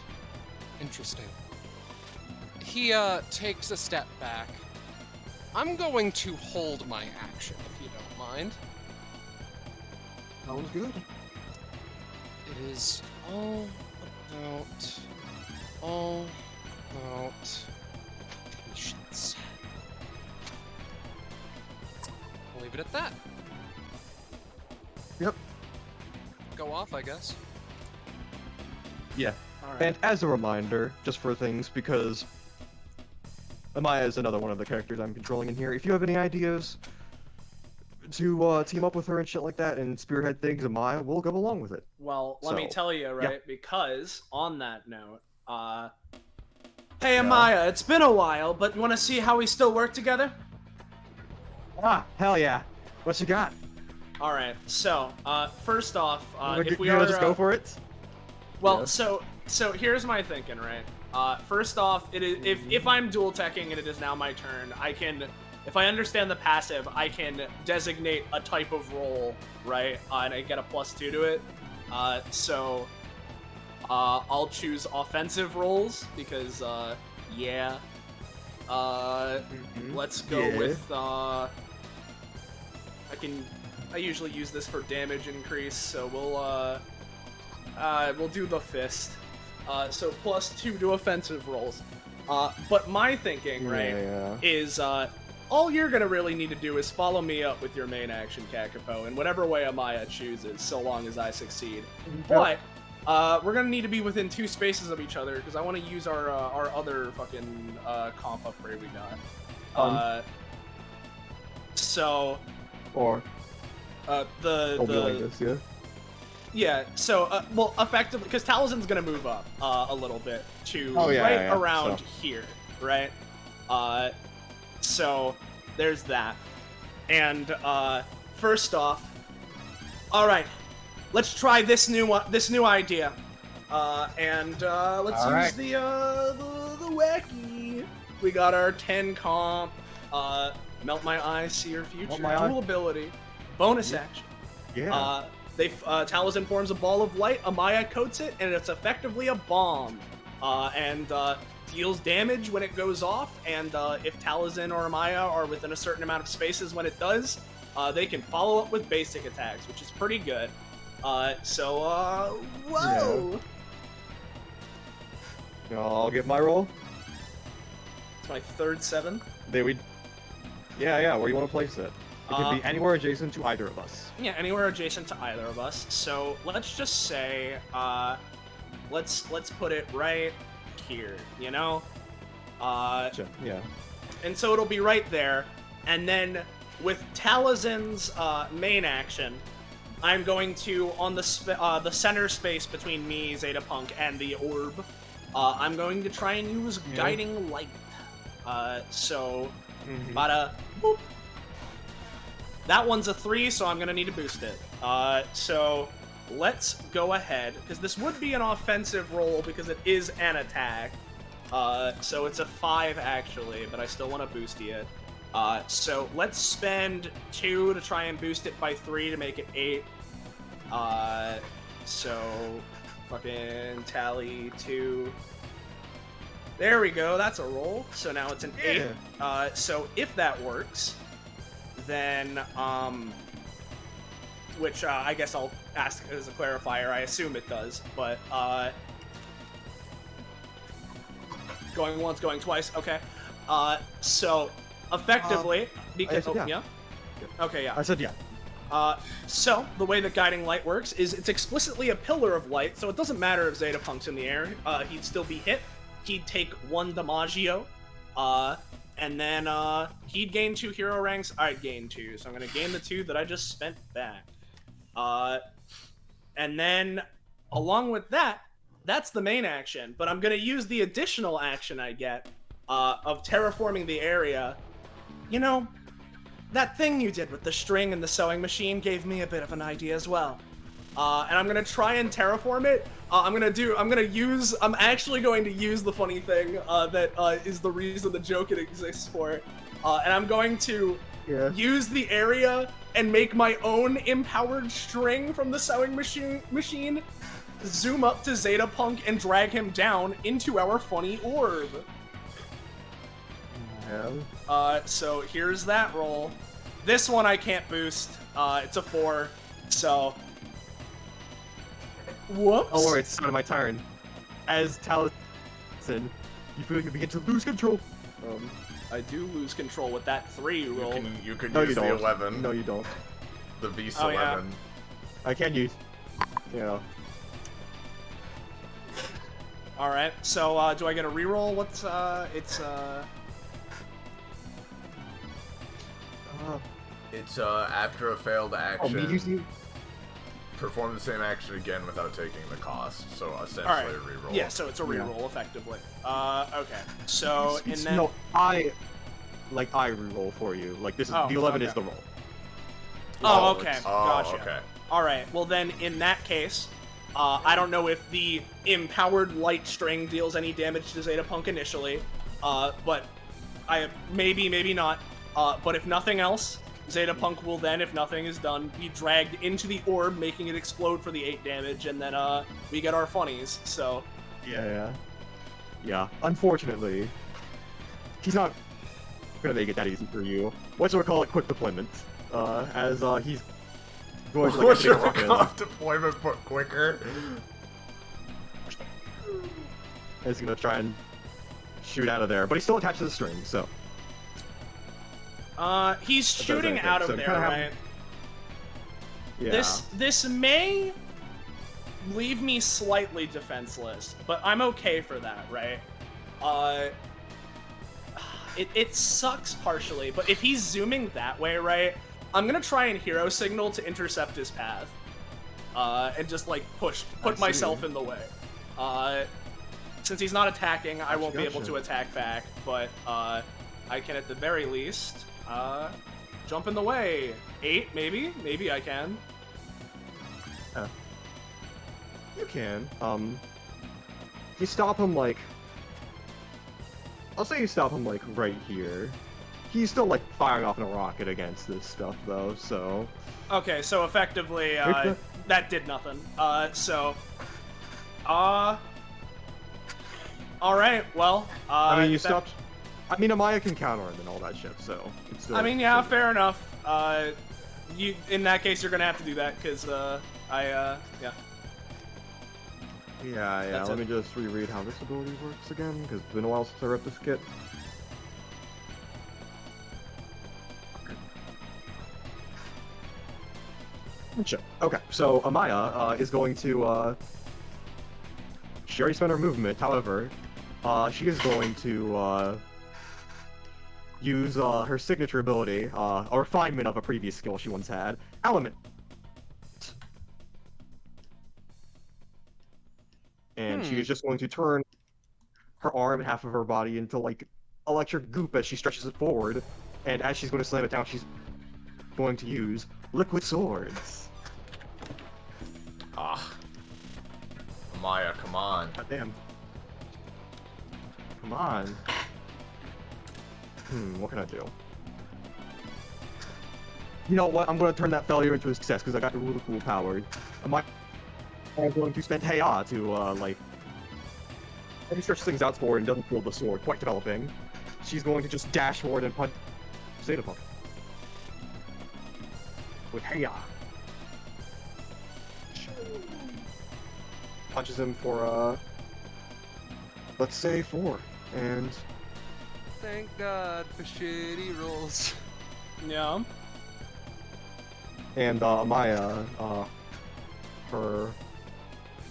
Interesting. He, takes a step back. I'm going to hold my action, if you don't mind. Sounds good. It is all about patience. I'll leave it at that. Yep. Go off, I guess. Yeah. Alright. And as a reminder, just for things, because Amaya is another one of the characters I'm controlling in here. If you have any ideas to team up with her and shit like that and spearhead things, Amaya will go along with it. Well, let me So, tell you, yeah. right? Because on that note, hey Amaya, it's been a while, but you want to see how we still work together? Hell yeah. What you got? All right. So, first off, if we you wanna are just go for it? well, Yeah. so here's my thinking, right? First off, it is if I'm dual teching and it is now my turn, I can, if I understand the passive, I can designate a type of roll, right? And I get a +2 to it. So I'll choose offensive rolls because yeah. Let's go Yeah. with I usually use this for damage increase, so we'll do the fist. So +2 to offensive rolls. But my thinking, right, Yeah. is all you're gonna really need to do is follow me up with your main action, Kakapo, in whatever way Amaya chooses, so long as I succeed. But We're gonna need to be within 2 spaces of each other because I want to use our other fucking comp upgrade we got. So. Or The like this, yeah. Yeah, so, well, effectively, because Talzin's gonna move up a little bit to around here, right? So, there's that. And, first off, alright, let's try this new idea. Let's use the wacky. We got our 10 comp, melt my eyes, see your future, dual ability, bonus action. Yeah. Talzin forms a ball of light, Amaya coats it, and it's effectively a bomb. And deals damage when it goes off, and if Talzin or Amaya are within a certain amount of spaces when it does, they can follow up with basic attacks, which is pretty good. Whoa! Yeah. I'll get my roll. It's my 3rd 7. Yeah, where you want to place it? It can be anywhere adjacent to either of us. Yeah, anywhere adjacent to either of us. So let's just say, let's put it right here. You know, yeah. And so it'll be right there. And then with Talzin's main action, I'm going to on the center space between me, ZetaPunk, and the orb. I'm going to try and use guiding light. Bada boop. That one's a 3, so I'm gonna need to boost it. So let's go ahead, because this would be an offensive roll because it is an attack. So it's a 5 actually, but I still want to boost it. So let's spend 2 to try and boost it by 3 to make it 8. So fucking tally 2. There we go, that's a roll. So now it's an 8. So if that works, then, which I guess I'll ask as a clarifier, I assume it does, but, going once, going twice, okay. So, effectively, yeah. Okay, yeah. I said yeah. So, the way that Guiding Light works is it's explicitly a pillar of light, so it doesn't matter if ZetaPunk's in the air, he'd still be hit. He'd take 1 Damaggio, and then he'd gain 2 hero ranks, I'd gain 2, so I'm gonna gain the 2 that I just spent back. And then, along with that, that's the main action, but I'm gonna use the additional action I get of terraforming the area. You know, that thing you did with the string and the sewing machine gave me a bit of an idea as well. And I'm gonna try and terraform it. I'm actually going to use the funny thing that is the reason the joke it exists for. And I'm going to use the area and make my own empowered string from the sewing machine, zoom up to ZetaPunk and drag him down into our funny orb. So here's that roll. This one I can't boost. It's a 4, so... Whoops. Oh, alright, it's starting my turn. As Talzin, you feel like you begin to lose control. I do lose control with that 3 roll. You can No, use you the don't. 11. No, you don't. The Beast Oh, 11. yeah. I can use. Yeah. Alright, so do I get a reroll? What's It's after a failed action. me using. Perform the same action again without taking the cost. So essentially a reroll. Yeah, so it's a reroll effectively. Okay. So and then No, I reroll for you. Like this is the 11 is the roll. Oh, okay. Oh, Gotcha. okay. All right. Well, then in that case, I don't know if the empowered light string deals any damage to ZetaPunk initially, but maybe not. But if nothing else, ZetaPunk will then, if nothing is done, be dragged into the orb, making it explode for the 8 damage, and then we get our funnies. So. Yeah. Unfortunately, he's not gonna make it that easy for you. What's we call it? Quick deployment. As he's going to What's your rocket. deployment but quicker? He's gonna try and shoot out of there, but he's still attached to the string, so. He's shooting out of there, right? Yeah. This may leave me slightly defenseless, but I'm okay for that, right? It sucks partially, but if he's zooming that way, right, I'm gonna try and hero signal to intercept his path. And just, like, put myself in the way. Since he's not attacking, I won't be able to attack back, but, I can at the very least, jump in the way. 8, maybe? Maybe I can. You can. You stop him, like... I'll say you stop him, like, right here. He's still, like, firing off in a rocket against this stuff, though, so... Okay, so effectively, that did nothing. Alright, well, I mean, you stopped... I mean, Amaya can counter him and all that shit, so... It's still, I mean, yeah, fair enough. In that case, you're gonna have to do that, because, yeah. Yeah, let me just reread how this ability works again, because it's been a while since I read this kit. Okay, so Amaya is going to, she already spent her movement, however, she is going to, use, her signature ability, a refinement of a previous skill she once had, Element. And she is just going to turn her arm and half of her body into, like, electric goop as she stretches it forward, and as she's going to slam it down, she's going to use Liquid Swords. Ah. Amaya, come on. God damn. Come on. What can I do? You know what? I'm going to turn that failure into a success, because I got the really cool power. I'm going to spend Heya to, like... When he stretches things out forward and doesn't feel the sword quite developing, she's going to just dash forward and punch ZetaPUNKED. With Heya. Punches him for, let's say 4. And... Thank God for shitty rolls. Yeah. And, Maya, her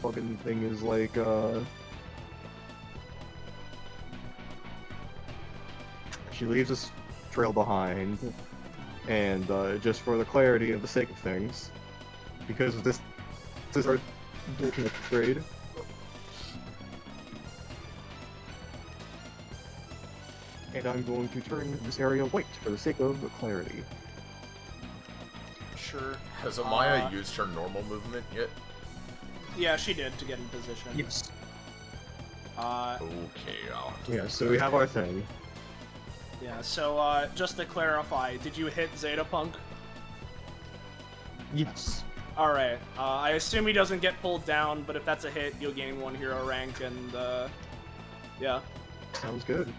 fucking thing is like, she leaves this trail behind, and, just for the clarity of the sake of things, because this is our ultimate grade. And I'm going to turn this area white for the sake of clarity. Sure. Has Amaya used her normal movement yet? Yeah, she did to get in position. Yes. Okay, Yeah, so we have our thing. Yeah, so, just to clarify, did you hit ZetaPUNKED? Yes. Alright, I assume he doesn't get pulled down, but if that's a hit, you'll gain 1 hero rank, and, yeah. Sounds good.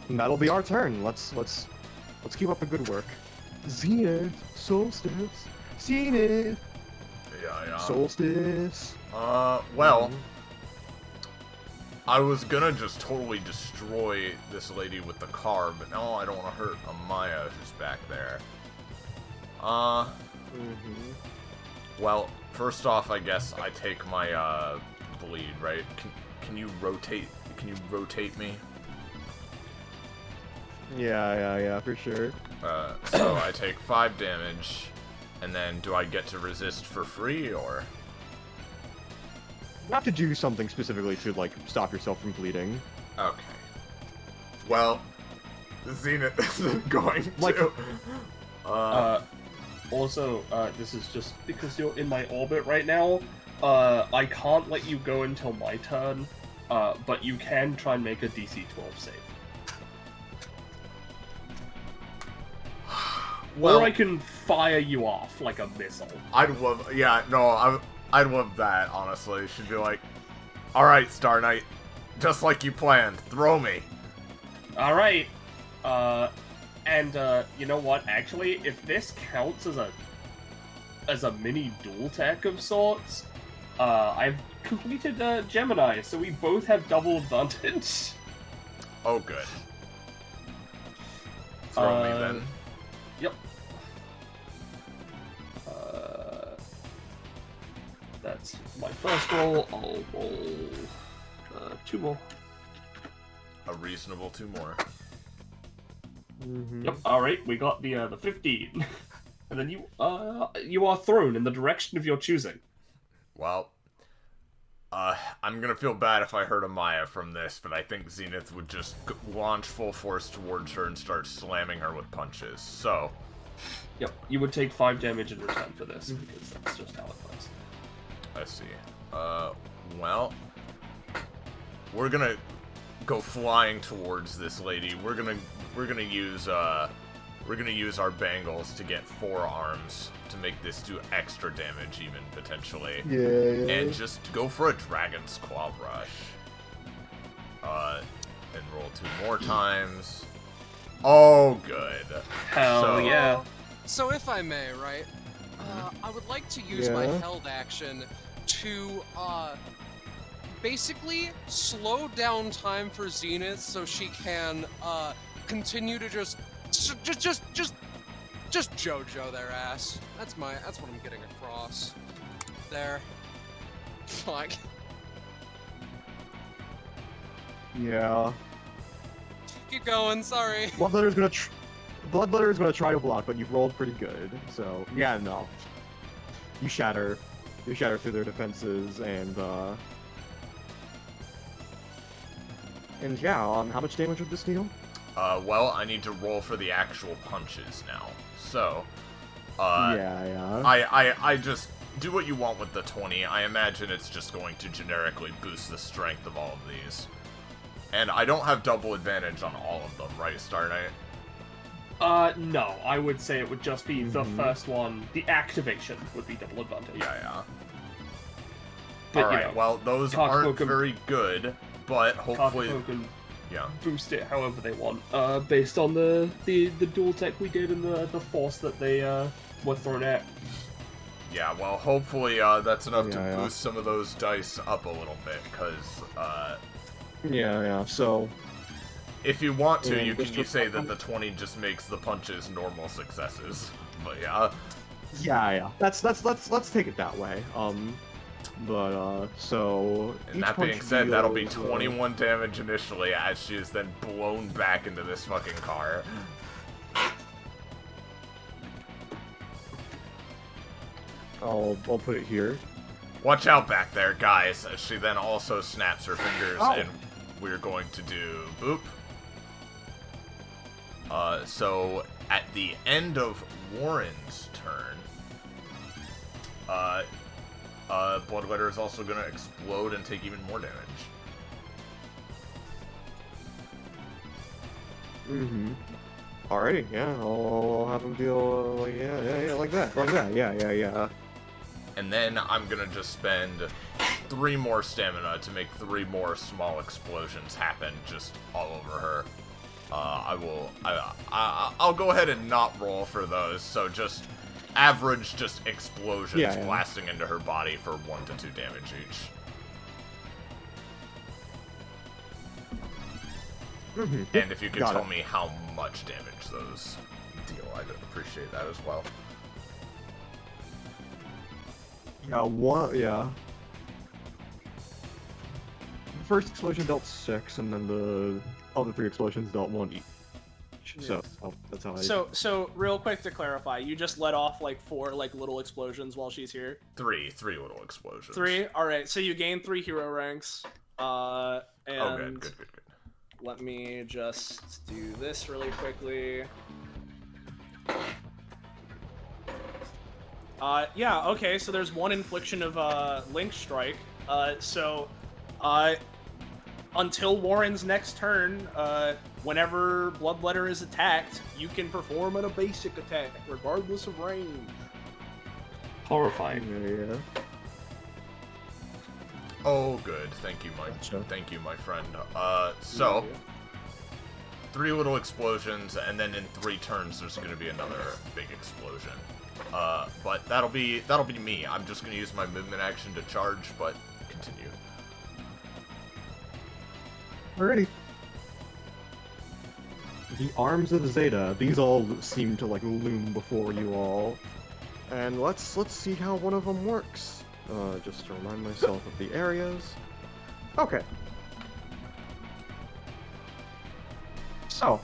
And that'll be our turn. Let's keep up the good work. Zenith, Solstice, Zenith, Yeah. Solstice. Well, I was gonna just totally destroy this lady with the car, but no, I don't want to hurt Amaya, who's back there. Well, first off, I guess I take my, bleed, right? Can you rotate me? Yeah, for sure. So I take 5 damage, and then do I get to resist for free, or? You have to do something specifically to, like, stop yourself from bleeding. Okay. Well, Zenith isn't going Like- to. Also, this is just because you're in my orbit right now. I can't let you go until my turn, but you can try and make a DC 12 save. Well, Or I can fire you off like a missile. I'd love, I'd love that, honestly. She'd be like, alright, Star Knight, just like you planned, throw me. Alright, and you know what, actually, if this counts as a mini dual tech of sorts, I've completed, Gemini, so we both have double advantage. Oh, good. Throw me, then. Yep. That's my first roll. I'll roll 2 more. A reasonable 2 more. Mm-hmm. Yep. All right, we got the 15, and then you are thrown in the direction of your choosing. Well, I'm gonna feel bad if I hurt Amaya from this, but I think Zenith would just launch full force towards her and start slamming her with punches. So, Yep. You would take 5 damage in return for this because that's just how it works. I see. Well, we're gonna go flying towards this lady. We're gonna use our bangles to get 4 arms to make this do extra damage, even potentially. Yeah. And just go for a Dragon's Claw Rush. And roll 2 more times. Oh, good. Hell So- yeah. So if I may, right? I would like to use my Yeah. held action to basically slow down time for Zenith so she can continue to just JoJo their ass. That's what I'm getting across. There. Fuck. Yeah. Keep going. Sorry. Bloodletter's gonna try to block, but you've rolled pretty good. So yeah, no. You shatter through their defenses, and yeah. How much damage would this deal? Well, I need to roll for the actual punches now. So, Yeah. I just do what you want with the 20. I imagine it's just going to generically boost the strength of all of these. And I don't have double advantage on all of them, right, Star Knight? No, I would say it would just be the Mhm. first one. The activation would be double advantage. Yeah. But, you Alright, know, well, those Kakapo aren't can- very good, but hopefully... Kakapo can Yeah. boost it however they want, based on the dual tech we did and the force that they were thrown at. Yeah, well, hopefully that's enough to Yeah. boost some of those dice up a little bit, because Yeah. So if you want to, Yeah, you just can say that the 20 just makes the punches normal successes. But yeah. yeah. Let's take it that way. So. And each that being punch said, that'll be deals, 21 damage initially, as she is then blown back into this fucking car. I'll put it here. Watch out back there, guys, as she then also snaps her fingers, Ow. and we're going to do boop. So at the end of Warren's turn, Bloodletter is also going to explode and take even more damage. Mm-hmm. Alrighty, yeah, I'll have him deal, like that, yeah. And then I'm going to just spend 3 more stamina to make 3 more small explosions happen just all over her. I'll go ahead and not roll for those, so just average just explosions Yeah. blasting into her body for 1 to 2 damage each. Mm-hmm. And if you could Got tell it. me how much damage those deal, I'd appreciate that as well. Yeah. The first explosion dealt 6, and then the other 3 explosions dealt 1 each. So, that's how I... So real quick to clarify, you just let off like 4 like little explosions while she's here. 3 little explosions. 3. All right. So you gain 3 hero ranks. And Oh, good. let me just do this really quickly. Yeah, okay, so there's 1 infliction of Link Strike. Until Warren's next turn, whenever Bloodletter is attacked, you can perform a basic attack, regardless of range. Horrifying. Yeah. Oh, good. Thank you, my friend. So 3 little explosions, and then in 3 turns, there's going to be another big explosion. But that'll be me. I'm just going to use my movement action to charge, but continue. Alrighty. The arms of Zeta. These all seem to like loom before you all, and let's see how one of them works. Just to remind myself of the areas. Okay. So.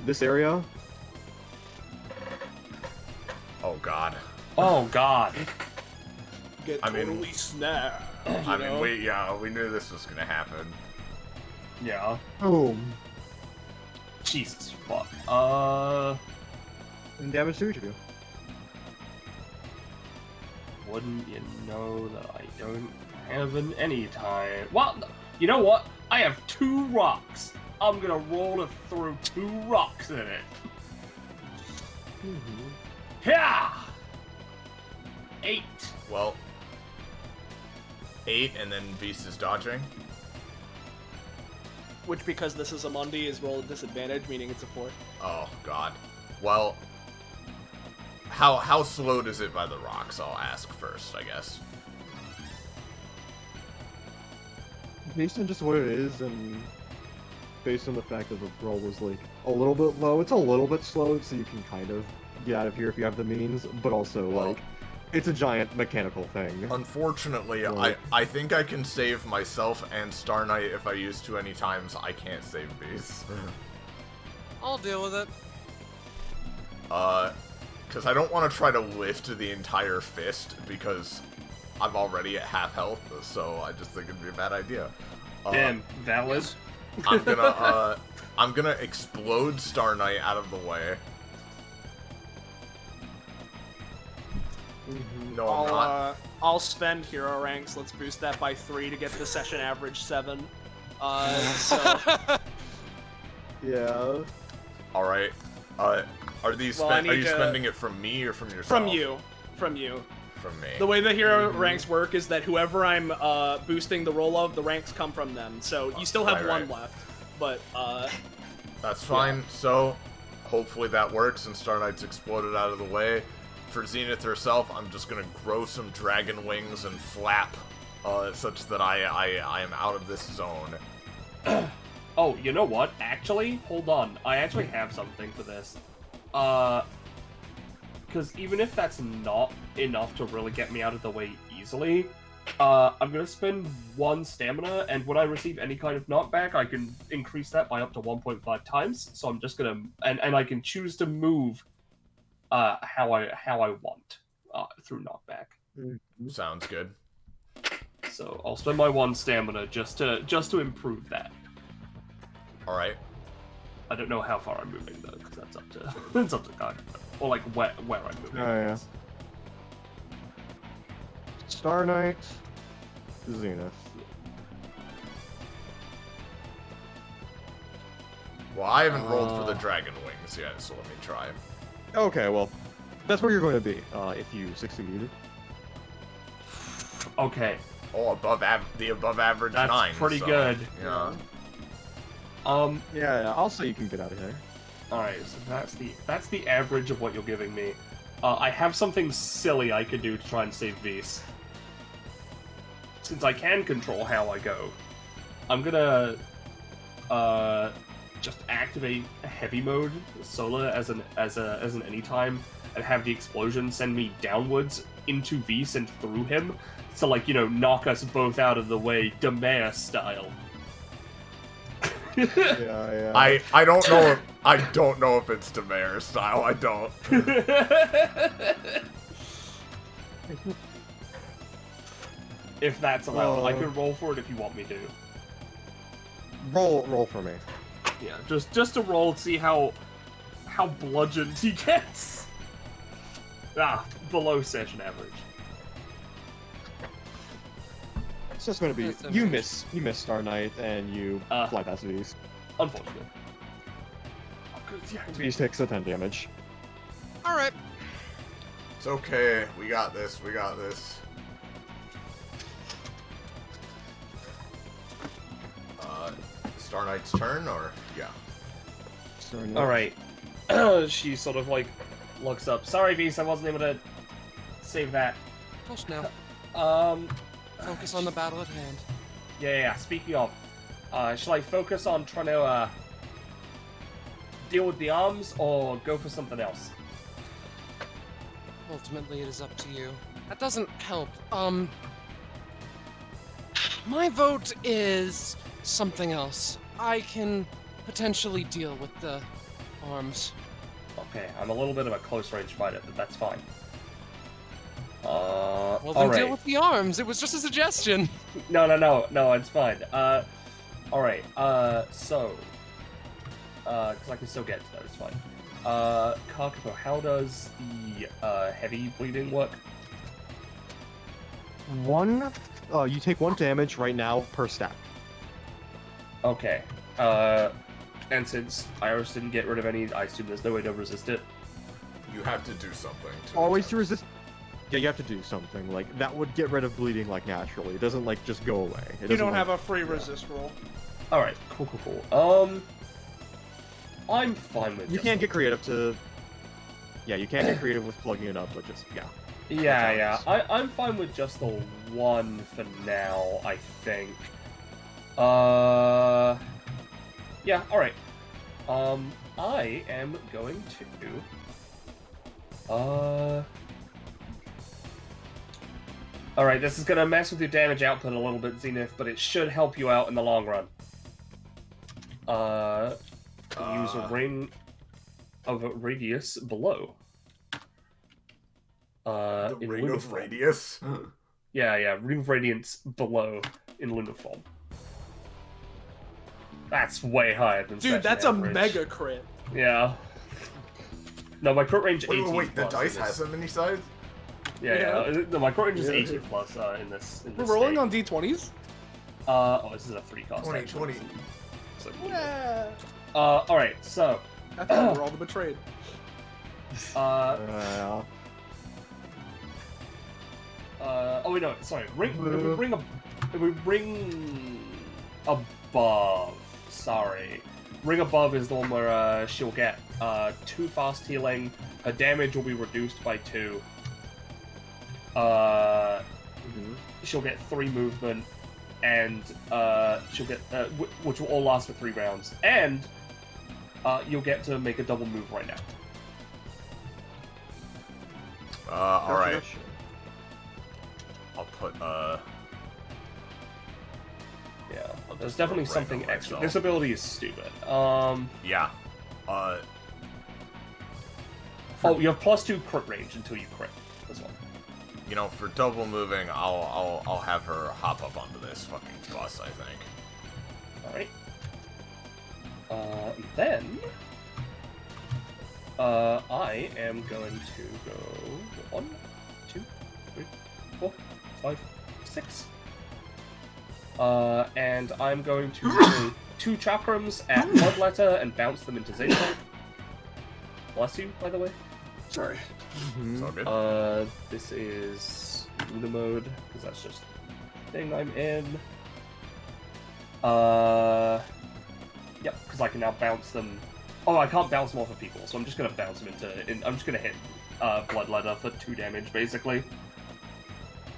This area. Oh god. Oh god. Get I mean- totally snapped. I mean, we knew this was gonna happen. Yeah. Boom. Jesus fuck. And damage to each of you. Wouldn't you know that I don't have an any time? Well, you know what? I have 2 rocks. I'm gonna roll to throw 2 rocks in it. Yeah. 8. Well, 8, and then Beast is dodging. Which, because this is a Mundi, is roll at disadvantage, meaning it's a 4. Oh god. Well, how slowed is it by the rocks? I'll ask first, I guess. Based on just what it is, and based on the fact that the roll was like a little bit low, it's a little bit slow, so you can kind of get out of here if you have the means, but also Well, like it's a giant mechanical thing. Unfortunately, Right. I think I can save myself and Star Knight if I use too many times. I can't save Beast. I'll deal with it. Because I don't want to try to lift the entire fist because I'm already at half health, so I just think it'd be a bad idea. Damn, valid. I'm gonna explode Star Knight out of the way. No, I'm not. I'll spend hero ranks. Let's boost that by 3 to get the session average 7. So Yeah. All right. Are these? Well, I Are need you to- spending it from me or from yourself? from you. From you. From me. The way the hero ranks work is that whoever I'm boosting the roll of, the ranks come from them. So you still have Right, one left. But That's fine. So, hopefully that works and Star Knight's exploded out of the way. For Zenith herself, I'm just gonna grow some dragon wings and flap, such that I am out of this zone. Oh, you know what? Actually, hold on. I actually have something for this. Because even if that's not enough to really get me out of the way easily, I'm gonna spend 1 stamina, and when I receive any kind of knockback, I can increase that by up to 1.5 times. So I'm just gonna, and I can choose to move, how I want, through knockback. Sounds good. So I'll spend my 1 stamina just to improve that. All right. I don't know how far I'm moving though, because that's up to God, or like where I'm moving. Oh, yeah. Star Knight, Zenith. Well, I haven't rolled for the dragon wings yet, so let me try. Okay, well, that's where you're going to be if you succeed. Okay, Oh, the above average that's 9. pretty so, good. Yeah. Yeah, I'll say you can get out of here. Alright, so that's the average of what you're giving me. I have something silly I could do to try and save Vs. Since I can control how I go, I'm gonna just activate heavy mode solar as an anytime, and have the explosion send me downwards into Vs and through him, to like, you know, knock us both out of the way, Demare style. Yeah. I don't know. I don't know if it's Demare style. I don't. If that's allowed, I could roll for it if you want me to. Roll for me. Yeah, just to roll, see how bludgeoned he gets. Below session average. It's just going to be That's you average. miss Star Knight and you fly past these. Unfortunately. Beast takes a 10 damage. All right. It's okay. We got this. We got this. Star Knight's turn, or yeah. Star Knight. All right. She sort of like looks up. Sorry, Beast, I wasn't able to save that. Hush now. Focus on the battle at hand. Yeah. Speaking of, shall I focus on trying to deal with the arms or go for something else? Ultimately, it is up to you. That doesn't help. My vote is something else. I can potentially deal with the arms. Okay, I'm a little bit of a close range fighter, but that's fine. Well, then alright. deal with the arms. It was just a suggestion. No, it's fine. Alright, so... because I can still get to that, it's fine. Kakapo, how does the, heavy bleeding work? You take 1 damage right now per stack. Okay, and since Iris didn't get rid of any, I assume there's no way to resist it. You have to do something. Always to resist. Yeah, you have to do something. Like, that would get rid of bleeding, like, naturally. It doesn't, like, just go away. You don't have a free resist roll. Alright, cool. I'm fine with You just can't get creative to... Yeah, you can't get creative with plugging it up, but just, yeah. Yeah. I'm fine with just the 1 for now, I think. Yeah, alright. I am going to... Alright, this is gonna mess with your damage output a little bit, Zenith, but it should help you out in the long run. Use a ring of radius below. The in ring lunar of form. radius? Yeah, ring of radiance below in lunar form. That's way higher than Dude, session that's average. a mega crit. Yeah. No, my crit range is 18 Wait, the plus dice in has this. so many sides? Yeah. No, my crit range is Yeah. 18 plus in this. We're rolling on d20s? This is a 3 cost. 20, actually. 20. So, Yeah. alright, so, I thought we were all the betrayed. oh wait, no, sorry. Ring above. Sorry. Ring above is the one where she'll get 2 fast healing. Her damage will be reduced by 2. She'll get 3 movement, and she'll get which will all last for 3 rounds. And you'll get to make a double move right now. Alright. I'll put, Yeah, there's definitely Right, something right, extra. so- This ability is stupid. yeah. Oh, you have +2 crit range until you crit as well. You know, for double moving, I'll have her hop up onto this fucking bus, I think. Alright. Then... I am going to go 1, 2, 3, 4, 5, 6. And I'm going to roll 2 chakrams at Bloodletter and bounce them into Zeta. Bless you, by the way. Sorry. It's all good. This is Luna mode, because that's just the thing I'm in. Yep, because I can now bounce them. Oh, I can't bounce them off of people, so I'm just gonna bounce them I'm just gonna hit Bloodletter for 2 damage, basically.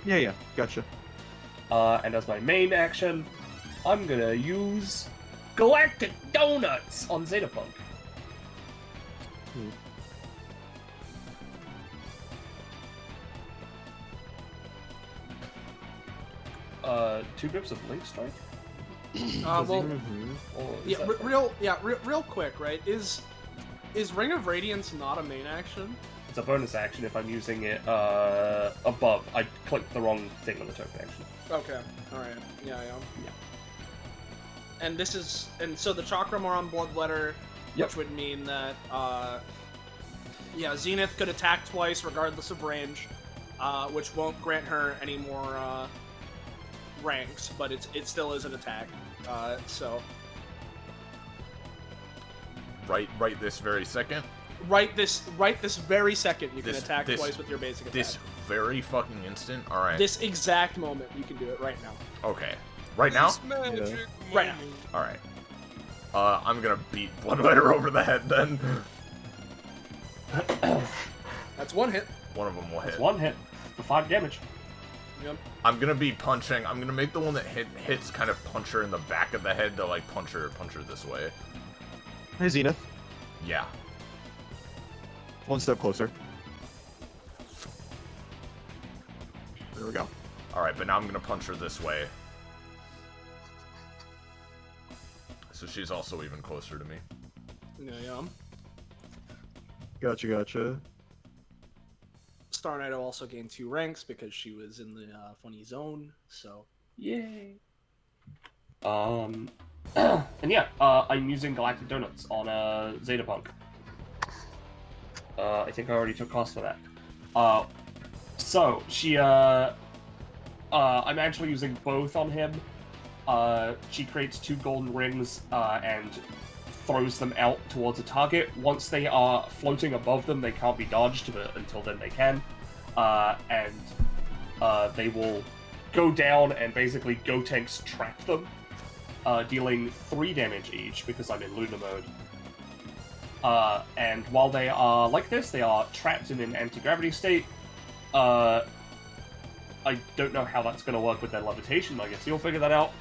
Yeah, gotcha. And as my main action, I'm gonna use Galactic Donuts on ZetaPUNKED. Two grips of Link Strike? Well, Or is yeah, that- real quick, right? Is Ring of Radiance not a main action? It's a bonus action if I'm using it above. I clicked the wrong thing on the token action. Okay, alright. Yeah. And so the Chakram are on Bloodletter, Yep. which would mean that, Zenith could attack twice regardless of range, which won't grant her any more, ranks, but it still is an attack, so... Right this very second? Right this very second, you can This- attack this- twice with your basic attack. This very fucking instant? Alright. This exact moment, you can do it right now. Okay. Right now? Right now. Alright. I'm gonna beat Bloodletter over the head then. That's 1 hit. One of them will That's hit. 1 hit for 5 damage. Yep. I'm gonna be punching. I'm gonna make the one that hits kind of punch her in the back of the head to like punch her this way. Hey, Zenith. Yeah. One step closer. There we go. Alright, but now I'm gonna punch her this way. So she's also even closer to me. Yeah. Gotcha. Star Knight also gained 2 ranks because she was in the funny zone. So Yay. And yeah, I'm using Galactic Donuts on ZetaPUNKED. I think I already took cost for that. So she I'm actually using both on him. She creates 2 golden rings and throws them out towards a target. Once they are floating above them, they can't be dodged, but until then they can. And they will go down and basically Gotenks trap them, dealing 3 damage each because I'm in Lunar mode. And while they are like this, they are trapped in an anti-gravity state. I don't know how that's going to work with their levitation. I guess you'll figure that out.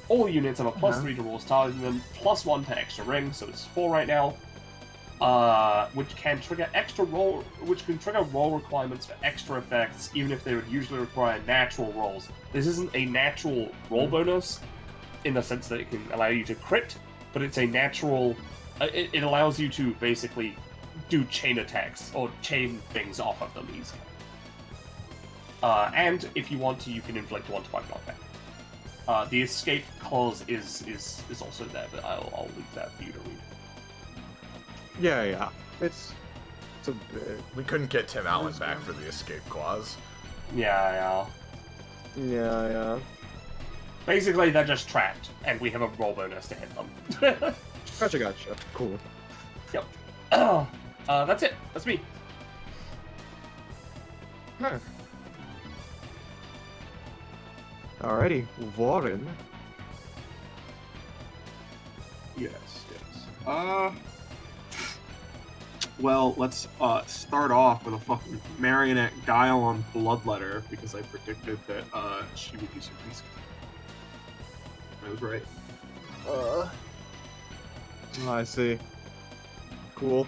All units have a +3 to rolls targeting them, +1 to extra ring, so it's 4 right now. Which can trigger roll requirements for extra effects, even if they would usually require natural rolls. This isn't a natural roll bonus, in the sense that it can allow you to crit, but it's a natural. It allows you to basically do chain attacks or chain things off of them easily. And if you want to, you can inflict 1 to 5 knockback. The escape clause is also there, but I'll leave that for you to read. Yeah. It's a bit. We couldn't get Tim Allen back for the escape clause. Yeah. Yeah. Basically, they're just trapped, and we have a roll bonus to hit them. Gotcha. Cool. Yep. That's it. That's me. Huh. Alrighty, Warren. Yes. Well, let's start off with a fucking marionette guile on Bloodletter because I predicted that she would use her beast. I was right. I see. Cool.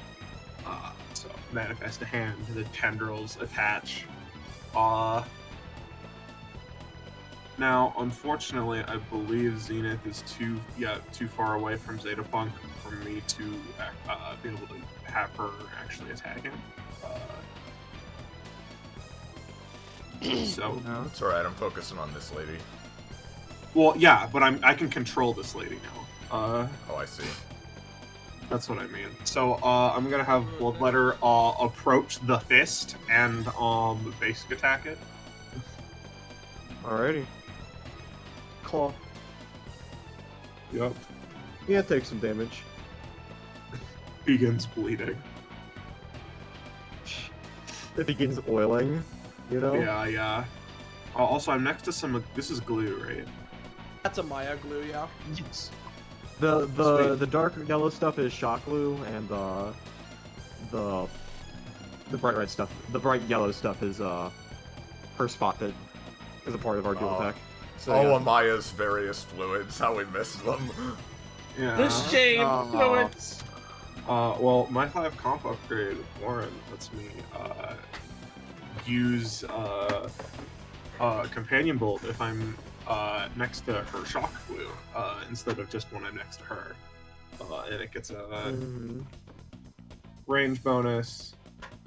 So manifest a hand. The tendrils attach. Now, unfortunately, I believe Zenith is too far away from ZetaPUNKED for me to be able to have her actually attack him. So, No. It's alright, I'm focusing on this lady. well, yeah, but I can control this lady now. Oh, I see. That's what I mean. So, I'm gonna have Bloodletter approach the fist and basic attack it. Alrighty. Claw. Yep. Yeah, take some damage. Begins bleeding. It begins oiling, you know? Yeah. Also, I'm next to some. This is glue, right? that's a Maya glue, yeah. Yes. The dark yellow stuff is shock glue, and the bright red stuff, the bright yellow stuff is her spot that is a part of our dual attack. So, yeah. Amaya's various fluids, how we missed them. Yeah. The shame Oh. fluids. Well, my 5 comp upgrade with Warren lets me use companion bolt if I'm next to her shock glue instead of just when I'm next to her, and it gets a Mhm. range bonus,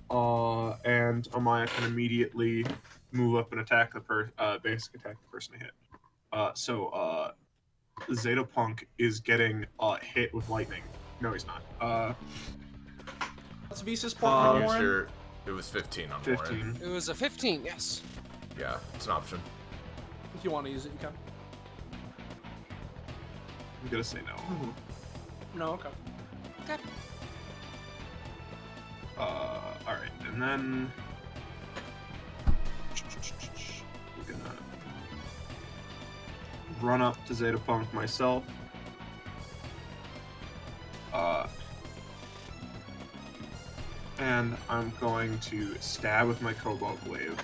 and Amaya can immediately move up and attack the basic attack the person I hit. So ZetaPUNKED is getting hit with lightning. No, he's not. What's Visa's point on Use Warren? your- It was 15 on Warren. 15. It was a 15, yes. Yeah, it's an option. If you want to use it, you can. I'm gonna say no. No, okay. Alright, and then I'm gonna run up to ZetaPUNKED myself. And I'm going to stab with my Cobalt Glaive.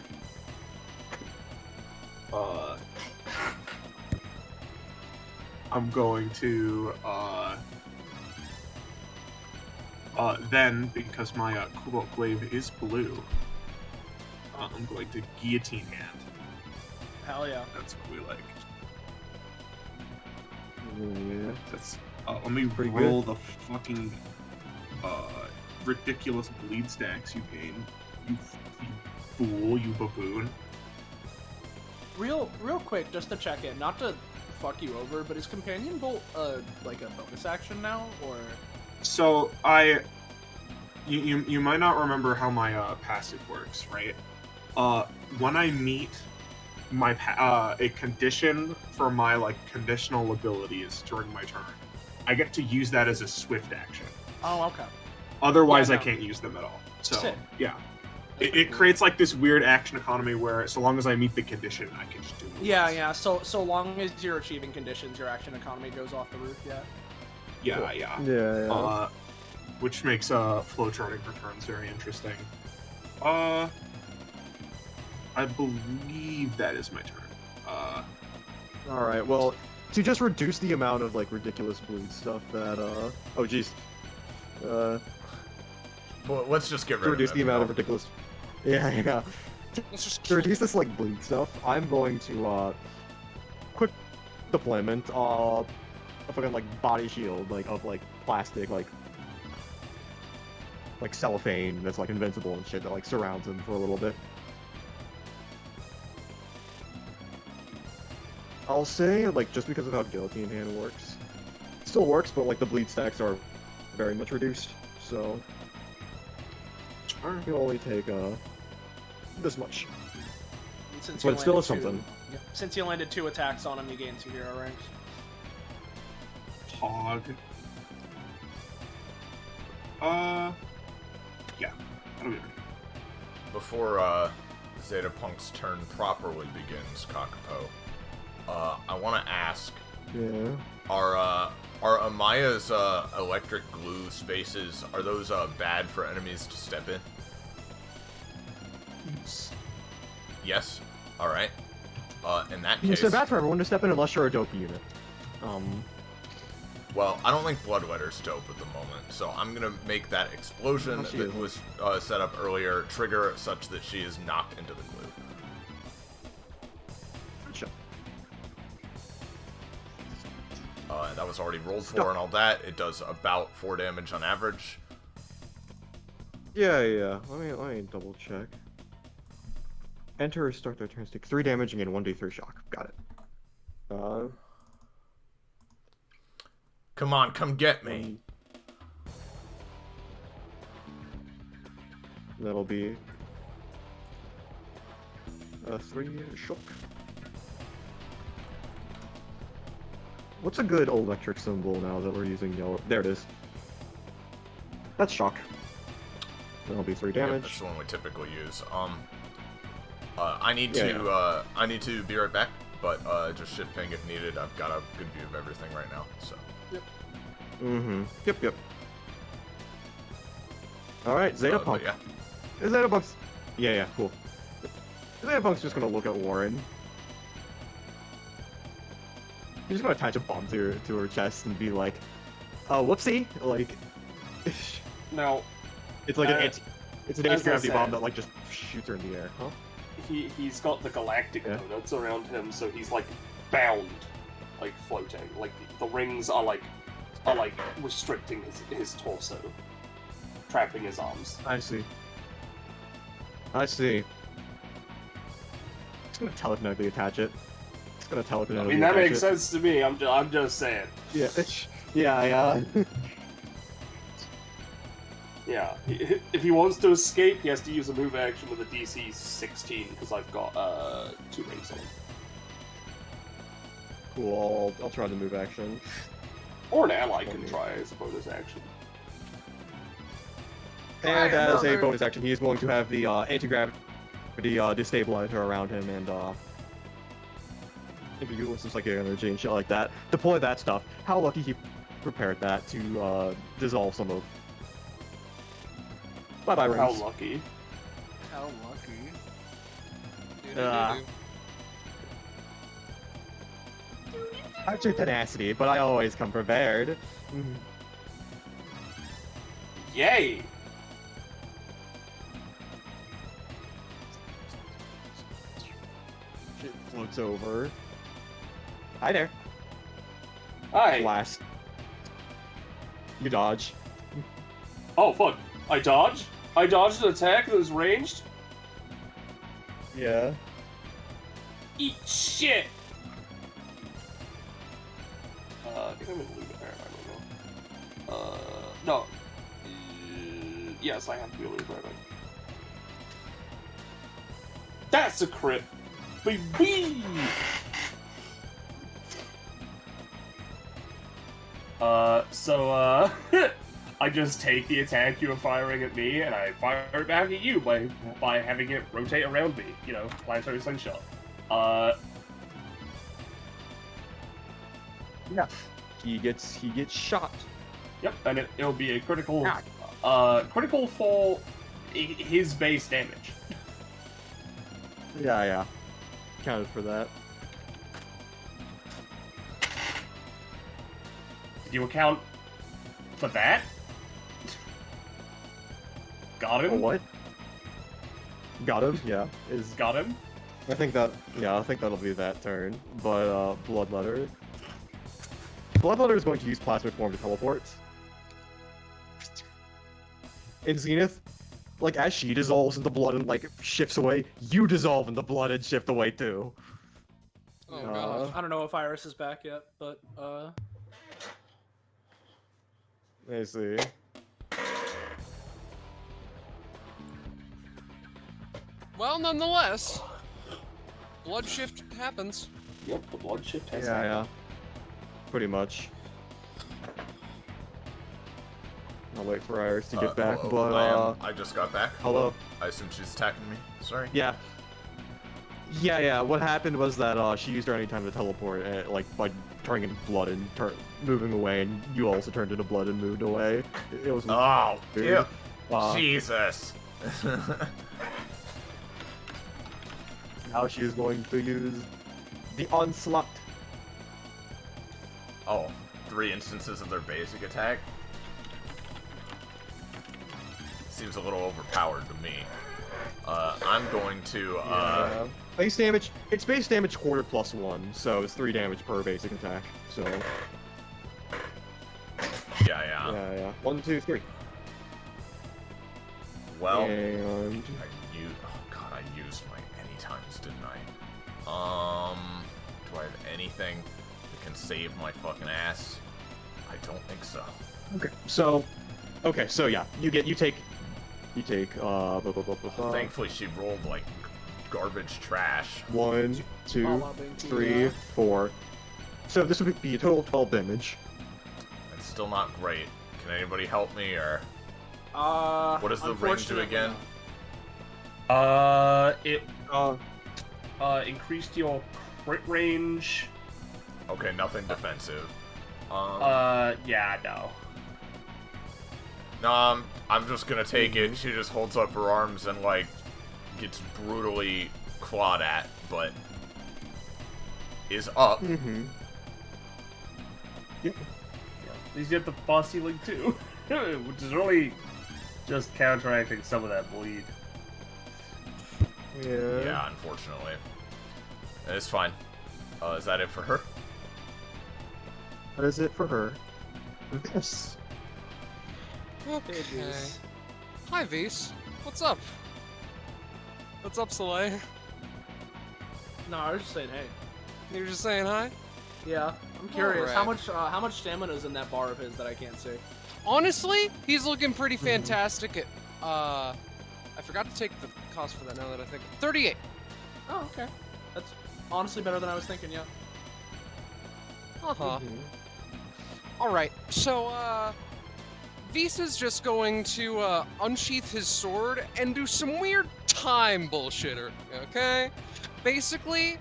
I'm going to Then, because my Cobalt Glaive is blue, I'm going to Guillotine Hand. Hell yeah. That's what we like. Yeah. That's let me Pretty roll the fucking ridiculous bleed stacks you gain. You fool, you baboon. Real quick, just to check in, not to fuck you over, but is Companion Bolt like a bonus action now, or? So you might not remember how my passive works, right? When I meet my a condition for my like conditional abilities during my turn, I get to use that as a swift action. Oh, okay. Otherwise, Yeah, I no. can't use them at all. So Sick. yeah, That's it pretty cool. creates like this weird action economy where so long as I meet the condition, I can just do it. Yeah. So long as you're achieving conditions, your action economy goes off the roof. Yeah. Yeah. Yeah. Which makes flow charting returns very interesting. I believe that is my turn. All right. Well, to just reduce the amount of like ridiculous bleed stuff that oh jeez. Well, let's just get rid To of reduce it. the amount of ridiculous. Yeah. Let's just To reduce this like bleed stuff, I'm going to quick deployment a fucking like body shield like of like plastic like cellophane that's like invincible and shit that like surrounds him for a little bit. I'll say like just because of how guillotine hand works, it still works, but like the bleed stacks are very much reduced, so you only take this much. And since But you it still landed is something. Since you landed 2 attacks on him, you gain 2 hero ranks. Hog. Yeah. That'll be right. Before ZetaPUNKED's turn properly begins, Kakapo, I want to ask, Yeah. are Amaya's electric glue spaces, are those bad for enemies to step in? Yes? Alright. In that case... So bad for everyone to step in unless you're a dope unit. Well, I don't think Bloodwetter's dope at the moment, so I'm gonna make that explosion Oh, she that isn't. was set up earlier trigger such that she is knocked into the glue. Gotcha. And that was already rolled for Stop. and all that. It does about 4 damage on average. Yeah. Let me double check. Enter or start their turns. Take 3 damage and gain 1d3 shock. Got it. Come on, come get me. That'll be 3 shock. What's a good electric symbol now that we're using yellow? There it is. That's shock. That'll be 3 Yep, damage. that's the one we typically use. I need Yeah, to I need to be right back, but just shift ping if needed. I've got a good view of everything right now, so. Mm-hmm. Yep. Alright, But ZetaPunk. yeah. ZetaPunk's... Yeah, cool. ZetaPunk's just gonna look at Warren. He's just gonna attach a bomb to her chest and be like, oh, whoopsie! Like... Now, it's like it's an as I anti-gravity bomb said- that like just shoots her in the air, huh? he's got the galactic Yeah. donuts around him, so he's like bound, like floating. Like the rings are like restricting his torso, trapping his arms. I see. It's gonna telekinetically attach it. It's gonna telekinetically I mean, that attach makes it. sense to me. I'm just saying. Yeah, yeah. Yeah, if he wants to escape, he has to use a move action with a DC 16 because I've got 2 rings on him. Cool, I'll try the move action. Or an ally can try as a bonus action. And as a another- bonus action, he is going to have the anti-gravity destabilizer around him and imbue some psychic energy and shit like that. Deploy that stuff. How lucky he prepared that to dissolve some of. Bye-bye, How rings. lucky. How lucky. I have your tenacity, but I always come prepared. Yay! Shit floats over. Hi there. Hi. Blast. You dodge. Oh fuck! I dodged. I dodged an attack that was ranged. Yeah. Eat shit. I think I'm gonna leave it there. I don't know. No. Yes, I have to be able to grab it. That's a crit. Baby! I just take the attack you were firing at me, and I fire it back at you by having it rotate around me. You know, planetary slingshot. Yeah. He gets shot. Yep, and it'll be a critical, critical for his base damage. Yeah. Counted for that. Did you account for that? Got him? What? Got him? Yeah. Got him? I think that'll be that turn. But Bloodletter. Bloodletter is going to use Plasmid Form to teleport. In Zenith, like as she dissolves into blood and like shifts away, you dissolve into blood and shift away too. Oh gosh. I don't know if Iris is back yet, but I see. Well, nonetheless, blood shift happens. Yep, the blood shift has Yeah. Pretty much. I'll wait for Iris to get back, hello, but I just got back. hello. I assume she's attacking me. Sorry. Yeah. What happened was that she used her any time to teleport, like by turning into blood and moving away, and you also turned into blood and moved away. It was Oh, weird. yeah. Jesus. Now she is going to use the onslaught. Oh, 3 instances of their basic attack? Seems a little overpowered to me. I'm going to, Base damage, it's base damage quarter plus 1, so it's 3 damage per basic attack, so... Yeah. 1, 2, 3. Well, And... I used my anytimes, didn't I? Do I have anything that can save my fucking ass? I don't think so. Okay, so yeah, you take, Thankfully she rolled like garbage trash. 1, 2, 3, 4. So this would be a total of 12 damage. It's still not great. Can anybody help me, or what does the range do unfortunately again? not. It increased your crit range. Okay, nothing defensive. Yeah, no. No, I'm just gonna take it. She just holds up her arms and like gets brutally clawed at, but is up. Mm-hmm. He's got the boss healing too, which is really just counteracting some of that bleed. Yeah, unfortunately. It's fine. Is that it for her? That is it for her. This. Okay. Vis. Hi, Vis. What's up? What's up, Soleil? No, I was just saying, hey. You were just saying hi? Yeah, I'm curious. Alright. How much stamina is in that bar of his that I can't see? Honestly, he's looking pretty fantastic at, I forgot to take the cost for that now that I think. 38. Oh, okay. That's honestly better than I was thinking, yeah. Uh-huh. Alright, so, Vis is just going to, unsheath his sword and do some weird time bullshitter, okay? Basically,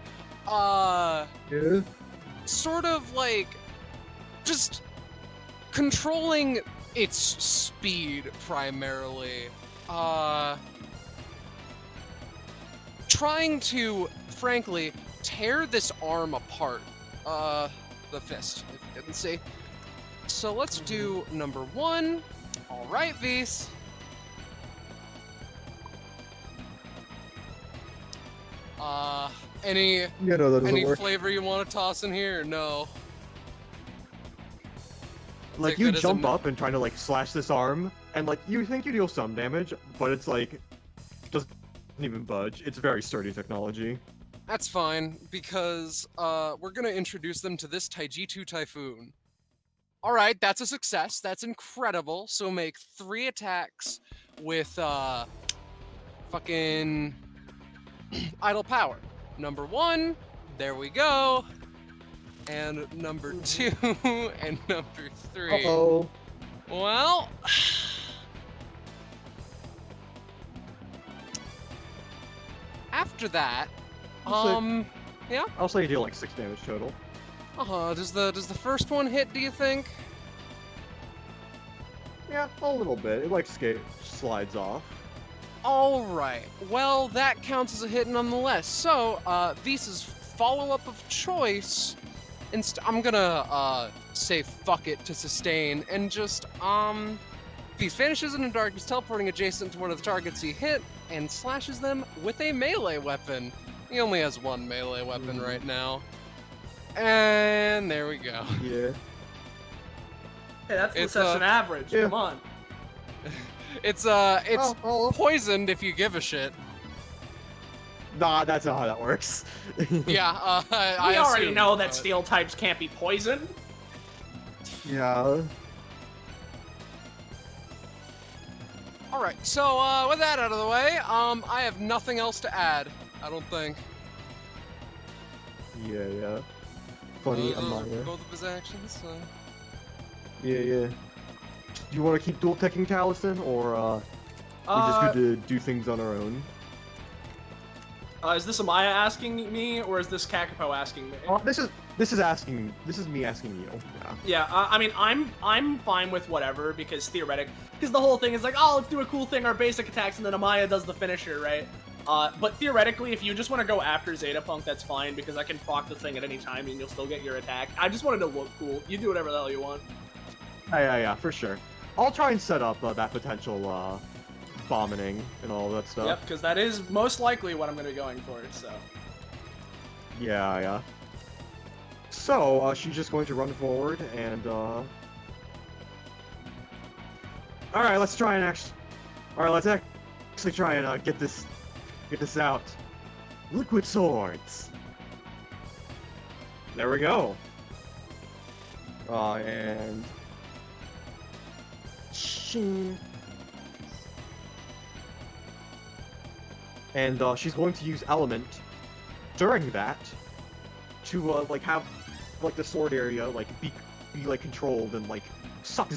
Yeah. sort of like, just controlling its speed, primarily. Trying to, frankly, tear this arm apart. The fist, if you didn't see. So let's do number 1 All right, Vs. Any Yeah, no, that doesn't any work. flavor you want to toss in here? Or no. Like, Take you that as a jump no. up and try to, like, slash this arm, and, like, you think you deal some damage, but it's, like, doesn't even budge. It's very sturdy technology. That's fine, because we're gonna introduce them to this Taijitu Typhoon. Alright, that's a success. That's incredible. So make 3 attacks with fucking idle power. Number 1, there we go. And number 2, and number 3. Uh-oh. Well, after that, yeah. I'll say you deal, like, 6 damage total. Does the first one hit, do you think? Yeah, a little bit. It, like, slides off. All right. Well, that counts as a hit nonetheless. So, Visa's follow-up of choice. I'm gonna say fuck it to sustain and just Vis vanishes into darkness, teleporting adjacent to one of the targets he hit, and slashes them with a melee weapon. He only has 1 melee weapon right now. And there we go. Yeah. Hey, that's It's, such an average. yeah. Come on. It's Oh. poisoned if you give a shit. Nah, that's not how that works. Yeah, We already assume, know that but- steel types can't be poisoned. Yeah. Alright, so with that out of the way, I have nothing else to add, I don't think. Yeah. Funny, Those are Amaya. both of his actions, so... Yeah. Do you want to keep dual teching Taliesin, or we're just good to do things on our own? Is this Amaya asking me, or is this Kakapo asking me? This is me asking you. Yeah. Yeah, I mean, I'm fine with whatever, because the whole thing is like, oh, let's do a cool thing, our basic attacks, and then Amaya does the finisher, right? But theoretically, if you just want to go after ZetaPUNKED, that's fine, because I can proc the thing at any time, and you'll still get your attack. I just wanted to look cool. You do whatever the hell you want. Yeah, for sure. I'll try and set up that potential bombing and all that stuff. Yep, because that is most likely what I'm going to be going for, so. Yeah. So, she's just going to run forward and, Alright, let's try and let's actually try and, get this out. Liquid swords! There we go. And... Shing. And, she's going to use element during that to, like, have, like, the sword area, like, be like, controlled and, like, suck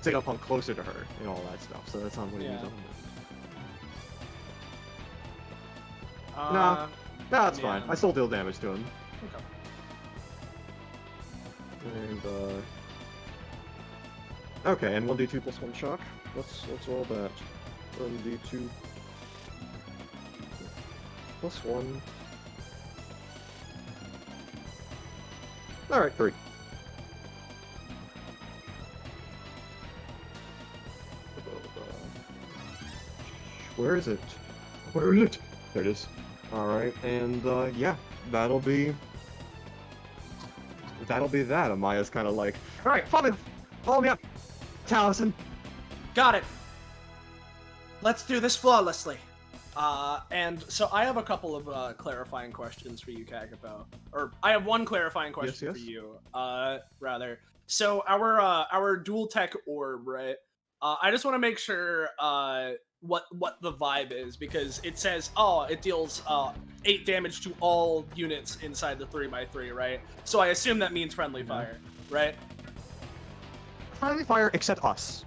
ZetaPUNKED closer to her and all that stuff. So that's how I'm going to use element. No, that's fine. I still deal damage to him. Okay. And, okay, and 1d2 plus 1 shock. Let's roll that. 1d2 plus 1. Alright, 3. Where is it? Where is it? There it is. Alright, and yeah, that'll be that. Amaya's kind of like, alright, follow me up, Taliesin. Got it. Let's do this flawlessly. And so I have a couple of clarifying questions for you, Kakapo. Or I have one clarifying question Yes. for you, rather. So our dual tech orb, right? I just want to make sure what the vibe is, because it says, oh, it deals 8 damage to all units inside the 3x3, right? So I assume that means friendly fire, right? Friendly fire, except us.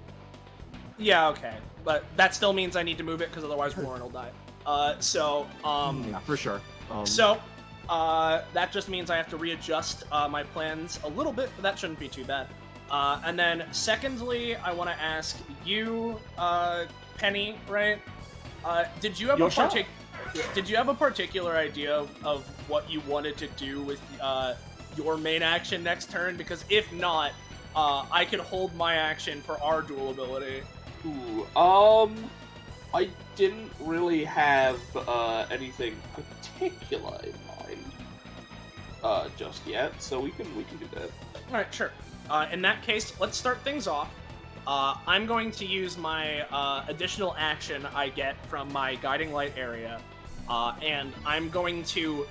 Yeah, okay. But that still means I need to move it, because otherwise Warren will die. Yeah, for sure. That just means I have to readjust my plans a little bit, but that shouldn't be too bad. And then, secondly, I want to ask you, Penny, right? Did you have a particular idea of what you wanted to do with your main action next turn? Because if not, I could hold my action for our dual ability. Ooh, I didn't really have anything particular in mind just yet, so we can do that. All right, sure. In that case, let's start things off. I'm going to use my additional action I get from my guiding light area, and I'm going to.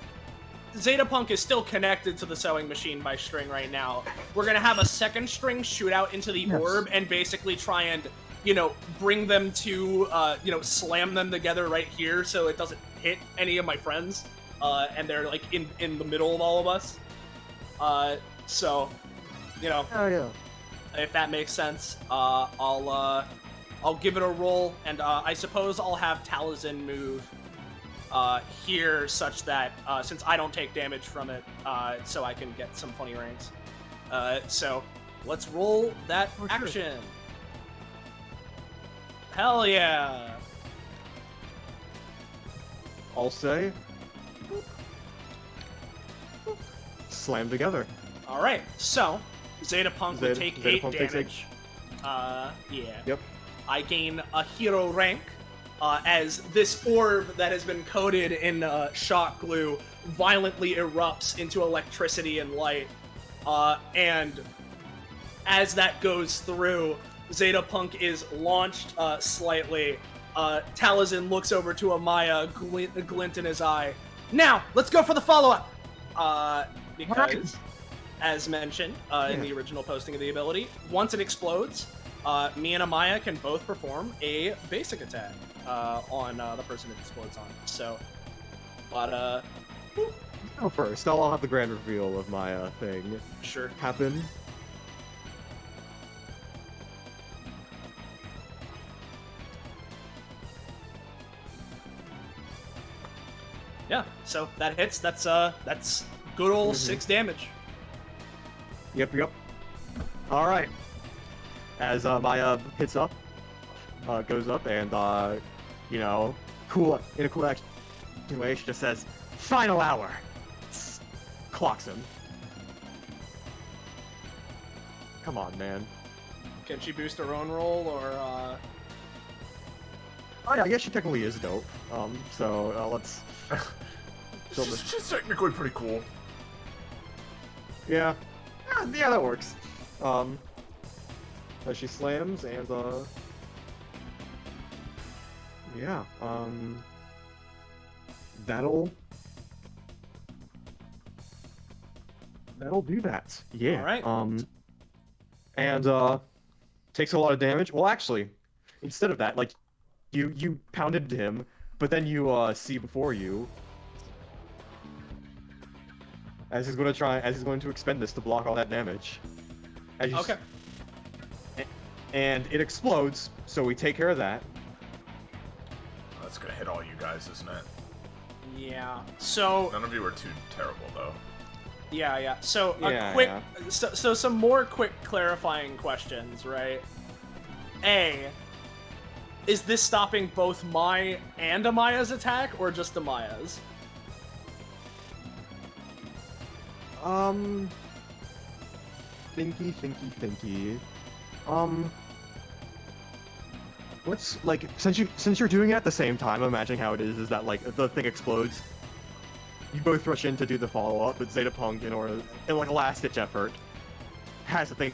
ZetaPUNKED is still connected to the sewing machine by string right now. We're gonna have a second string shoot out into the orb and basically try and, bring them to, slam them together right here so it doesn't hit any of my friends, and they're like in the middle of all of us. So, Oh yeah. if that makes sense, I'll give it a roll, and I suppose I'll have Taliesin move here such that since I don't take damage from it, so I can get some funny ranks. So let's roll that action. Hell yeah! I'll say. Slam together. All right, so ZetaPUNKED would take 8 ZetaPUNKED takes damage. Yeah. Yep. I gain a hero rank. As this orb that has been coated in shock glue violently erupts into electricity and light. And as that goes through, ZetaPUNKED is launched slightly. Taliesin looks over to Amaya, a glint in his eye. Now, let's go for the follow-up! Because, as mentioned in the original posting of the ability, once it explodes, me and Amaya can both perform a basic attack on the person it explodes on. So, but Go first. I'll have the grand reveal of my thing sure. happen. Yeah. So that hits. That's good old 6 damage. Yep. All right. As my hits up, goes up, and cool in a cool action way, she just says, "Final hour." Clocks him. Come on, man. Can she boost her own roll, or Oh yeah, I guess she technically is dope. So let's. She's technically pretty cool. Yeah, that works. She slams and yeah, that'll do that. Yeah. All right. And takes a lot of damage. Well, actually, instead of that, like, you pounded him, but then you see before you as he's going to expend this to block all that damage. okay. And it explodes, so we take care of that. That's gonna hit all you guys, isn't it? Yeah. So None of you are too terrible, though. yeah. So Yeah. So some more quick clarifying questions, right? A, is this stopping both my and Amaya's attack, or just Amaya's? Thinky. What's, like, since you're doing it at the same time, imagine how it is that, like, the thing explodes. You both rush in to do the follow-up, but ZetaPUNKED, in like a last-ditch effort, has the thing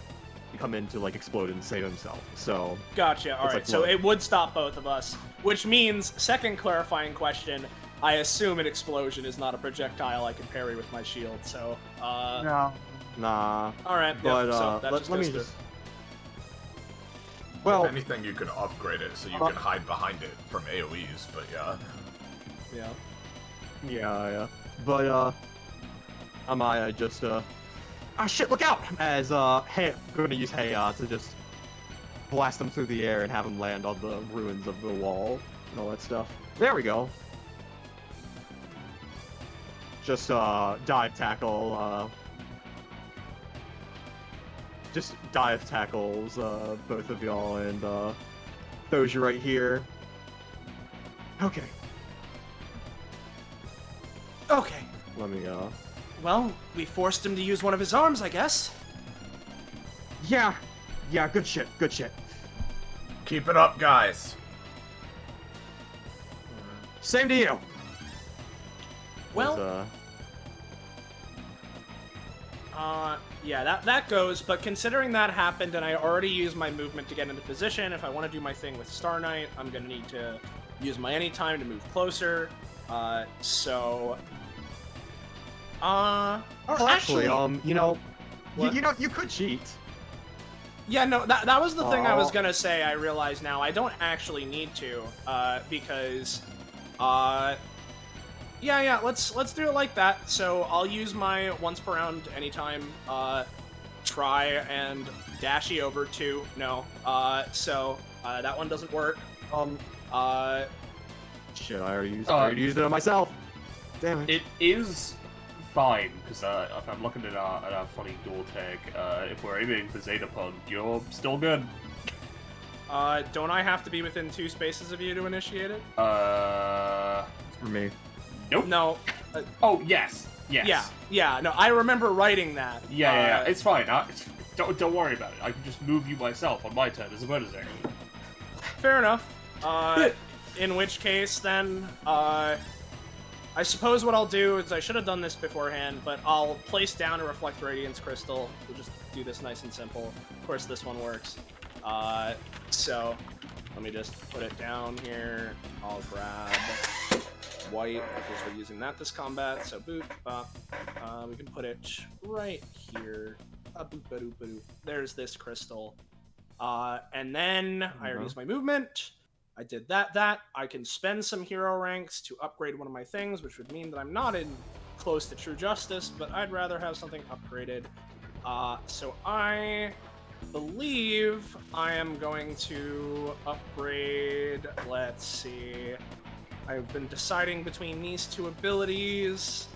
come in to, like, explode and save himself, so... Gotcha, alright, like, so look. it would stop both of us. Which means, second clarifying question, I assume an explosion is not a projectile I can parry with my shield, so, No. Nah. Alright, But, so that let just me goes through. just... Well, If anything, you can upgrade it so you can hide behind it from AoEs, but yeah. Yeah. yeah. But, Amaya just, ah, shit, look out! As, gonna use Heya to just blast them through the air and have them land on the ruins of the wall and all that stuff. There we go. Just, dive tackle, just dive tackles, both of y'all, and, throws you right here. Okay. Okay, Let me, well, we forced him to use one of his arms, I guess. Yeah, good shit. Keep it up, guys. Same to you. Well, yeah, that goes, but considering that happened and I already used my movement to get into position, if I want to do my thing with Star Knight, I'm going to need to use my anytime to move closer. Actually, you know, What? you could cheat. Yeah, no, that was the thing I was gonna say. I realize now I don't actually need to, because, yeah, let's do it like that. So I'll use my once per round anytime, try and dashy over to no, that one doesn't work. Shit, I already used it on myself. Damn it. It is fine, because if I'm looking at our funny dual tag, if we're aiming for ZetaPUNKED, you're still good. Don't I have to be within 2 spaces of you to initiate it? For me. Nope. No. Oh, yes. Yes. Yeah, no, I remember writing that. Yeah. It's fine. Don't worry about it. I can just move you myself on my turn as a bonus action. Fair enough. In which case, then, I suppose what I'll do is I should have done this beforehand, but I'll place down a Reflect Radiance Crystal. We'll just do this nice and simple. Of course, this one works. So let me just put it down here. I'll grab white because we're using that this combat. So boop, we can put it right here. Boop, ba-doop, ba-doop. There's this crystal. And then I already used my movement. I did that. I can spend some hero ranks to upgrade one of my things, which would mean that I'm not in close to True Justice, but I'd rather have something upgraded. So I believe I am going to upgrade, let's see. I've been deciding between these 2 abilities.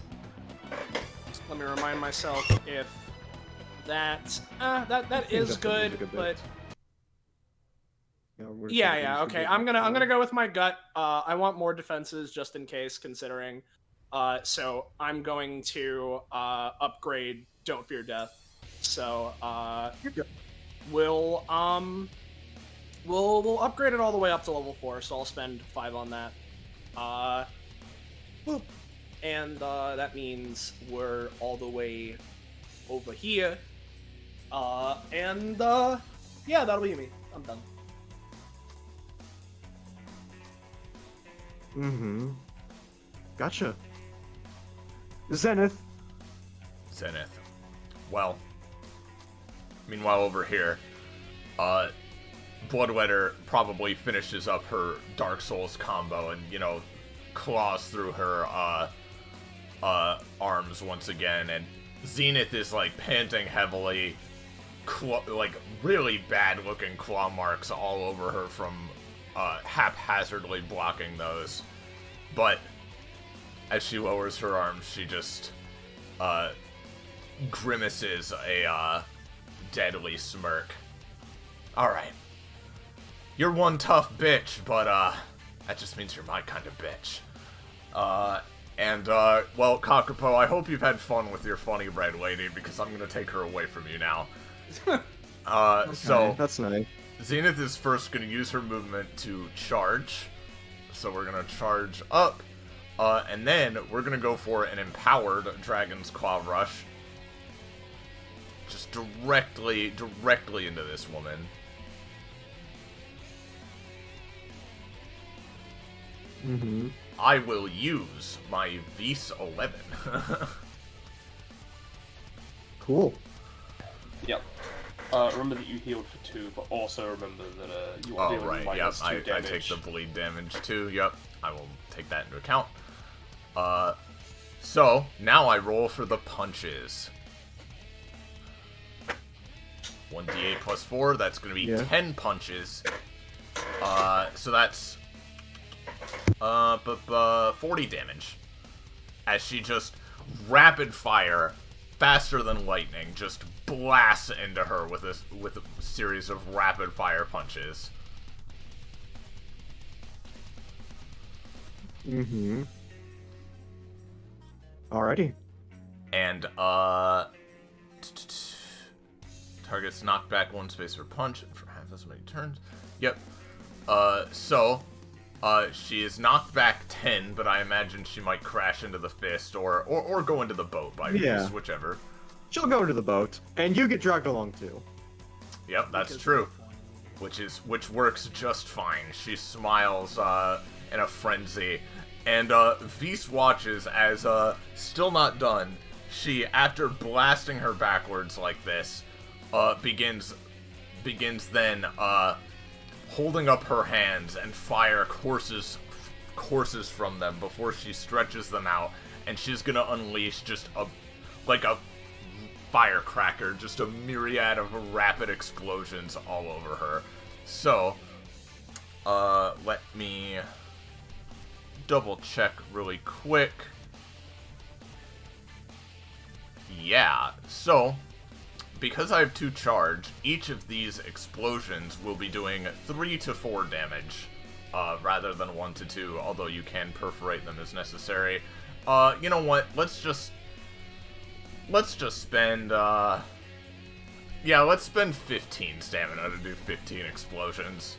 Let me remind myself if that is good, but yeah, okay. I'm gonna go with my gut. I want more defenses just in case, considering. So I'm going to upgrade Don't Fear Death. So we'll upgrade it all the way up to level 4. So I'll spend 5 on that. Boop. And that means we're all the way over here. Yeah, that'll be me. I'm done. Gotcha. Zenith. Well, meanwhile over here, Bloodwetter probably finishes up her Dark Souls combo and, you know, claws through her arms once again, and Zenith is like panting heavily, like really bad looking claw marks all over her from haphazardly blocking those. But as she lowers her arms, she just grimaces a deadly smirk. Alright. You're one tough bitch, but that just means you're my kind of bitch. Well, Kakapo, I hope you've had fun with your funny red lady, because I'm gonna take her away from you now. Okay, so that's nice. Zenith is first gonna use her movement to charge. So we're gonna charge up, and then we're gonna go for an empowered Dragon's Claw Rush. Just directly into this woman. I will use my Vis 11. Cool. Yep. Remember that you healed for 2, but also remember that you are dealing minus 2 damage. I take the bleed damage too. Yep, I will take that into account. So now I roll for the punches. 1d8 plus 4. That's going to be 10 punches. So that's 40 damage. As she just rapid fire, faster than lightning, just blasts into her with a series of rapid fire punches. Alrighty. And targets knocked back 1 space per punch for half as many turns. Yep. She is knocked back 10, but I imagine she might crash into the fist or go into the boat by Yeah. Beast, whichever. She'll go into the boat, and you get dragged along too. Yep, that's Because true. they're funny. Which works just fine. She smiles in a frenzy, and Beast watches as still not done. She, after blasting her backwards like this, begins then holding up her hands, and fire courses from them before she stretches them out, and she's gonna unleash just a firecracker, just a myriad of rapid explosions all over her. So, let me double check really quick. Yeah, so because I have 2 charge, each of these explosions will be doing 3 to 4 damage, rather than 1 to 2, although you can perforate them as necessary. You know what, let's just spend, let's spend 15 stamina to do 15 explosions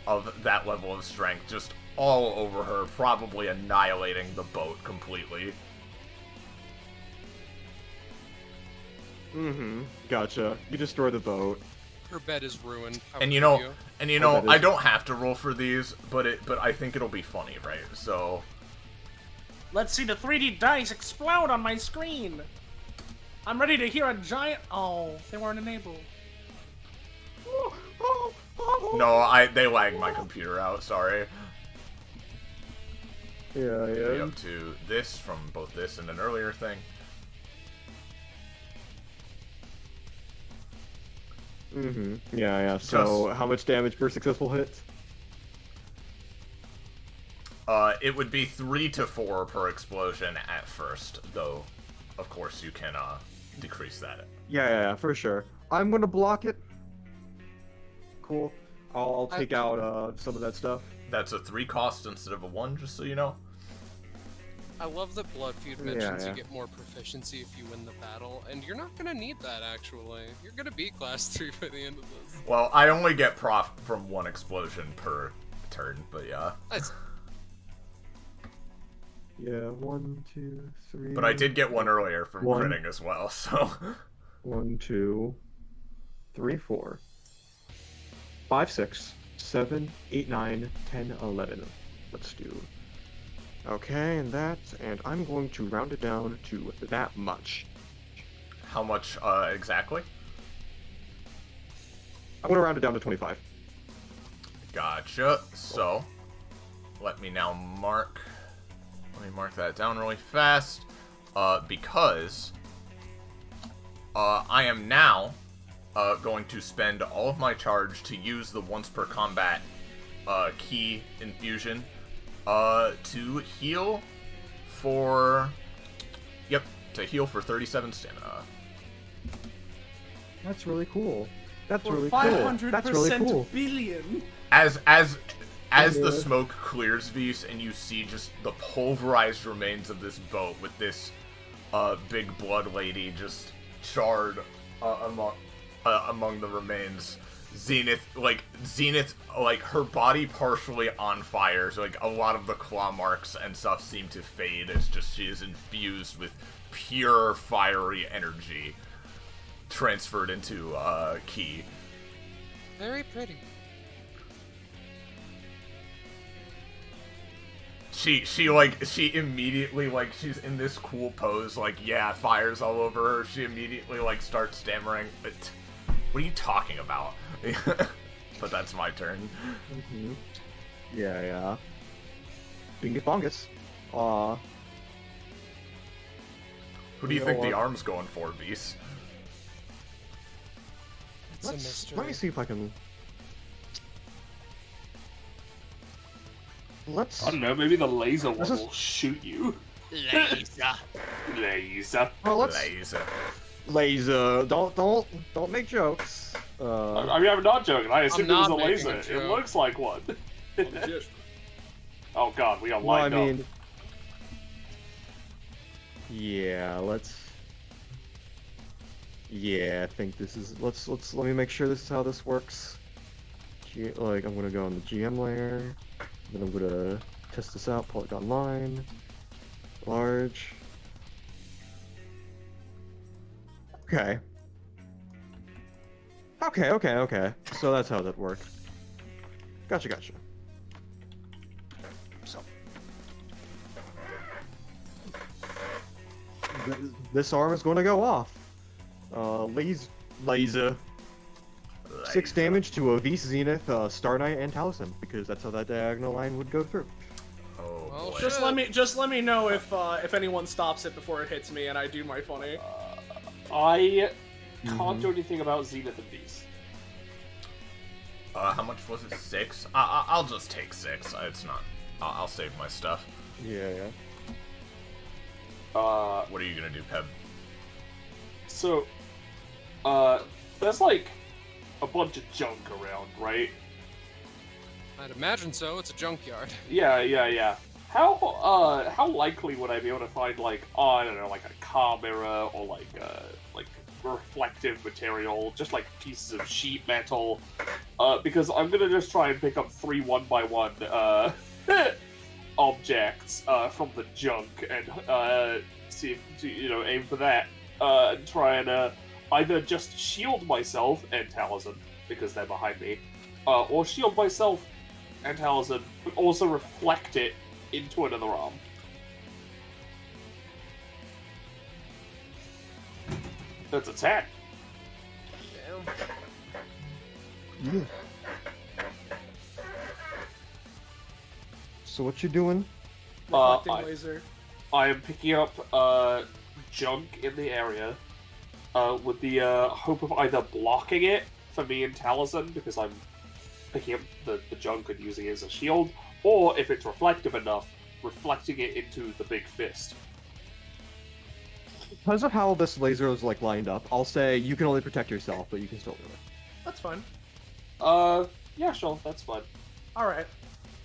of that level of strength, just all over her, probably annihilating the boat completely. Gotcha. You destroy the boat. Her bed is ruined. How And could you know, you? that is- I don't have to roll for these, but I think it'll be funny, right? So, Let's see the 3D dice explode on my screen. I'm ready to hear a giant. Oh, they weren't enabled. no, they lagged my computer out, sorry. Yeah, Be yeah. up to this from both this and an earlier thing. Yeah. So, how much damage per successful hit? It would be 3 to 4 per explosion at first, though, of course, you can, decrease that. Yeah, for sure. I'm gonna block it. Cool. I'll take out some of that stuff. That's a 3 cost instead of a 1, just so you know. I love that Blood Feud mentions yeah. you get more proficiency if you win the battle, and you're not gonna need that actually. You're gonna be class 3 by the end of this. Well, I only get prof from 1 explosion per turn, but yeah. That's Yeah, 1, 2, 3. But I did get 1 earlier from 1. critting as well, so... 1, 2, 3, 4, 5, 6, 7, 8, 9, 10, 11. Let's do. Okay, and I'm going to round it down to that much. How much, exactly? I'm gonna round it down to 25. Gotcha. So, let me mark that down really fast, because I am now going to spend all of my charge to use the once per combat key infusion to heal for 37 stamina. That's really cool. That's For really cool. 500% That's really cool. billion. As the Yeah. smoke clears, Vis, and you see just the pulverized remains of this boat with this big blood lady just charred among the remains. Zenith, her body partially on fire, so a lot of the claw marks and stuff seem to fade. It's just she is infused with pure fiery energy transferred into Ki. very pretty. She immediately, she's in this cool pose, fires all over her. She immediately, starts stammering. But what are you talking about? But that's my turn. Mm-hmm. Yeah. Bingus bongus. Who do you You think know the what? arm's going for, Beast? It's a mystery. Let me see if I can. Let's. I don't know, maybe the laser one This is- will shoot you. Laser. Laser. Well, let's. Laser. Laser. Don't make jokes. I mean, I'm not joking. I assumed it was not a making laser. a It joke. looks like one. Oh god, we got Well, I lined up. mean. Yeah. Let's. Yeah, I think this is. Let me make sure this is how this works. I'm gonna go on the GM layer. Then I'm gonna test this out. Pull it online. Large. Okay. Okay. So that's how that worked. Gotcha. So. This arm is going to go off. Laser. 6 damage to Avis, Zenith, Star Knight, and Taliesin, because that's how that diagonal line would go through. Oh Well, boy. Just let me know if anyone stops it before it hits me and I do my funny. I can't do anything about Zenith and these. How much was it? 6? I'll just take 6. It's not. I'll save my stuff. Yeah. What are you gonna do, Peb? So, there's like a bunch of junk around, right? I'd imagine so. It's a junkyard. Yeah. How likely would I be able to find like, I don't know, like a car mirror or like reflective material, just like pieces of sheet metal? Because I'm gonna just try and pick up 3 1x1 objects from the junk and see if aim for that and try and either just shield myself and Taliesin because they're behind me, or shield myself and Taliesin, but also reflect it into another arm. That's a 10. Damn. Yeah. So what you doing? Reflecting I- laser. I am picking up junk in the area with the hope of either blocking it for me and Taliesin, because I'm picking up the junk and using it as a shield, or if it's reflective enough, reflecting it into the big fist. Because of how this laser is like lined up, I'll say you can only protect yourself, but you can still do it. That's fine. Yeah, sure, that's fine. Alright.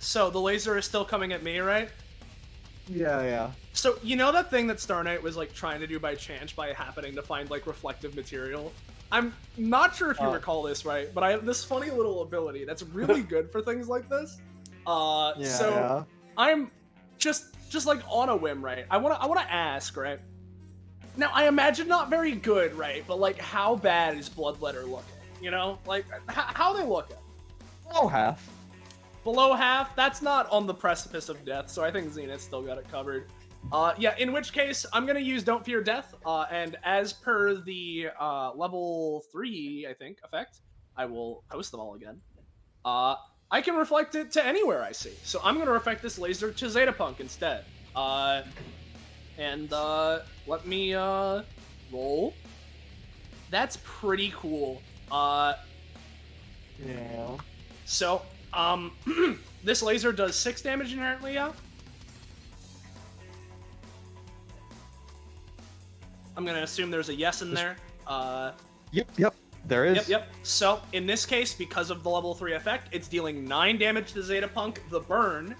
So the laser is still coming at me, right? Yeah. So, you know that thing that Star Knight was, like, trying to do by chance by happening to find, like, reflective material? I'm not sure if you recall this, right? But I have this funny little ability that's really good for things like this. So, I'm just like, on a whim, right? I wanna ask, right? Now, I imagine not very good, right? But, like, how bad is Bloodletter looking? You know? Like, how they looking? Oh, half. Below half? That's not on the precipice of death, so I think Zenith still got it covered. Yeah, in which case, I'm gonna use Don't Fear Death, and as per the level 3, I think, effect, I will post them all again. I can reflect it to anywhere I see, so I'm gonna reflect this laser to ZetaPUNKED instead. And let me roll. That's pretty cool. Yeah. So, this laser does 6 damage inherently, yeah? I'm gonna assume there's a yes in there. Yep. There is. Yep. So, in this case, because of the level 3 effect, it's dealing 9 damage to ZetaPUNKED, the burn,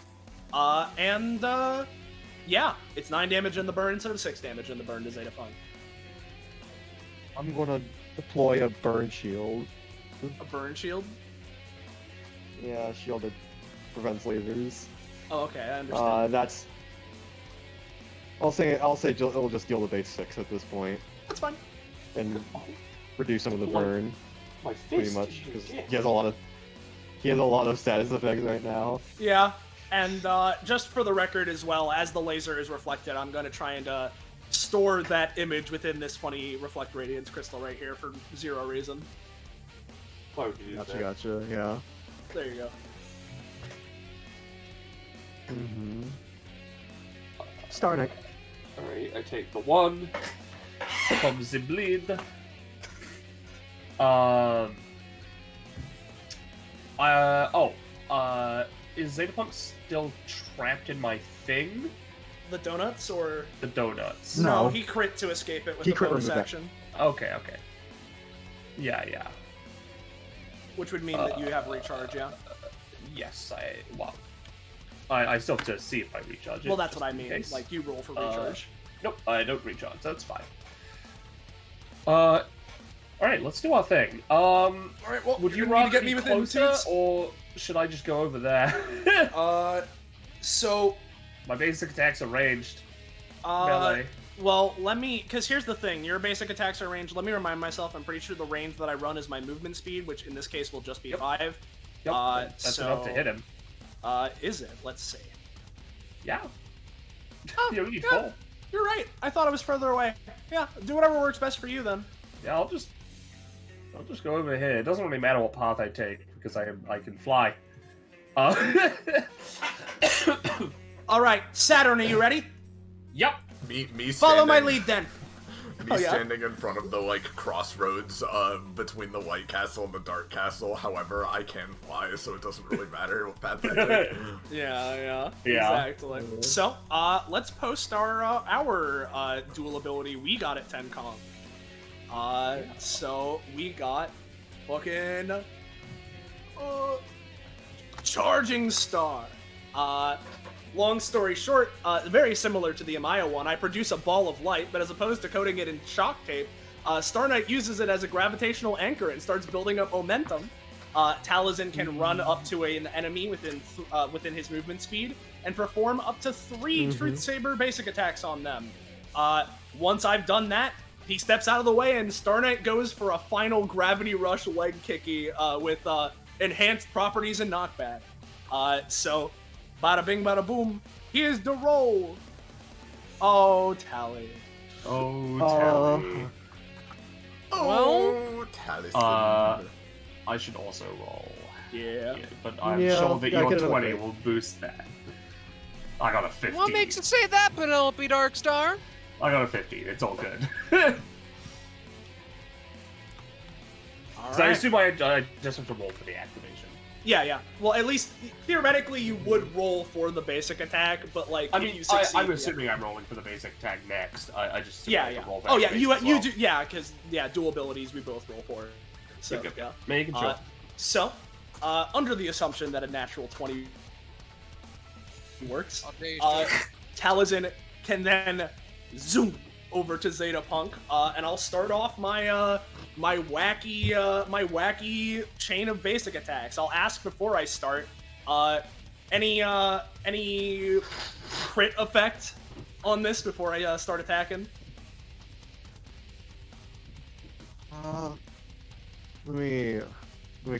yeah, it's 9 damage in the burn instead of 6 damage in the burn to ZetaPUNKED. I'm gonna deploy a burn shield. A burn shield? Yeah, shield that prevents lasers. Oh, okay, I understand. That's. I'll say it'll just deal the base 6 at this point, That's fine. and reduce some of the burn, My fist. pretty much, because he has a lot of status effects right now. Yeah, and just for the record as well, as the laser is reflected, I'm going to try and store that image within this funny Reflect Radiance crystal right here for 0 reason. Why would you do that? Gotcha, yeah. There you go. Mm-hmm. Starting. Alright, I take the 1. From the bleed. Is ZetaPUNKED still trapped in my thing? The donuts, or... The donuts. No. he crit to escape it with He the crit bonus with that. action, Okay. Yeah. which would mean that you have recharge, yeah? Yes, I still have to see if I recharge it. Well, that's just what I in mean, case. like, you roll for recharge. Nope, I don't recharge, that's fine. Alright, let's do our thing. Alright, well, Would you you're gonna need rather to get me be within closer, suits? or should I just go over there? So, My basic attacks are ranged. uh, Melee. well, because here's the thing, your basic attacks are ranged. Let me remind myself, I'm pretty sure the range that I run is my movement speed, which in this case will just be 5. Yep, that's so, enough to hit him. Is it? Let's see. Yeah. Oh, You need yeah, 4. you're right. I thought I was further away. Yeah, do whatever works best for you then. Yeah, I'll just go over here. It doesn't really matter what path I take because I can fly. Alright, Saturn, are you ready? Yep. Me Follow my standing- lead then. Me Oh, yeah? standing in front of the crossroads between the White Castle and the Dark Castle. However, I can fly, so it doesn't really matter what path I take. Yeah, Yeah. exactly. So, let's post our dual ability we got at 10 Kong. So we got fucking Charging Star. Long story short, very similar to the Amaya one, I produce a ball of light, but as opposed to coating it in shock tape, Star Knight uses it as a gravitational anchor and starts building up momentum. Taliesin can run up to an enemy within his movement speed and perform up to 3 Truth Saber basic attacks on them. Once I've done that, he steps out of the way and Star Knight goes for a final gravity rush leg kicky with enhanced properties and knockback. So, bada bing bada boom, here's the roll. Oh, Tally. Oh, Tally. Oh, Taliesin. I should also roll. Yeah. But I'm Yeah, sure that I your get it, 20 okay. will boost that. I got a 50. What makes you say that, Penelope Darkstar? I got a 50. It's all good. All 'Cause I right. assume I just have to roll for the activation. Yeah. Well, at least theoretically you would roll for the basic attack, but like I if mean, you succeed, I'm assuming I'm rolling for the basic attack next. I just assume I Yeah. have to roll for Oh yeah, activation you as well. do. Yeah, because dual abilities we both roll for. So Yep. yeah. Making sure. So, under the assumption that a natural 20 works, Taliesin can then zoom over to ZetaPunk, and I'll start off my my wacky chain of basic attacks. I'll ask before I start, any crit effect on this before I start attacking? Let me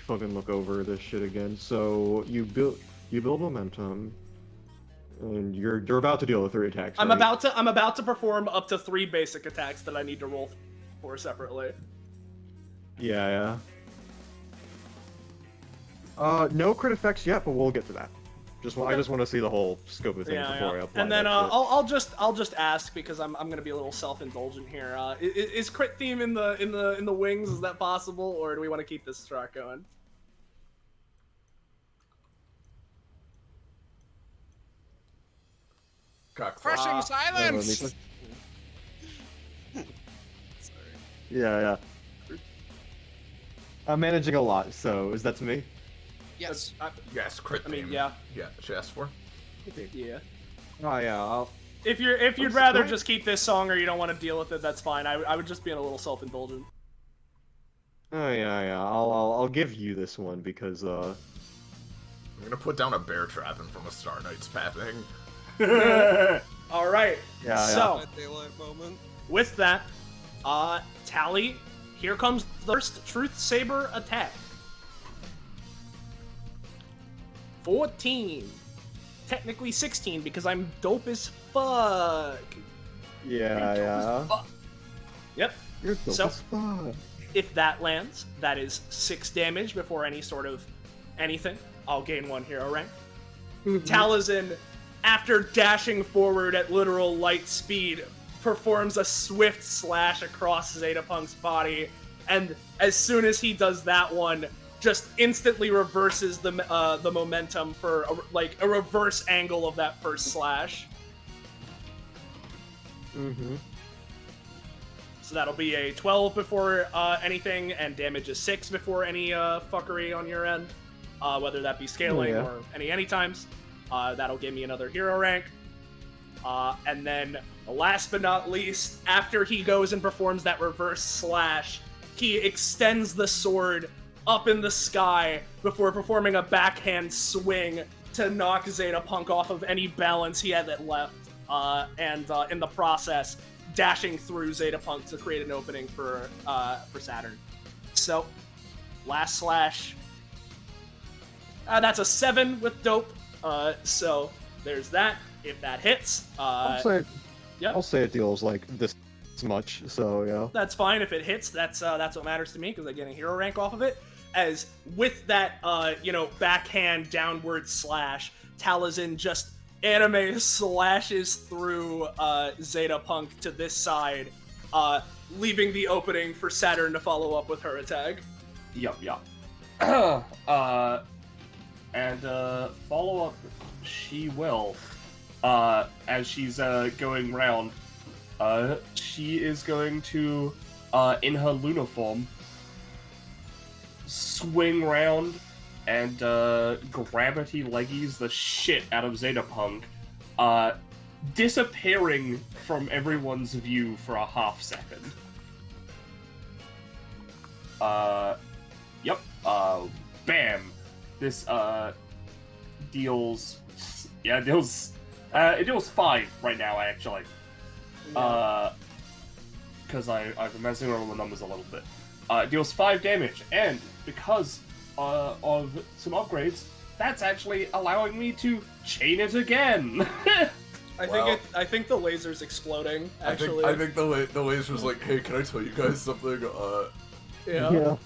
fucking look over this shit again. So you build momentum, and you're about to deal with 3 attacks. I'm right? about to perform up to 3 basic attacks that I need to roll for separately. Yeah. No crit effects yet, but we'll get to that. I just want to see the whole scope of things before I apply. And then that shit. I'll just ask because I'm gonna be a little self-indulgent here. Is crit theme in the wings? Is that possible, or do we want to keep this track going? Crushing silence! Yeah. I'm managing a lot, so is that to me? Yes. Yes, crit I mean, theme. yeah. Yeah, she asked for. Yeah. Oh yeah. If you'd rather just keep this song or you don't want to deal with it, that's fine. I would just be a little self-indulgent. Oh yeah. I'll give you this one because I'm gonna put down a bear trap in front of Star Knight's pathing. All right. Yeah. So Daylight moment. with that, Tally, here comes the first Truth Saber attack. 14. Technically 16 because I'm dope as fuck. Yeah. Yep. You're dope So- as fuck. If that lands, that is 6 damage before any sort of anything. I'll gain 1 hero rank. Taliesin, after dashing forward at literal light speed, performs a swift slash across ZetaPunk's body, and as soon as he does that one, just instantly reverses the momentum for a reverse angle of that first slash. So that'll be a 12 before anything, and damage is 6 before any fuckery on your end, whether that be scaling or any times. That'll give me another hero rank. And then, last but not least, after he goes and performs that reverse slash, he extends the sword up in the sky before performing a backhand swing to knock ZetaPUNK off of any balance he had that left, and in the process, dashing through ZetaPUNK to create an opening for Saturn. So, last slash. That's a 7 with dope. So there's that. If that hits, I'll say it deals like this much. So yeah. That's fine. If it hits, that's what matters to me because I get a hero rank off of it. As with that, backhand downward slash, Talazin just anime slashes through ZetaPUNK to this side, leaving the opening for Saturn to follow up with her attack. Yup. And follow up, she will. As she's going round, she is going to, in her lunar form, swing round and gravity leggies the shit out of ZetaPUNK, disappearing from everyone's view for a half second. Bam. This deals 5 right now, actually. Because I've been messing around with the numbers a little bit. It deals 5 damage, and because of some upgrades, that's actually allowing me to chain it again. I think the laser's exploding. Actually, I think the laser's like, hey, can I tell you guys something? Yeah.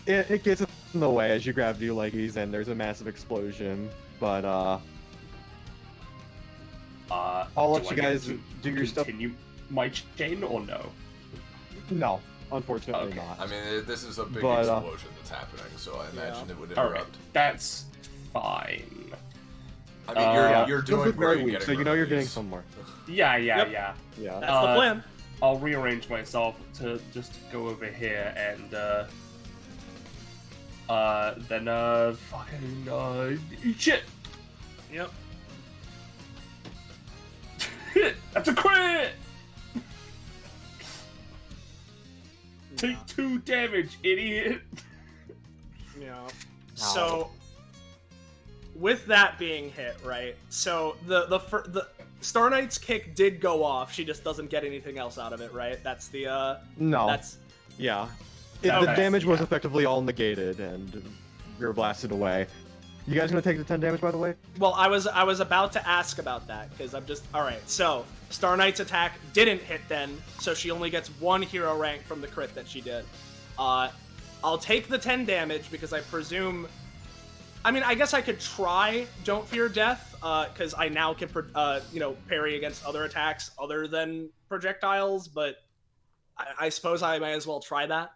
It gets in the way as you grab two leggies and there's a massive explosion. But I'll let you guys do your stuff. Continue my chain or no? No, unfortunately Okay. not. I mean, this is a big explosion that's happening, so I imagine it would interrupt. Alright, that's fine. I mean, you're doing very great weak, getting so you know rid you're of getting these. somewhere. Yeah. Yeah. that's the plan. I'll rearrange myself to just go over here and then fucking shit. Yep. That's a crit. Take 2 damage, idiot. Yeah. So, with that being hit, right? So the Star Knight's kick did go off. She just doesn't get anything else out of it, right? That's the No. That's Yeah. Okay. The damage was effectively all negated, and you're blasted away. You guys gonna take the 10 damage, by the way? well. I was about to ask about that because I'm just all right. So Star Knight's attack didn't hit then, so she only gets 1 hero rank from the crit that she did. I'll take the 10 damage because I presume. I mean, I guess I could try Don't Fear Death because I now can parry against other attacks other than projectiles, but I suppose I may as well try that.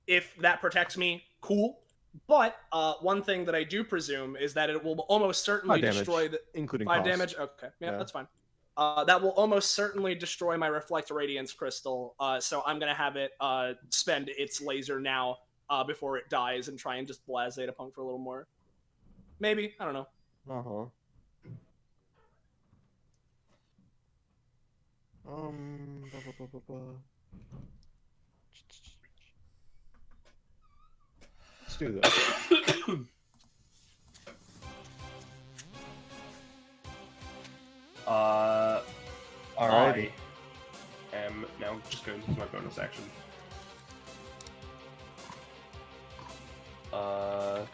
If that protects me, cool. But one thing that I do presume is that it will almost certainly destroy the including 5 cost. damage. Okay, yeah, Yeah. that's fine. That will almost certainly destroy my Reflect Radiance crystal. So I'm gonna have it spend its laser now before it dies and try and just blast ZetaPUNK for a little more. Maybe, I don't know. Let's do this. Alrighty. I am now just going to use my bonus action. To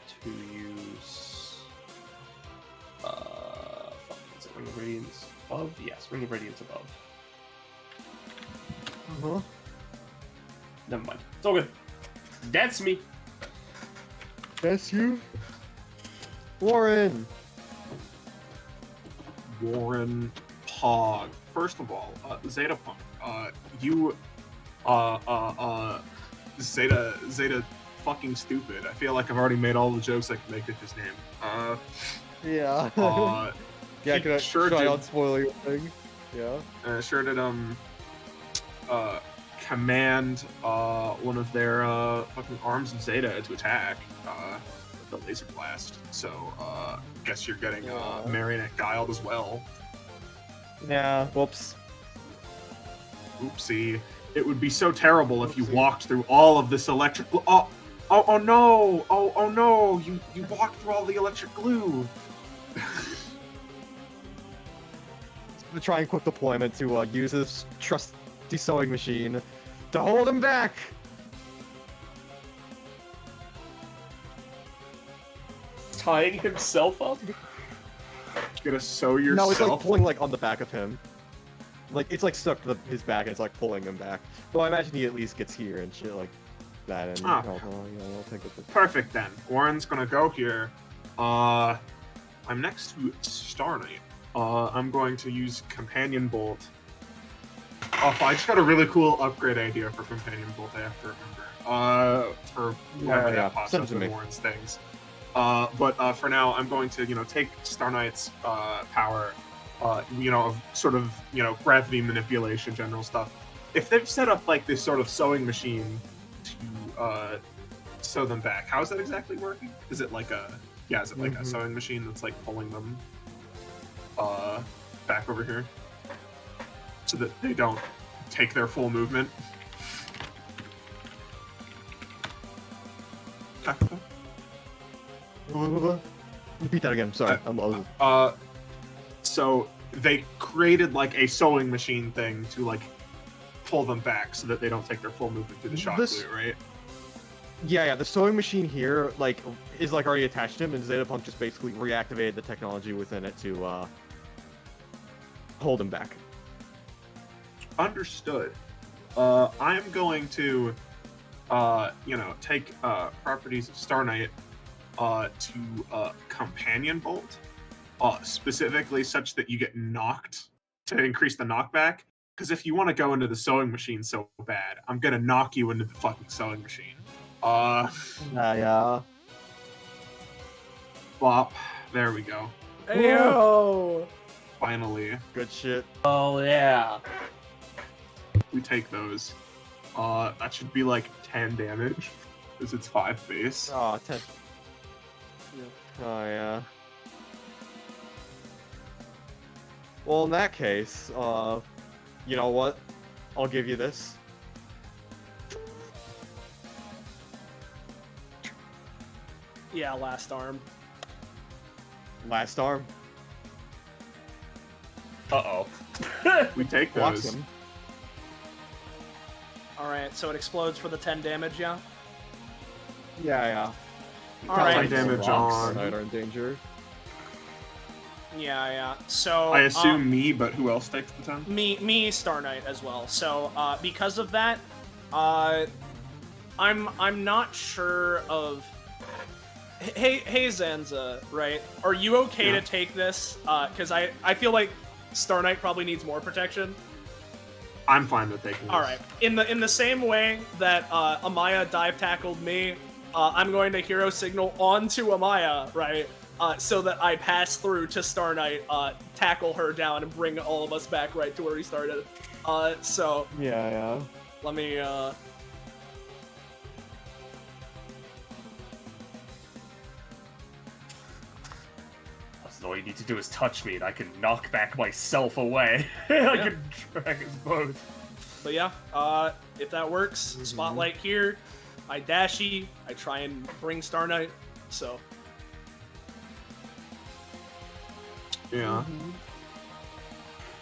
use is it Ring of Radiance above? Yes, Ring of Radiance above. Never mind. It's all good. That's me. That's you? Warren! Warren Pog. First of all, ZetaPUNK. Zeta fucking stupid. I feel like I've already made all the jokes I can make with his name. Yeah. Yeah, can I sure try did. not spoil your thing? Yeah. Sure did command one of their fucking arms of Zeta to attack with the laser blast. So guess you're getting Marionette Guiled as well. Yeah, whoops. Oopsie. It would be so terrible if you Oopsie. walked through all of this electric glue. Oh no! Oh no! You walked through all the electric glue. To try and quick deployment to use his trusty sewing machine to hold him back. Tying himself up? Gonna sew yourself. No, it's like pulling like on the back of him. Like it's like stuck to his back and it's like pulling him back. Well, I imagine he at least gets here and shit like that. And Ah. I'll take it. Perfect then. Warren's gonna go here. I'm next to Star Knight. I'm going to use Companion Bolt. Oh, I just got a really cool upgrade idea for Companion Bolt. I have to remember. For whenever that pops Send up it to in me. Warren's things. But for now, I'm going to take Star Knight's power. Of sort of gravity manipulation, general stuff. If they've set up like this sort of sewing machine to sew them back, how is that exactly working? Is it like a a sewing machine that's like pulling them back over here so that they don't take their full movement? Kakapo? Repeat that again. Sorry. So they created like a sewing machine thing to like pull them back so that they don't take their full movement through the shock glue, right? Yeah. The sewing machine here like is like already attached to him, and ZetaPunk just basically reactivated the technology within it to hold him back. Understood. I'm going to take properties of Star Knight to Companion Bolt, specifically such that you get knocked to increase the knockback. Because if you want to go into the sewing machine so bad, I'm gonna knock you into the fucking sewing machine. Yeah. Bop. There we go. Ayo! Finally, Good shit. Oh yeah. we take those. That should be like 10 damage, because it's 5 base. Oh, 10. Oh, yeah. Well, in that case, you know what? I'll give you this. Yeah, last arm. Last arm. Uh-oh. We take Blocks those. him. Alright, so it explodes for the 10 damage, yeah? Yeah. All right. High damage on. Knight are in danger. Yeah. So I assume me, but who else takes the 10? me Star Knight as well. So because of that, I'm not sure of. Hey Zanza, right? Are you okay Yeah. to take this? Because I feel like Star Knight probably needs more protection. I'm fine with taking this. All right. In the same way that Amaya dive tackled me, I'm going to hero signal onto Amaya, right? So that I pass through to Star Knight, tackle her down, and bring all of us back right to where we started. So Yeah. let me. So all you need to do is touch me, and I can knock back myself away. I can drag us both. But yeah, if that works, spotlight here. I dashy. I try and bring Star Knight. So Yeah.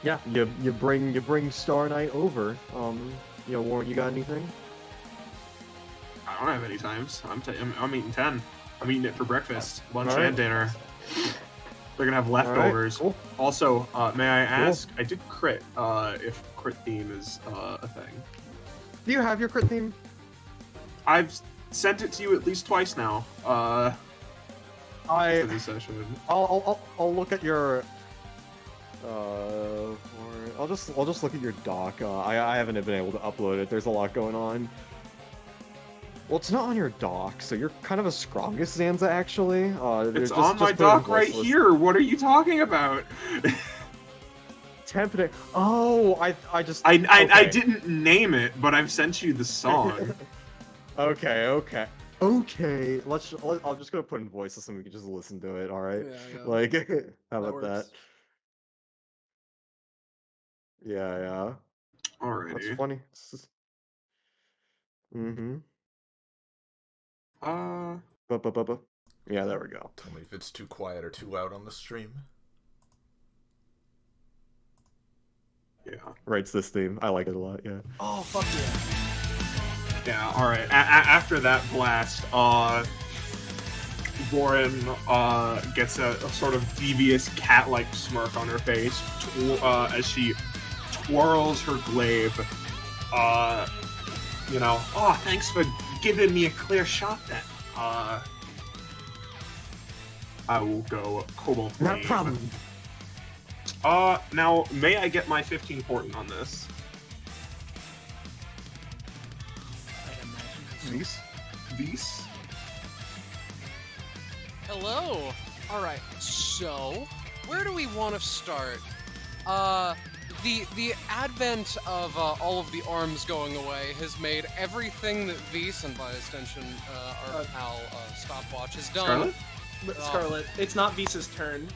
Yeah. You bring Star Knight over. Warren, you got anything? I don't have any times. I'm eating 10. I'm eating it for breakfast, lunch, All right. and dinner. They're gonna have All right, leftovers. cool. Also, may I ask? I did crit. If crit theme is a thing. Do you have your crit theme? I've sent it to you at least twice now. For this session. I'll look at your. I'll just look at your doc. I haven't been able to upload it. There's a lot going on. Well, it's not on your doc, so you're kind of a strongest Zanza, actually. It's on my doc right here. What are you talking about? Tempting. Oh, I just. I okay. didn't name it, but I've sent you the song. Okay. I'm just gonna put in voices and we can just listen to it. All right. Yeah. Like, how That about that? works. Yeah. That's Alrighty. funny. Mm-hmm. Uh, Yeah, there we go. Tell me if it's too quiet or too loud on the stream. yeah. Writes this theme. I like it a lot, yeah. Oh, fuck yeah. Yeah, alright. After that blast, Warren gets a sort of devious cat-like smirk on her face as she twirls her glaive. Oh, thanks for giving me a clear shot then. I will go Cobalt No Flame. problem. Now, may I get my 15 portent on this? These? These? Hello. All right. So, where do we want to start? The advent of all of the arms going away has made everything that Vise, and by extension our pal Stopwatch, has done. Scarlet? But Scarlet, it's not Visa's turn.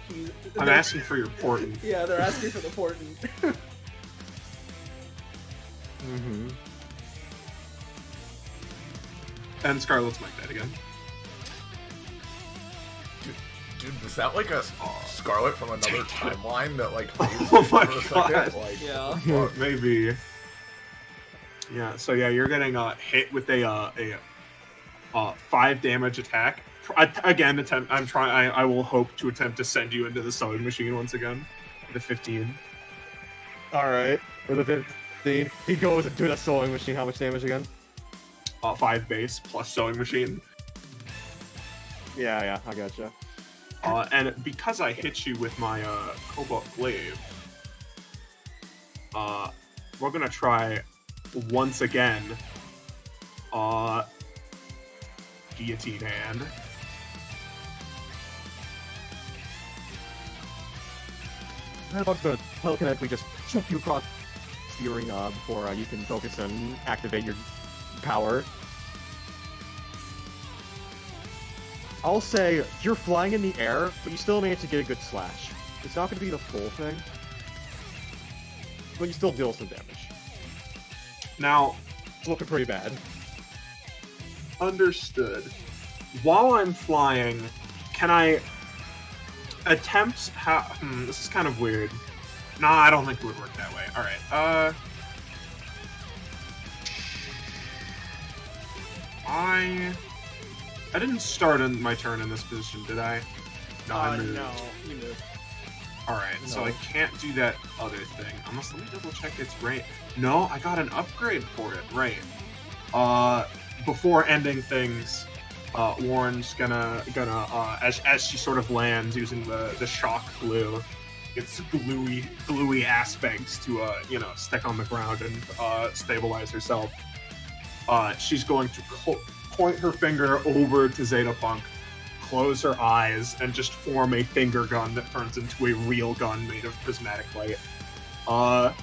I'm asking for your portent. Yeah, they're asking for the portent. Mm-hmm. And Scarlet's mic dead again. Dude, is that like a Scarlet from another timeline that like Oh my for a God. second? Like, Yeah. fuck. Maybe. Yeah, so yeah, you're getting hit with a 5 damage attack. Again, I will hope to attempt to send you into the sewing machine once again. The 15. Alright. For the 15, he goes into the sewing machine. How much damage again? 5 base plus sewing machine. Yeah, I gotcha. And because I hit you with my Cobalt Glaive, we're gonna try once again. Guillotine hand. How about the telekinetically just jump you across steering before you can focus and activate your power? I'll say you're flying in the air, but you still manage to get a good slash. It's not going to be the full thing, but you still deal some damage. Now, It's looking pretty bad. understood. While I'm flying, can I attempt this is kind of weird. Nah, I don't think it would work that way. Alright, I didn't start in my turn in this position, did I? No, I moved. No, you moved. Alright, so No. I can't do that other thing. Unless, let me double check it's right. No, I got an upgrade for it, right. Before ending things, Warren's gonna as she sort of lands using the shock glue, its gluey aspects to stick on the ground and stabilize herself. She's going to point her finger over to ZetaPUNKED, close her eyes, and just form a finger gun that turns into a real gun made of prismatic light. Oh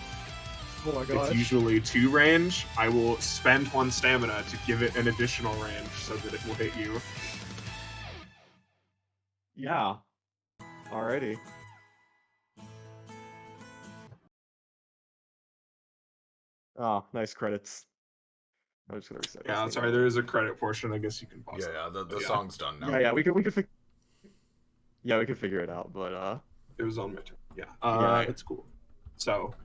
my gosh. It's usually 2 range. I will spend 1 stamina to give it an additional range so that it will hit you. Yeah. Alrighty. Oh, nice credits. I'm just gonna reset. Yeah, this sorry, thing. there is a credit portion. I guess you can pause. Yeah, the Yeah. song's done now. Yeah, we could yeah, we could figure it out, but It was on my turn. Yeah, Yeah. it's cool. So,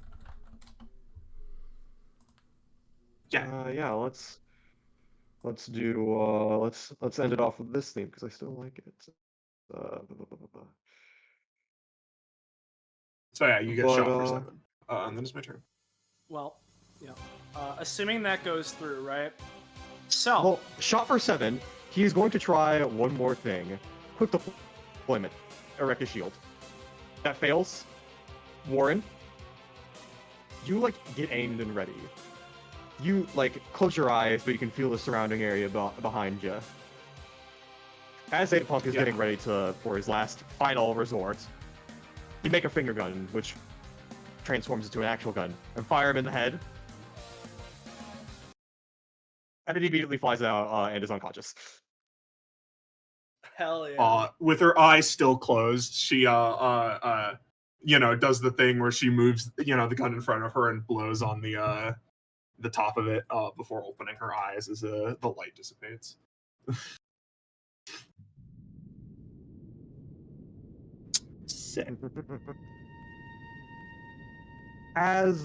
yeah, yeah, let's do let's end it off with this theme because I still like it. so yeah, you get But, shot for 7, and then it's my turn. Well, yeah. Assuming that goes through, right? So, Well, shot for 7. He's going to try one more thing. Quick deployment. Erect a shield. That fails. Warren, you get aimed and ready. You close your eyes, but you can feel the surrounding area behind you. As ZetaPUNKED is getting ready for his last final resort, you make a finger gun, which transforms into an actual gun, and fire him in the head. And it immediately flies out and is unconscious. hell yeah. With her eyes still closed, she does the thing where she moves, the gun in front of her and blows on the top of it before opening her eyes as the light dissipates. Sick. As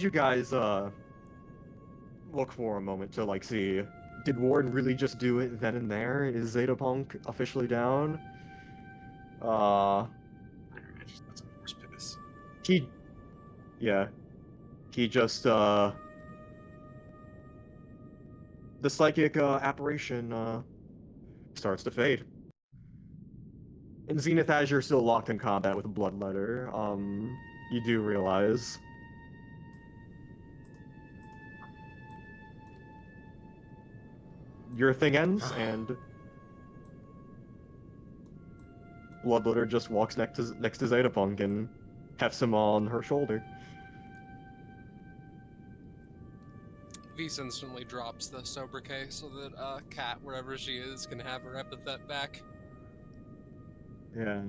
you guys look for a moment to like see, did Warden really just do it then and there? Is ZetaPunk officially down? That's a horse piss. He just the psychic apparition starts to fade. And Zenith, as you're still locked in combat with Bloodletter, you do realize your thing ends, and Bloodletter just walks next to ZetaPunk and hefts him on her shoulder. Vise instantly drops the sobriquet so that Kat, wherever she is, can have her epithet back. Yeah.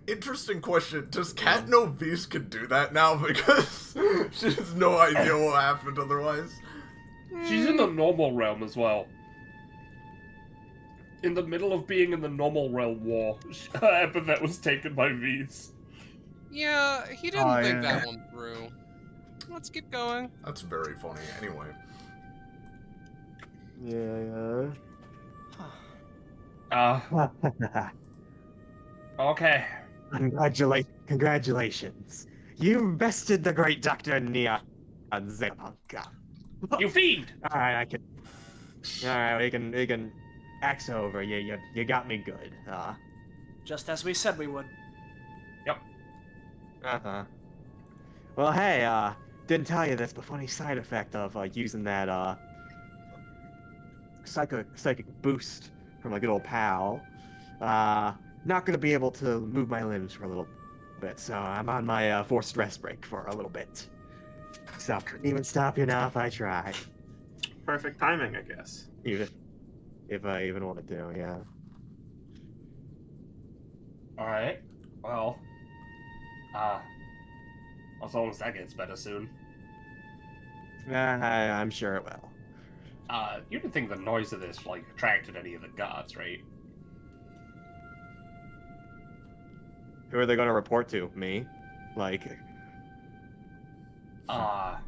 Interesting question. Does Kat know Beast can do that now? Because she has no idea what happened otherwise. She's in the normal realm as well. In the middle of being in the normal realm war, her epithet was taken by Vise. Yeah, he didn't think that one through. Let's keep going. That's very funny. Anyway. Yeah. Okay. Congratulations. You bested the great Dr. Neon ZetaPunk. You fiend! Alright, we can axe over. You got me good. Just as we said we would. Uh-huh. Well, hey, didn't tell you this, but funny side effect of using that psychic boost from my good old pal. Not gonna be able to move my limbs for a little bit, so I'm on my forced rest break for a little bit. So couldn't even stop you now if I tried. Perfect timing, I guess. Even if I even wanted to, yeah. Alright. Well. As long as that gets better soon. I'm sure it will. You didn't think the noise of this, like, attracted any of the gods, right? Who are they gonna report to? Me? Like... I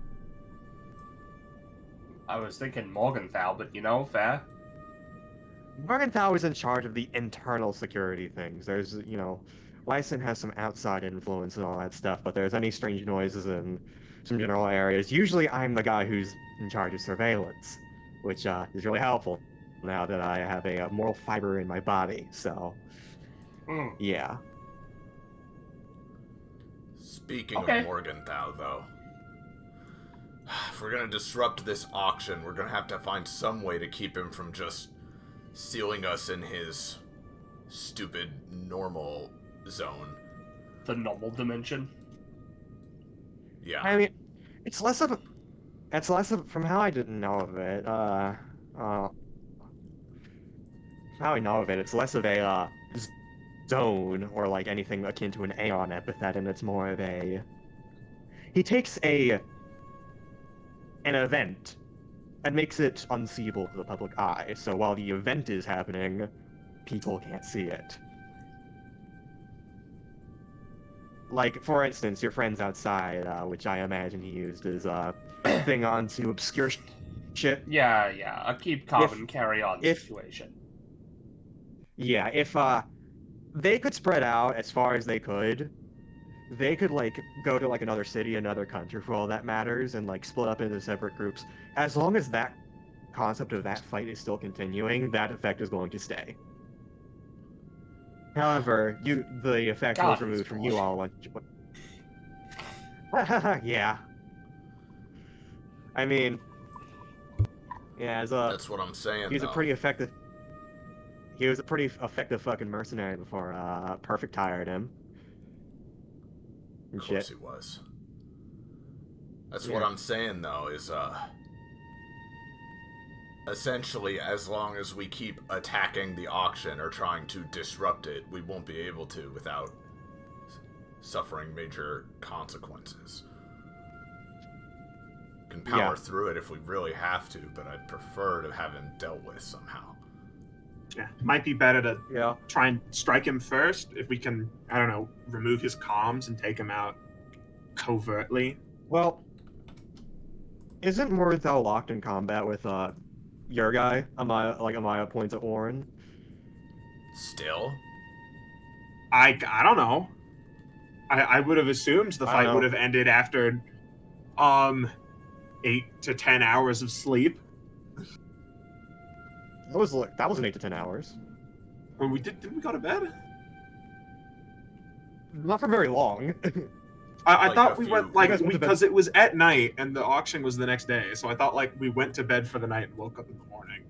was thinking Morgenthau, but fair. Morgenthau is in charge of the internal security things. There's, Lyson has some outside influence and all that stuff, but there's any strange noises in some general areas. Usually I'm the guy who's in charge of surveillance, which is really helpful now that I have a moral fiber in my body, so... Yeah. Speaking of Morgenthau, though, if we're gonna disrupt this auction, we're gonna have to find some way to keep him from just sealing us in his stupid normal zone. The normal dimension? Yeah. I mean, it's less of, from how I didn't know of it, how I know of it, it's less of a, zone, or like anything akin to an Aeon epithet, and it's more of a... He takes an event and makes it unseeable to the public eye, so while the event is happening, people can't see it. Like, for instance, your friends outside, which I imagine he used as a thing on to obscure shit. Yeah, a keep calm and carry on situation. Yeah, if they could spread out as far as they could like go to like another city, another country for all that matters, and like split up into separate groups. As long as that concept of that fight is still continuing, that effect is going to stay. However, the effect was removed from you all. Yeah. I mean, yeah, that's what I'm saying. He was a pretty effective fucking mercenary before Perfect hired him. Of course he was. That's what I'm saying, though, is essentially, as long as we keep attacking the auction or trying to disrupt it, we won't be able to without suffering major consequences. Can power through it if we really have to, but I'd prefer to have him dealt with somehow. Yeah, might be better to try and strike him first if we can, I don't know, remove his comms and take him out covertly. Well, isn't Morthal locked in combat with your guy? Amaya points at Warren. Still? I don't know. I would have assumed the fight would have ended after 8 to 10 hours of sleep. That was an 8 to 10 hours. When we didn't we go to bed? Not for very long. I thought we went because it was at night and the auction was the next day, so I thought we went to bed for the night and woke up in the morning.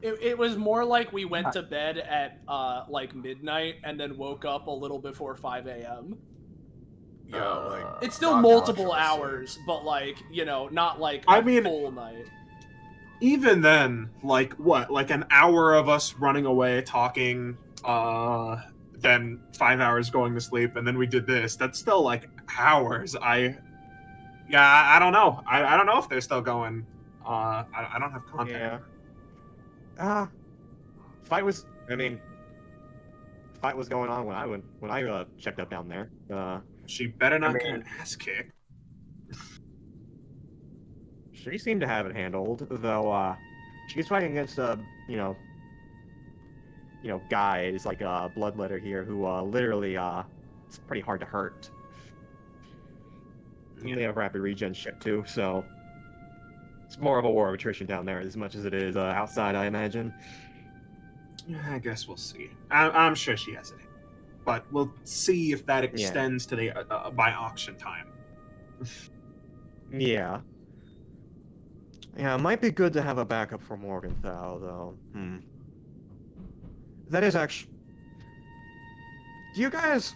It was more like we went to bed at midnight and then woke up a little before 5 a.m. Yeah, it's still multiple hours, but not full night. Even then, an hour of us running away talking, then 5 hours going to sleep, and then we did this. That's still hours. I don't know. I don't know if they're still going. I don't have contact. Yeah. Fight was going on when I checked up down there. She better not get an ass kicked. She seemed to have it handled, though she's fighting against guys like Bloodletter here who literally it's pretty hard to hurt. They have rapid regen shit too, so it's more of a war of attrition down there as much as it is outside, I imagine. I guess we'll see. I'm sure she has it, but we'll see if that extends to the by auction time. Yeah, it might be good to have a backup for Morgenthau, though. That is actually. Do you guys?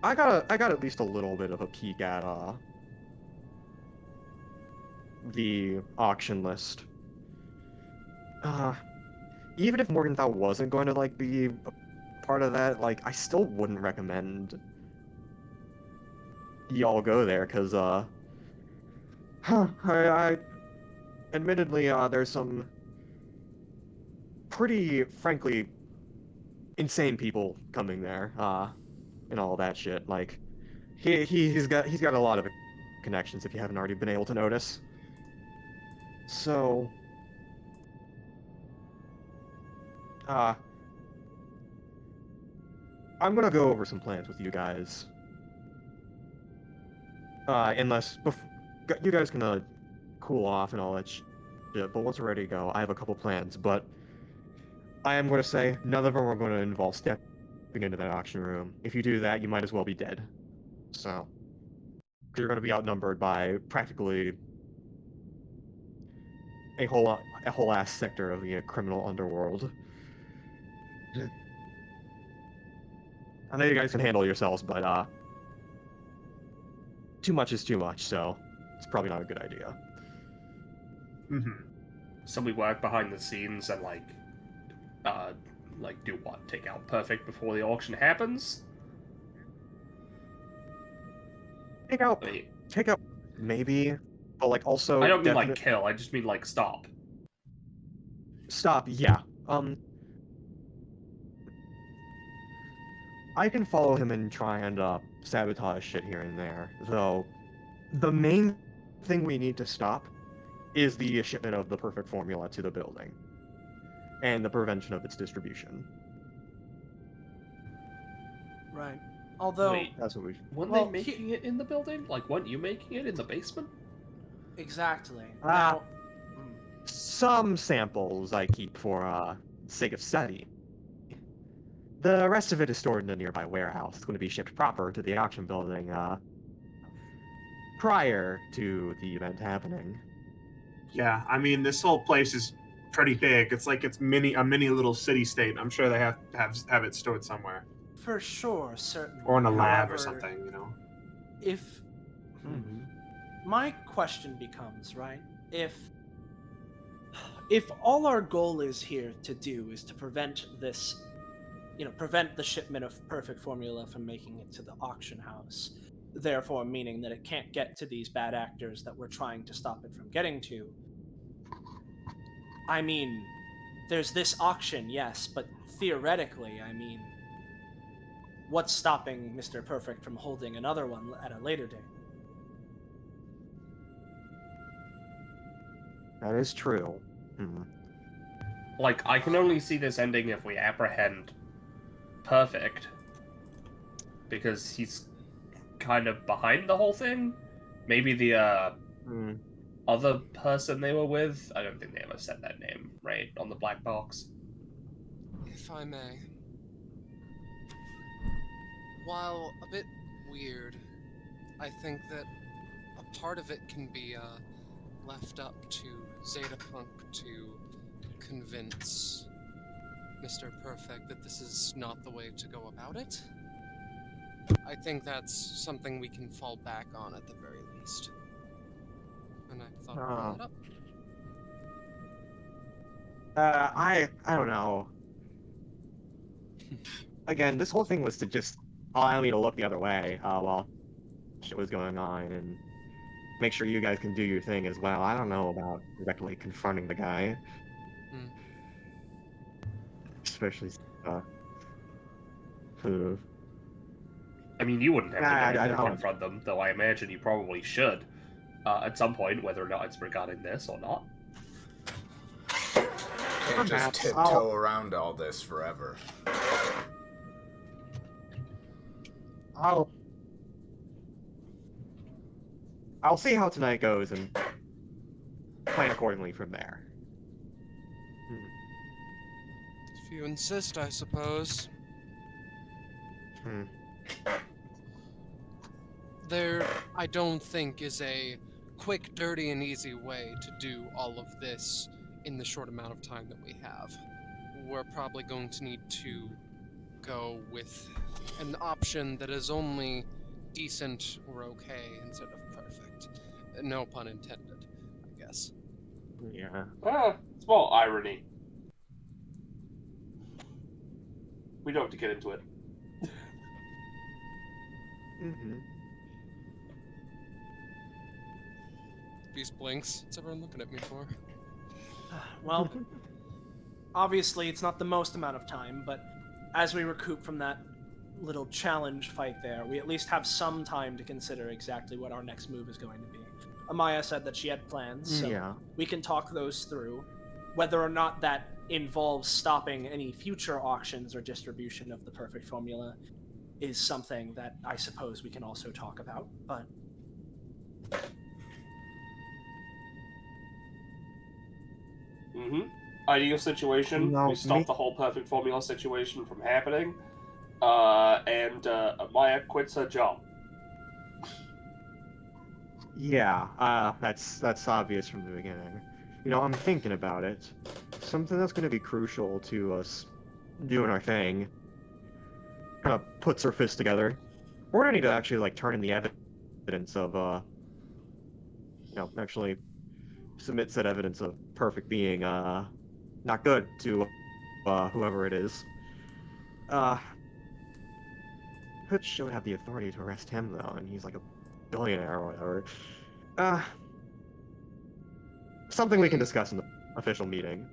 I got at least a little bit of a peek at the auction list. Even if Morgenthau wasn't going to be a part of that, I still wouldn't recommend y'all go there, because I admittedly there's some pretty frankly insane people coming there and all that shit. He's got a lot of connections, if you haven't already been able to notice. So I'm gonna go over some plans with you guys. Unless you guys can cool off and all that shit, but once we're ready to go, I have a couple plans, but I am going to say none of them are going to involve stepping into that auction room. If you do that, you might as well be dead. So, you're going to be outnumbered by practically a whole ass sector of the criminal underworld. I know you guys can handle yourselves, but too much is too much, so it's probably not a good idea. So we work behind the scenes and do what? Take out Perfect before the auction happens? Take out maybe, but also I don't mean kill, I just mean stop. Stop, yeah. I can follow him and try and sabotage shit here and there, though the main thing we need to stop is the shipment of the perfect formula to the building, and the prevention of its distribution. Right. Although... Wait, that's what we... Weren't they making it in the building? Weren't you making it in the basement? Exactly. Some samples I keep for sake of study. The rest of it is stored in a nearby warehouse. It's going to be shipped proper to the auction building prior to the event happening. Yeah, I mean, this whole place is pretty big. It's a mini little city-state. I'm sure they have it stored somewhere. For sure, certainly. Or in a lab However, or something, If... My question becomes, right, if if all our goal is here to do is to prevent this, prevent the shipment of perfect formula from making it to the auction house, therefore meaning that it can't get to these bad actors that we're trying to stop it from getting to. I mean, there's this auction, yes, but theoretically, I mean, what's stopping Mr. Perfect from holding another one at a later date? That is true. Like, I can only see this ending if we apprehend Perfect. Because he's kind of behind the whole thing. Maybe the other person they were with. I don't think they ever said that name, right? On the black box. If I may. While a bit weird, I think that a part of it can be left up to ZetaPUNKED to convince Mr. Perfect that this is not the way to go about it. I think that's something we can fall back on at the very least. And I thought I'd bring that up. I don't know. Again, this whole thing was to just allow me to look the other way while shit was going on and make sure you guys can do your thing as well. I don't know about directly confronting the guy. Especially, I mean, you wouldn't have to I confront them, though I imagine you probably should. At some point, whether or not it's regarding this or not. Can't just tiptoe around all this forever. I'll see how tonight goes and plan accordingly from there. If you insist, I suppose. There, I don't think, is a quick, dirty, and easy way to do all of this in the short amount of time that we have. We're probably going to need to go with an option that is only decent or okay instead of perfect. No pun intended, I guess. Yeah. Small irony. We don't have to get into it. Beast blinks. What's everyone looking at me for? Well, obviously it's not the most amount of time, but as we recoup from that little challenge fight there, we at least have some time to consider exactly what our next move is going to be. Amaya said that she had plans, so we can talk those through. Whether or not that involves stopping any future auctions or distribution of the perfect formula is something that I suppose we can also talk about, but... Ideal situation, No, we stop the whole perfect formula situation from happening, and Maya quits her job. Yeah, that's obvious from the beginning. You know, I'm thinking about it. Something that's going to be crucial to us doing our thing. Kind of puts our fists together. We're going to need to actually, like, turn in the evidence of, actually submit said evidence of perfect being, not good to, whoever it is. Hood should have the authority to arrest him, though, and he's like a billionaire or whatever. Something we can discuss in the official meeting.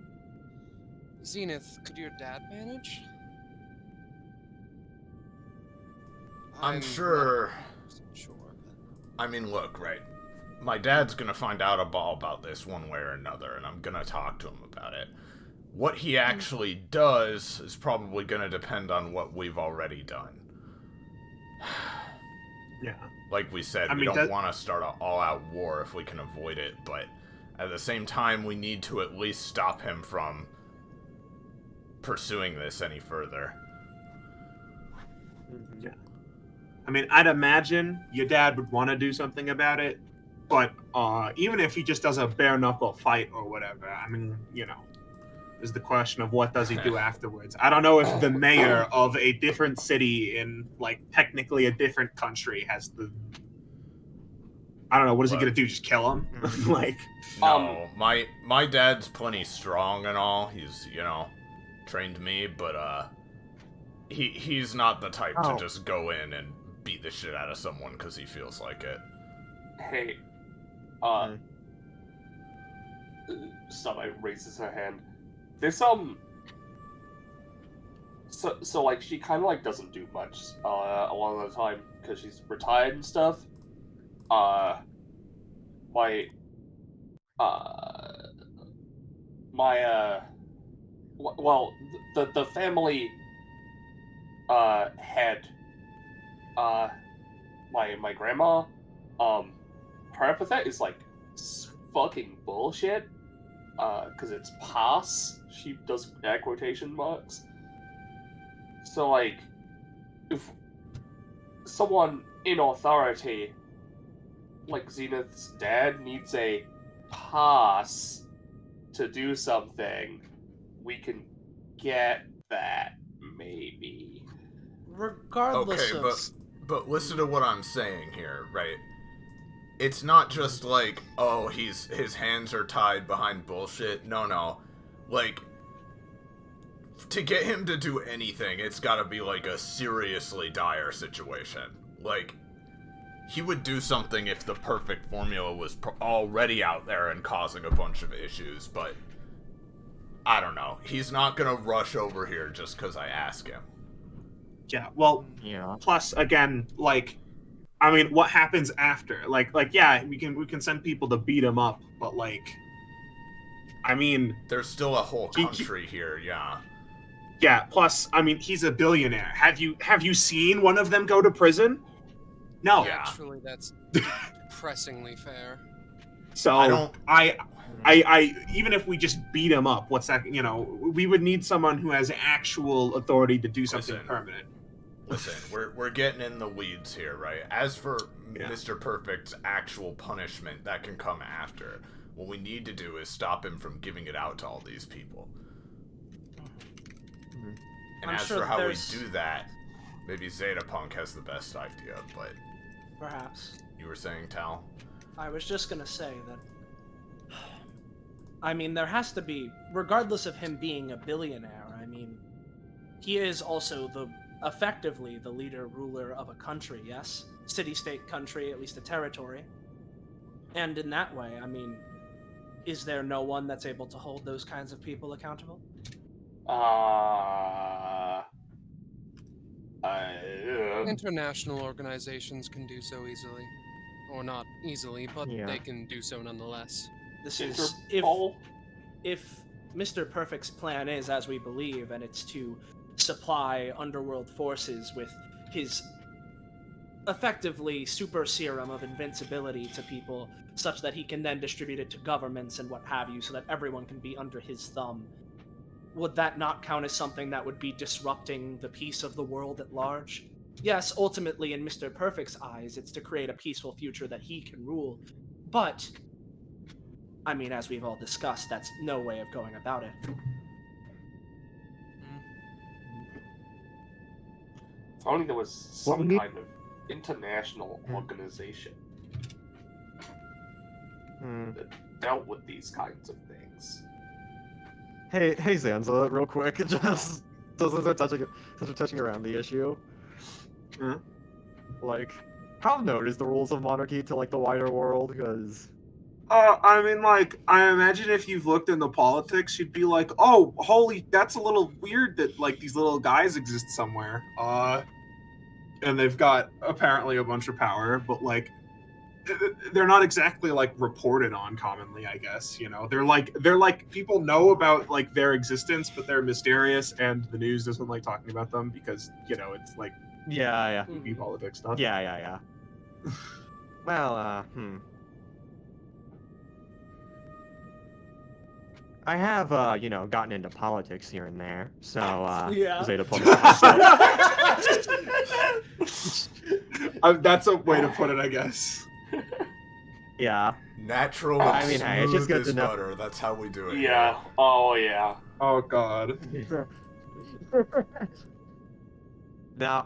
Zenith, could your dad manage? I'm sure. Sure. I mean, look, right? My dad's gonna find out about this one way or another, and I'm gonna talk to him about it. What he actually does is probably gonna depend on what we've already done. Yeah. Like we said, we don't want to start an all-out war if we can avoid it, but at the same time, we need to at least stop him from pursuing this any further. Yeah. I mean, I'd imagine your dad would want to do something about it, but even if he just does a bare-knuckle fight or whatever, I mean, is the question of what does he do afterwards. I don't know if the mayor of a different city in, like, technically a different country has the... I don't know. What is he What? gonna do? Just kill him? Like, No, my dad's plenty strong and all. He's, trained me, but he's not the type to just go in and beat the shit out of someone because he feels like it. Hey, Somebody raises her hand. There's So like she kind of like doesn't do much a lot of the time because she's retired and stuff. The family head, my grandma, her epithet is like fucking bullshit, because it's pass. She does air quotation marks. So like, if someone in authority, like Zenith's dad, needs a pass to do something, we can get that, maybe. Regardless Okay, of... but listen to what I'm saying here, right? It's not just like, oh, his hands are tied behind bullshit. No. Like, to get him to do anything, it's gotta be like a seriously dire situation. Like, he would do something if the perfect formula was already out there and causing a bunch of issues, but I don't know. He's not gonna rush over here just because I ask him. yeah. Well, Yeah. plus again, like, I mean, what happens after? Like, yeah, we can send people to beat him up, but like, I mean, There's still a whole country here, yeah. yeah. Plus, I mean, he's a billionaire. Have you seen one of them go to prison? No. Yeah. Actually, that's depressingly fair. So I even if we just beat him up, what's that? We would need someone who has actual authority to do something Listen. permanent. Listen, we're getting in the weeds here, right? As for Yeah. Mr. Perfect's actual punishment, that can come after. What we need to do is stop him from giving it out to all these people. And I'm as sure for how there's- we do that, maybe ZetaPUNKED has the best idea, but Perhaps. you were saying, Tal? I was just gonna say that... I mean, there has to be, regardless of him being a billionaire, I mean, he is also effectively the leader, ruler of a country, yes? City-state country, at least a territory. And in that way, I mean, is there no one that's able to hold those kinds of people accountable? International organizations can do so easily. Or not easily, but Yeah. they can do so nonetheless. This is... Interpol? If Mr. Perfect's plan is, as we believe, and it's to supply underworld forces with his effectively super serum of invincibility to people, such that he can then distribute it to governments and what have you, so that everyone can be under his thumb, would that not count as something that would be disrupting the peace of the world at large? Yes, ultimately, in Mr. Perfect's eyes, it's to create a peaceful future that he can rule, but I mean, as we've all discussed, that's no way of going about it. If only there was What we some need- kind of international organization that dealt with these kinds of things. Hey, Zanza, real quick, just since we're touching around the issue. Huh? Like, how known is the rules of monarchy to like the wider world? Because I mean, like, I imagine if you've looked into politics, you'd be like, oh, holy, that's a little weird that, like, these little guys exist somewhere. And they've got, apparently, a bunch of power, but, like, they're not exactly, like, reported on commonly, I guess, They're like, people know about, like, their existence, but they're mysterious, and the news doesn't like talking about them because, it's, like, yeah. goofy politics stuff. Yeah. Well, I have, gotten into politics here and there, so, Yeah. That's a way to put it, I guess. Yeah. Natural I mean, hey, it's just good as to know. butter. That's how we do it. Yeah. Oh, yeah. Oh, God. Now,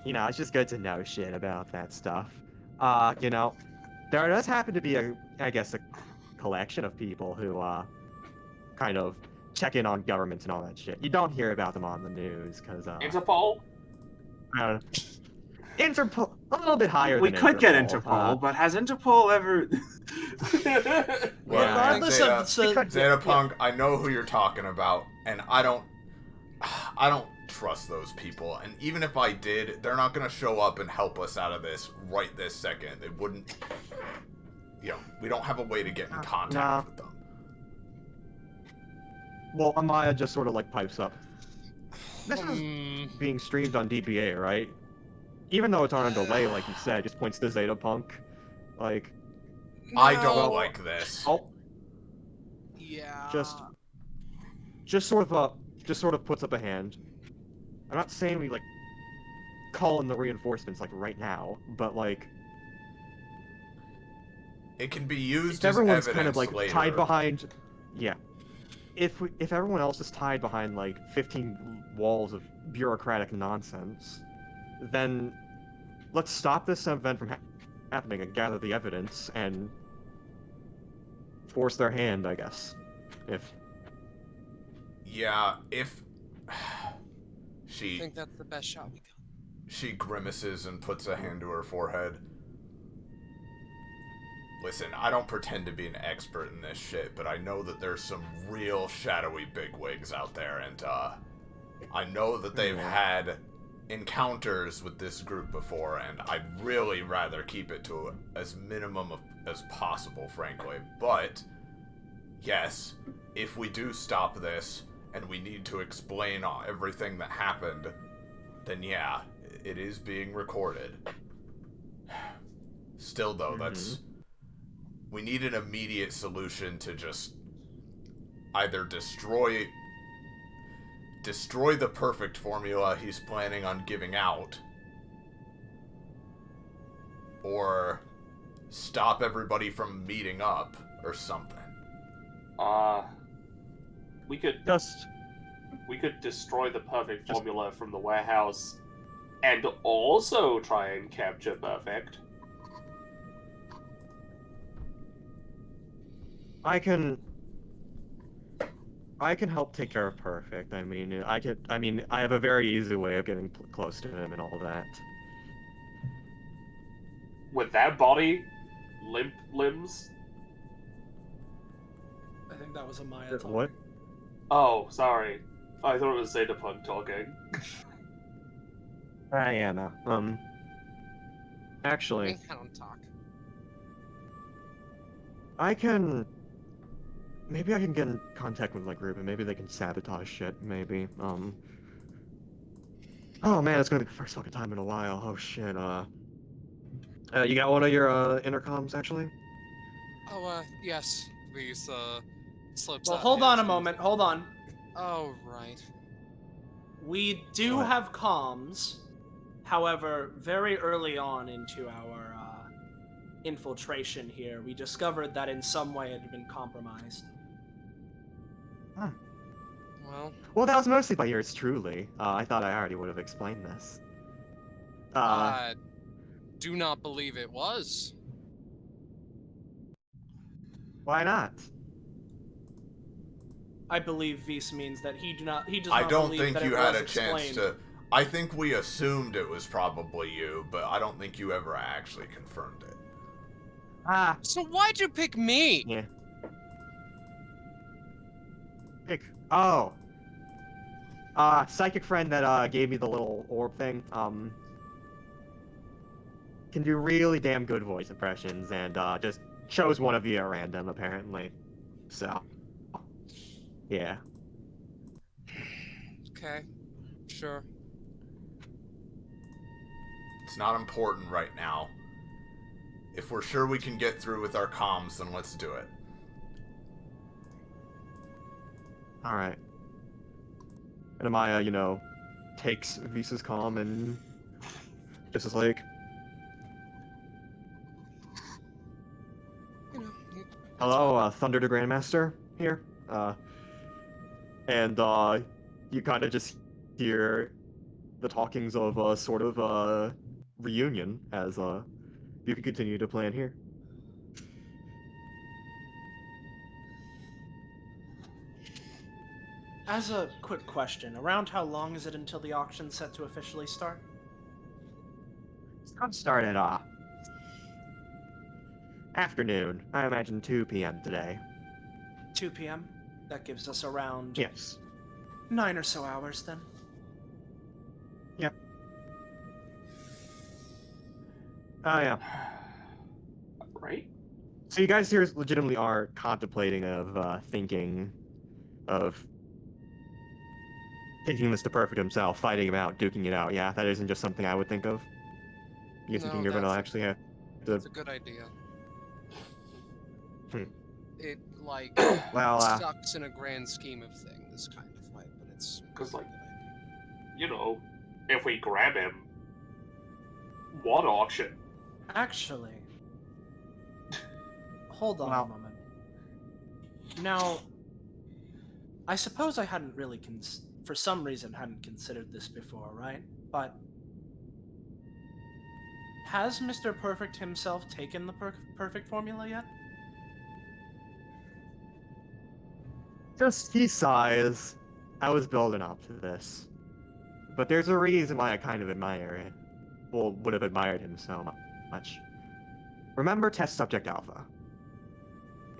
it's just good to know shit about that stuff. there does happen to be I guess, a collection of people who, kind of check in on governments and all that shit. You don't hear about them on the news, because, Interpol? I don't know. Interpol, a little bit higher We than could get Interpol. Interpol, but has Interpol ever? Well, Regardless Zeta, of so, ZetaPUNKED, I know who you're talking about, and I don't trust those people. And even if I did, they're not gonna show up and help us out of this right this second. They wouldn't. You know, we don't have a way to get in contact with them. Well, Amaya just sort of like pipes up. This is being streamed on DBA, right? Even though it's on a delay, like you said, just points to ZetaPUNK. Like, I don't No. like this. oh, Yeah. just sort of puts up a hand. I'm not saying we like call in the reinforcements like right now, but like It can be used if as everyone's evidence kind of like later. tied behind, yeah. If everyone else is tied behind like 15 walls of bureaucratic nonsense, then let's stop this event from happening and gather the evidence and force their hand, I guess. Yeah, if I she think that's the best shot we got. she grimaces and puts a hand to her forehead. Listen, I don't pretend to be an expert in this shit, but I know that there's some real shadowy bigwigs out there, and I know that they've had encounters with this group before, and I'd really rather keep it to as minimum as possible, frankly. But yes, if we do stop this and we need to explain everything that happened, then yeah, it is being recorded. Still though, we need an immediate solution to just either destroy the perfect formula he's planning on giving out, or stop everybody from meeting up, or something. We could destroy the perfect formula from the warehouse, and also try and capture Perfect. I can help take care of Perfect. I mean, I have a very easy way of getting close to him and all that. With that body, limp limbs. I think that was a Maya talking. What? Oh, sorry. I thought it was ZetaPUNKED talking. Yeah, no. Actually, I don't talk. maybe I can get in contact with my group and maybe they can sabotage shit, maybe. Oh man, it's gonna be the first fucking time in a while. Oh shit, you got one of your, intercoms, actually? Oh, yes. These, slips Well, out hold here on a too. moment. Hold on. Oh, right. We do What? have comms. However, very early on into our infiltration here, we discovered that in some way it had been compromised. Huh. Well, That was mostly by yours truly. I thought I already would have explained this. I do not believe it was. Why not? I believe Vis means that he does not I don't believe think that you it had was a chance explained. to. I think we assumed it was probably you, but I don't think you ever actually confirmed it. So why'd you pick me? Yeah. Psychic friend that, gave me the little orb thing, can do really damn good voice impressions, and, just chose one of you at random, apparently. So, yeah. Okay, sure. It's not important right now. If we're sure we can get through with our comms, then let's do it. Alright. And Amaya, takes Visa's comm and just is like, You know, hello, Thunder the Grandmaster here. And you kind of just hear the talkings of a sort of reunion as you can continue to plan here. As a quick question, around how long is it until the auction's set to officially start? It's gonna start at afternoon. I imagine 2 p.m. today. 2 p.m.? That gives us around Yes. 9 or so hours then. Yep. Oh yeah. Right? So you guys here legitimately are contemplating of thinking of taking this to Perfect himself, fighting him out, duking it out. Yeah, that isn't just something I would think of. You're thinking No, you're gonna that's- actually have to. That's a good idea. Hmm. It, like, Well, sucks in a grand scheme of things, this kind of fight, but it's... Because, like, a good idea. you know, if we grab him, what auction? Actually, hold on Well- a moment. Now, I suppose I hadn't really, for some reason, hadn't considered this before, right? But has Mr. Perfect himself taken the perfect formula yet? just he sighs. I was building up to this, but there's a reason why I kind of admire it. Well, would have admired him so much. Remember Test Subject Alpha?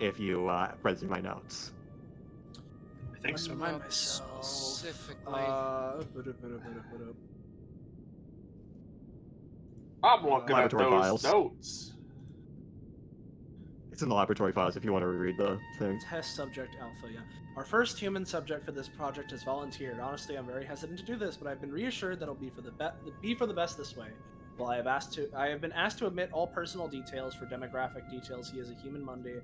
If you read through my notes. I think so. Remind Not myself. specifically. I'm looking at Laboratory those files. notes. It's in the laboratory files if you want to reread the thing. Test subject alpha, yeah. Our first human subject for this project has volunteered. Honestly, I'm very hesitant to do this, but I've been reassured that it'll be for the best this way. While I have been asked to omit all personal details for demographic details. He is a human Monday.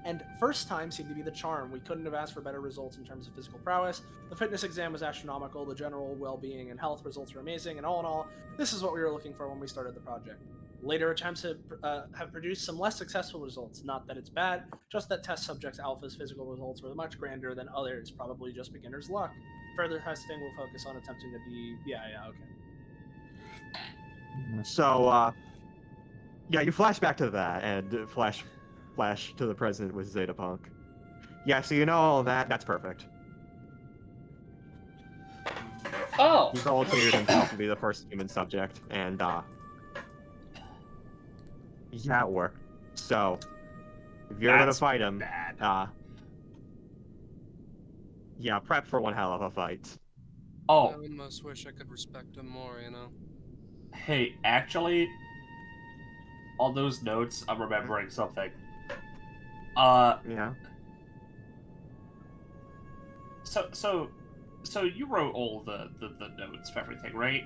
And first time seemed to be the charm. We couldn't have asked for better results in terms of physical prowess. The fitness exam was astronomical. The general well-being and health results were amazing. And all in all, this is what we were looking for when we started the project. Later attempts have produced some less successful results. Not that it's bad, just that test subjects alpha's physical results were much grander than others, probably just beginner's luck. Further testing will focus on attempting to be... Yeah, okay. So, yeah, you flash back to that, and flash to the present with ZetaPunk. Yeah, so you know all that, that's perfect. Oh! He volunteered himself to be the first human subject, and, yeah, it worked. So, if you're gonna That's fight him, bad. yeah, prep for one hell of a fight. I Oh, almost wish I could respect him more, you know? hey, actually, on those notes, I'm remembering something. Yeah. So you wrote all the notes for everything, right?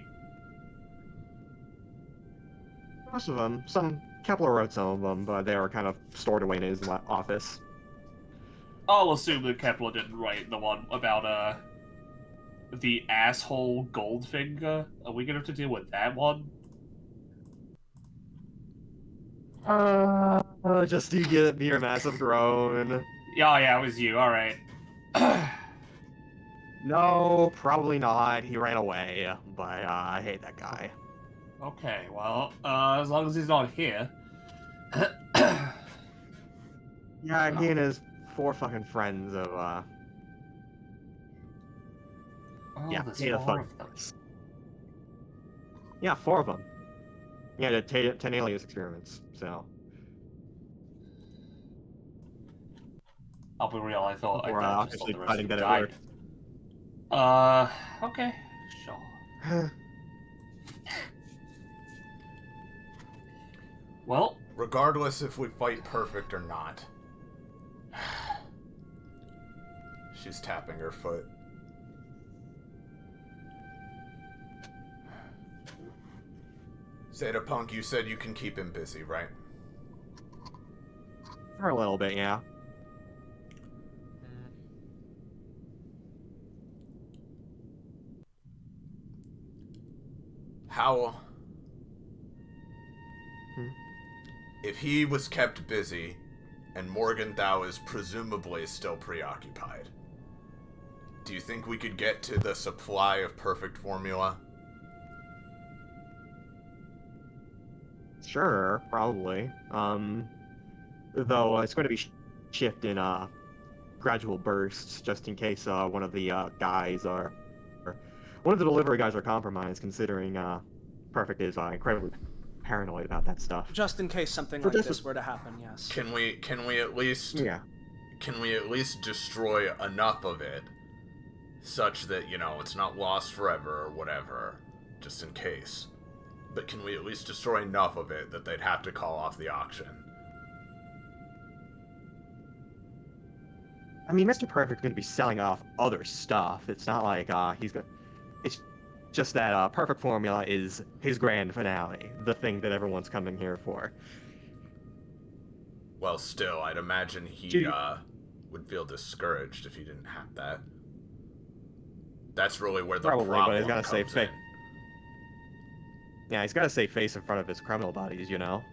Most of them. Kepler wrote some of them, but they were kind of stored away in his office. I'll assume that Kepler didn't write the one about the asshole Goldfinger. Are we gonna have to deal with that one? Just you get me your massive groan. Yeah, it was you. All right. No, probably not. He ran away, but I hate that guy. Okay, well, as long as he's not here. Yeah, he and his 4 fucking friends of Oh, yeah, there's Tata 4 fuck. of them. Yeah, 4 of them. Yeah, the 10 alias experiments. So I'll be real. I thought Before, I just obviously thought the rest fighting of them that it died. Okay, sure. Well, Regardless if we fight perfect or not. She's tapping her foot. ZetaPunk, you said you can keep him busy, right? for a little bit, yeah. How... Hmm. If he was kept busy, and Morgenthau is presumably still preoccupied, do you think we could get to the supply of perfect formula? Sure, probably. Though it's going to be shipped in gradual bursts, just in case one of the guys are, or one of the delivery guys are compromised. Considering Perfect is incredibly paranoid about that stuff. Just in case something For like this- this were to happen, yes. Can we at least Yeah. can we at least destroy enough of it such that, you know, it's not lost forever or whatever, just in case. But can we at least destroy enough of it that they'd have to call off the auction? I mean, Mr. Perfect's going to be selling off other stuff. It's not like he's going to... It's just that Perfect Formula is his grand finale, the thing that everyone's coming here for. Well, still, I'd imagine he Gee. would feel discouraged if he didn't have that. That's really where the Probably, but problem he's gotta say comes fa- in. Yeah, he's got to save face in front of his criminal buddies, you know?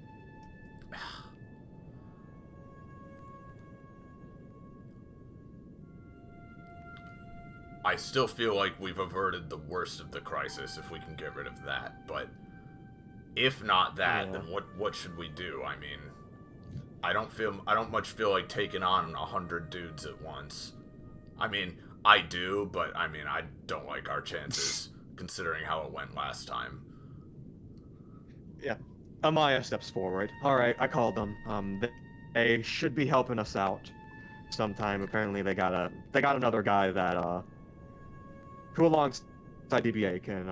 I still feel like we've averted the worst of the crisis if we can get rid of that, but if not that, Yeah. then what should we do? I mean, I don't much feel like taking on 100 dudes at once. I mean, I do, but I mean, I don't like our chances considering how it went last time. Amaya steps forward. Alright, I called them. They should be helping us out sometime. Apparently they got another guy that, who alongside DBA can,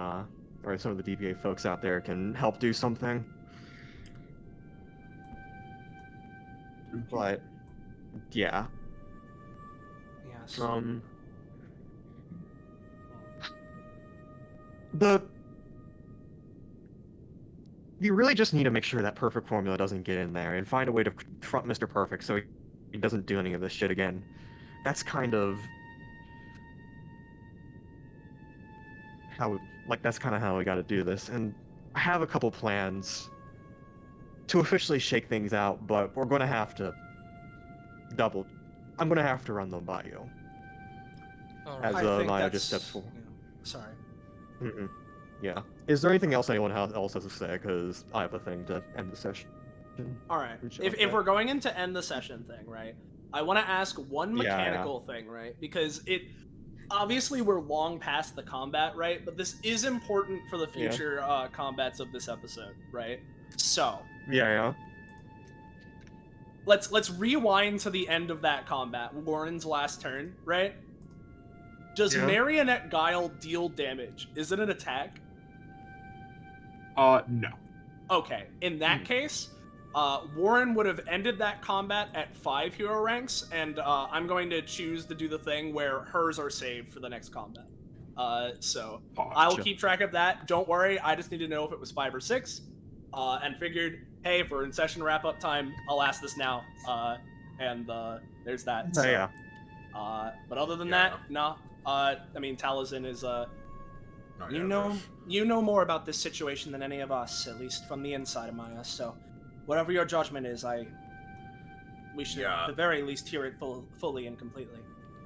or some of the DBA folks out there can help do something. But, yeah. Yes. You really just need to make sure that Perfect Formula doesn't get in there and find a way to confront Mr. Perfect so he doesn't do any of this shit again. That's kind of how, that's kind of how we gotta do this. And I have a couple plans to officially shake things out, but we're gonna have to I'm gonna have to run them by you. Alright. As I think Maya that's, just steps forward. you know, sorry. Mm-mm. Yeah. Is there anything else anyone else has to say? Because I have a thing to end the session. All right. Which- If okay. we're going into end the session thing, right? I want to ask one Yeah, mechanical thing, right? Because it obviously we're long past the combat, right? But this is important for the Yeah. future combats of this episode, right? So Yeah. let's rewind to the end of that combat, Warren's last turn, right? Does Yeah. Marionette Guile deal damage? Is it an attack? No. Okay, in that case, Warren would have ended that combat at 5 hero ranks, and I'm going to choose to do the thing where hers are saved for the next combat. So I'll Gotcha. keep track of that. Don't worry, I just need to know if it was 5 or 6, and figured, hey, for in session wrap up time, I'll ask this now. And there's that. So, Yeah. but other than Yeah. that, no. I mean, Taliesin is Not you yet, know, Rush. you know more about this situation than any of us, at least from the inside of Maya. So, whatever your judgment is, we should Yeah. at the very least hear it fully and completely.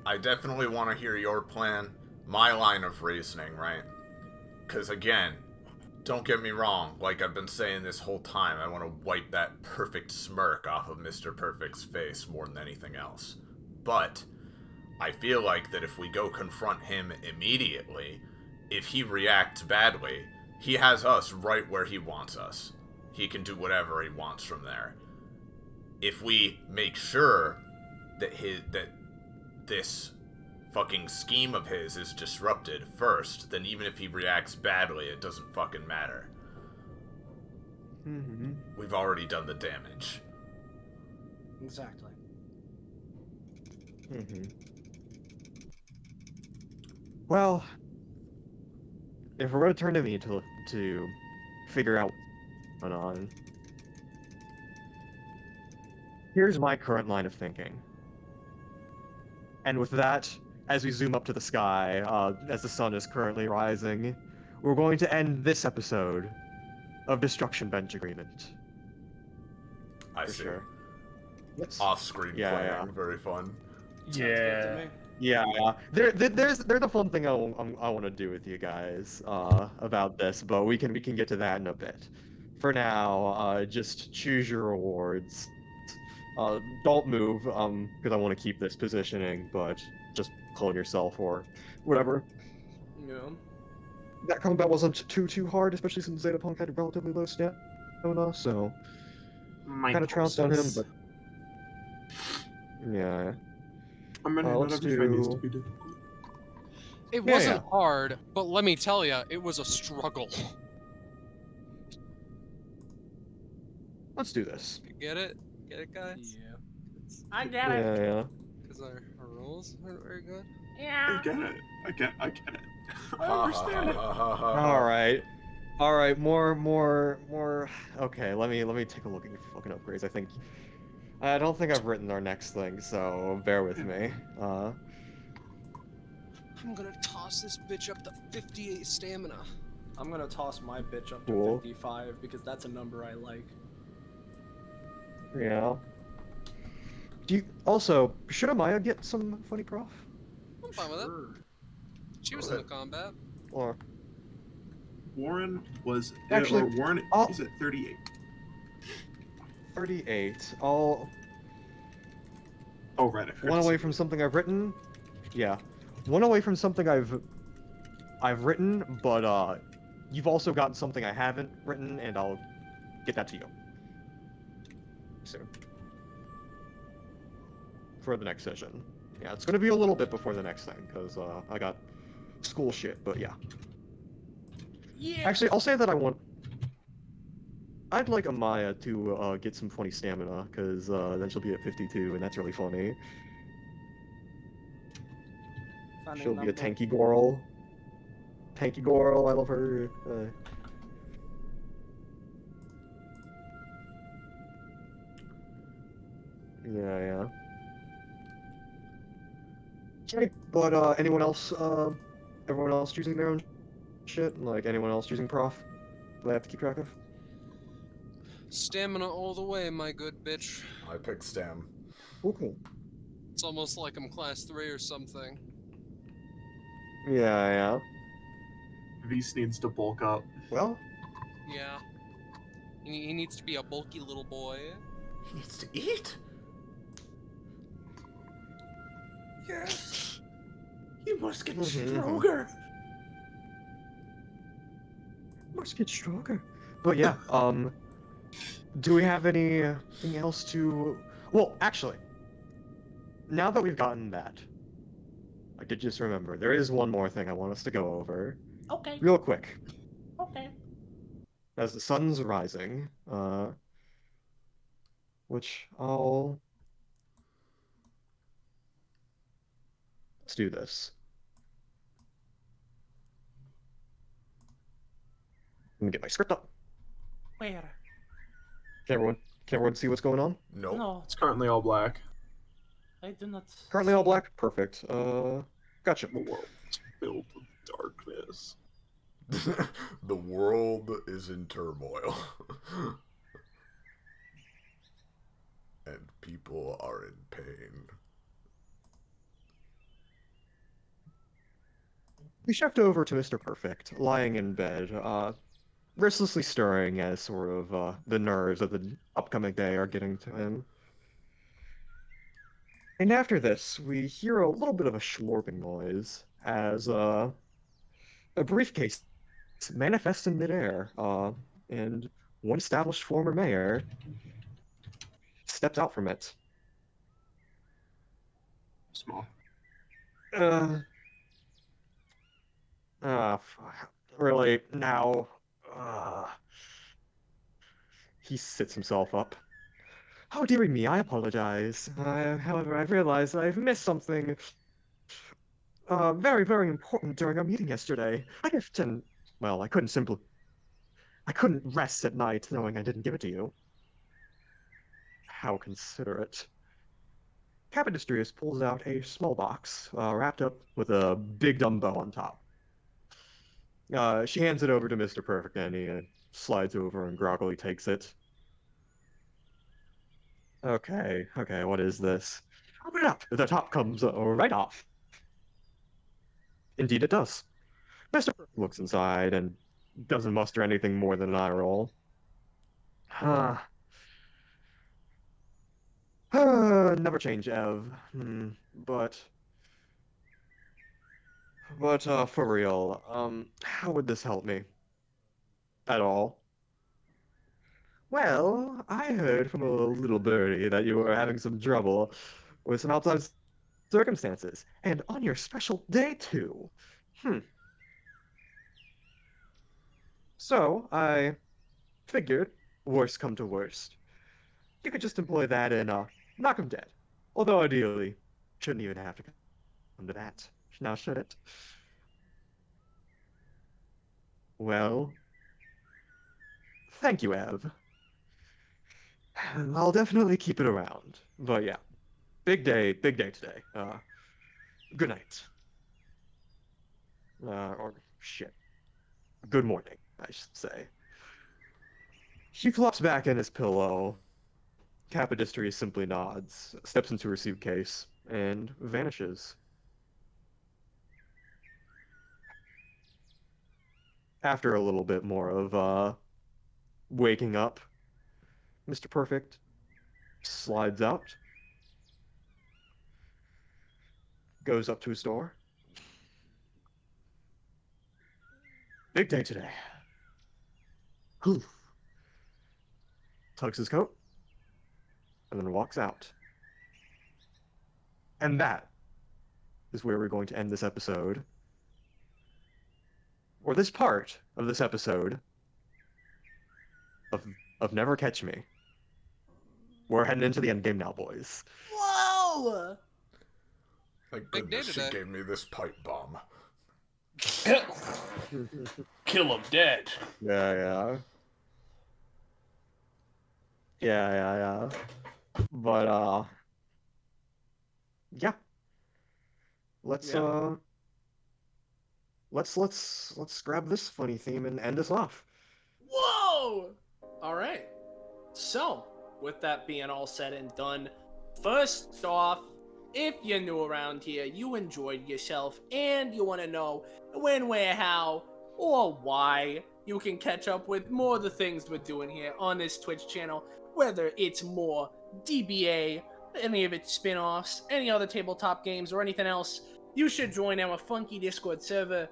I definitely want to hear your plan, my line of reasoning, right? Because again, don't get me wrong, like I've been saying this whole time, I want to wipe that perfect smirk off of Mr. Perfect's face more than anything else. But I feel like that if we go confront him immediately, if he reacts badly, he has us right where he wants us. He can do whatever he wants from there. If we make sure that this fucking scheme of his is disrupted first, then even if he reacts badly, it doesn't fucking matter. Mm-hmm. We've already done the damage. Exactly. Mm-hmm. Well, if we're going to turn to me to figure out what's going on, here's my current line of thinking. And with that, as we zoom up to the sky, as the sun is currently rising, we're going to end this episode of Destruction Bench Agreement. I For see. sure. Yes. Off-screen Yeah, playing, yeah. very fun. Sounds good to me. Yeah, they're the fun thing I want to do with you guys about this, but we can get to that in a bit. For now, just choose your rewards. Don't move, because I want to keep this positioning, but just clone yourself or whatever. Yeah. That combat wasn't too hard, especially since ZetaPUNKED had relatively low stamina, so My kind of trounced on him, process. but yeah. I mean, not Let's every fight needs to do. be difficult. It Yeah, wasn't yeah. hard, but let me tell you, it was a struggle. Let's do this. You get it? Get it, guys? Yeah. I get Yeah, it. yeah. Because our rules aren't very good. I Yeah. get it. I get it. I Ha, understand ha, it. ha, ha, ha, ha. All right. More. Okay, let me take a look at your fucking upgrades. I don't think I've written our next thing, so bear with me. I'm gonna toss this bitch up to 58 stamina. I'm gonna toss my bitch up to Cool. 55 because that's a number I like. Yeah. Do you also should Amaya get some funny prof? I'm fine with it. Sure. She was Go in the ahead. combat. Or Warren was Actually, Warren I'll- is at 38. 38. I'll Oh right, I forgot one to away say from that. something I've written. Yeah. One away from something I've written, but you've also gotten something I haven't written, and I'll get that to you soon. For the next session. Yeah, it's gonna be a little bit before the next thing, because I got school shit, but yeah. Yeah. Actually, I'll say that I'd like Amaya to get some funny stamina, because then she'll be at 52, and that's really funny. Funny She'll be a number. tanky girl. Tanky girl, I love her. Yeah, yeah. Okay, but anyone else, everyone else choosing their own shit? Like anyone else choosing prof that I have to keep track of? Stamina all the way, my good bitch. I picked Stam. Cool. It's almost like I'm class 3 or something. Yeah, yeah. Vs needs to bulk up. Well, Yeah. He needs to be a bulky little boy. He needs to eat. Yes. You must get Mhm. stronger. must get stronger. But yeah, do we have anything else to? Well, actually, now that we've gotten that, I did just remember there is one more thing I want us to go over Okay. real quick. Okay. As the sun's rising, which let's do this. Let me get my script up. Where? Can everyone see what's going on? Nope. No, It's currently all black. I do not. Currently all see. black. Perfect. Gotcha. The world is filled with darkness. The world is in turmoil. And people are in pain. We shift over to Mr. Perfect, lying in bed, restlessly stirring as sort of the nerves of the upcoming day are getting to him. And after this, we hear a little bit of a slurping noise as a briefcase manifests in midair, and one established former mayor steps out from it. Small. Uh, really, now, uh, he sits himself up. Oh, dearie me, I apologize. However, I've realized I've missed something very, very important during our meeting yesterday. Well, I couldn't rest at night knowing I didn't give it to you. How considerate. Capodistrius pulls out a small box, wrapped up with a big dumbbell on top. She hands it over to Mr. Perfect, and he slides over and groggily takes it. Okay, what is this? Open it up! The top comes right off. Indeed it does. Mr. Perfect looks inside and doesn't muster anything more than an eye roll. Huh. Never change, Ev. But for real, how would this help me? At all? Well, I heard from a little birdie that you were having some trouble with some outside circumstances, and on your special day too. So I figured, worst come to worst, you could just employ that and knock him dead. Although ideally, shouldn't even have to come to that. Now should it? Well, thank you, Ev. I'll definitely keep it around. But yeah, big day today. Good night. Or shit. Good morning, I should say. He flops back in his pillow. Capodistry simply nods, steps into her suitcase, and vanishes. After a little bit more of waking up, Mr. Perfect slides out, goes up to his door. Big day today. Whew. Tugs his coat, and then walks out. And that is where we're going to end this episode. Or this part of this episode of Never Catch Me. We're heading into the end game now, boys. Whoa! Thank Big day goodness she today. gave me this pipe bomb. Kill him dead. Yeah. But yeah. Let's grab this funny theme and end us off. Whoa! All right. So, with that being all said and done, first off, if you're new around here, you enjoyed yourself, and you want to know when, where, how, or why you can catch up with more of the things we're doing here on this Twitch channel, whether it's more DBA, any of its spin-offs, any other tabletop games, or anything else, you should join our funky Discord server.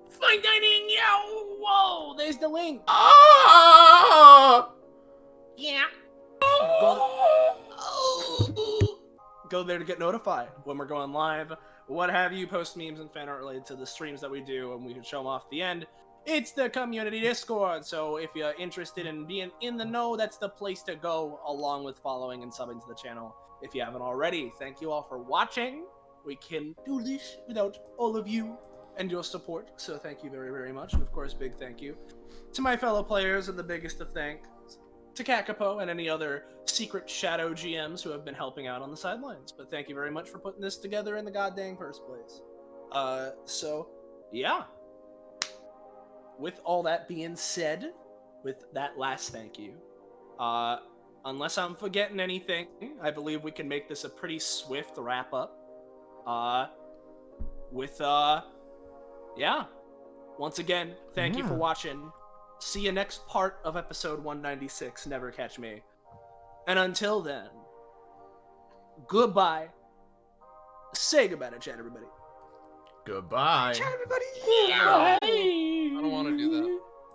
Fine dining, yo! Whoa, there's the link. Ah! Yeah. Go there to get notified when we're going live, what have you, post memes and fan art related to the streams that we do, and we can show them off at the end. It's the community Discord, so if you're interested in being in the know, that's the place to go, along with following and subbing to the channel if you haven't already. Thank you all for watching. We can do this without all of you and your support, so thank you very, very much. And of course, big thank you to my fellow players, and the biggest of thanks to Kakapo and any other secret shadow GMs who have been helping out on the sidelines. But thank you very much for putting this together in the goddamn first place. So, yeah. With all that being said, with that last thank you, unless I'm forgetting anything, I believe we can make this a pretty swift wrap up. Yeah. Once again, thank you for watching. See you next part of episode 196, Never Catch Me. And until then, goodbye. Say goodbye to chat, everybody. Goodbye. Ciao, everybody! I don't want to do that.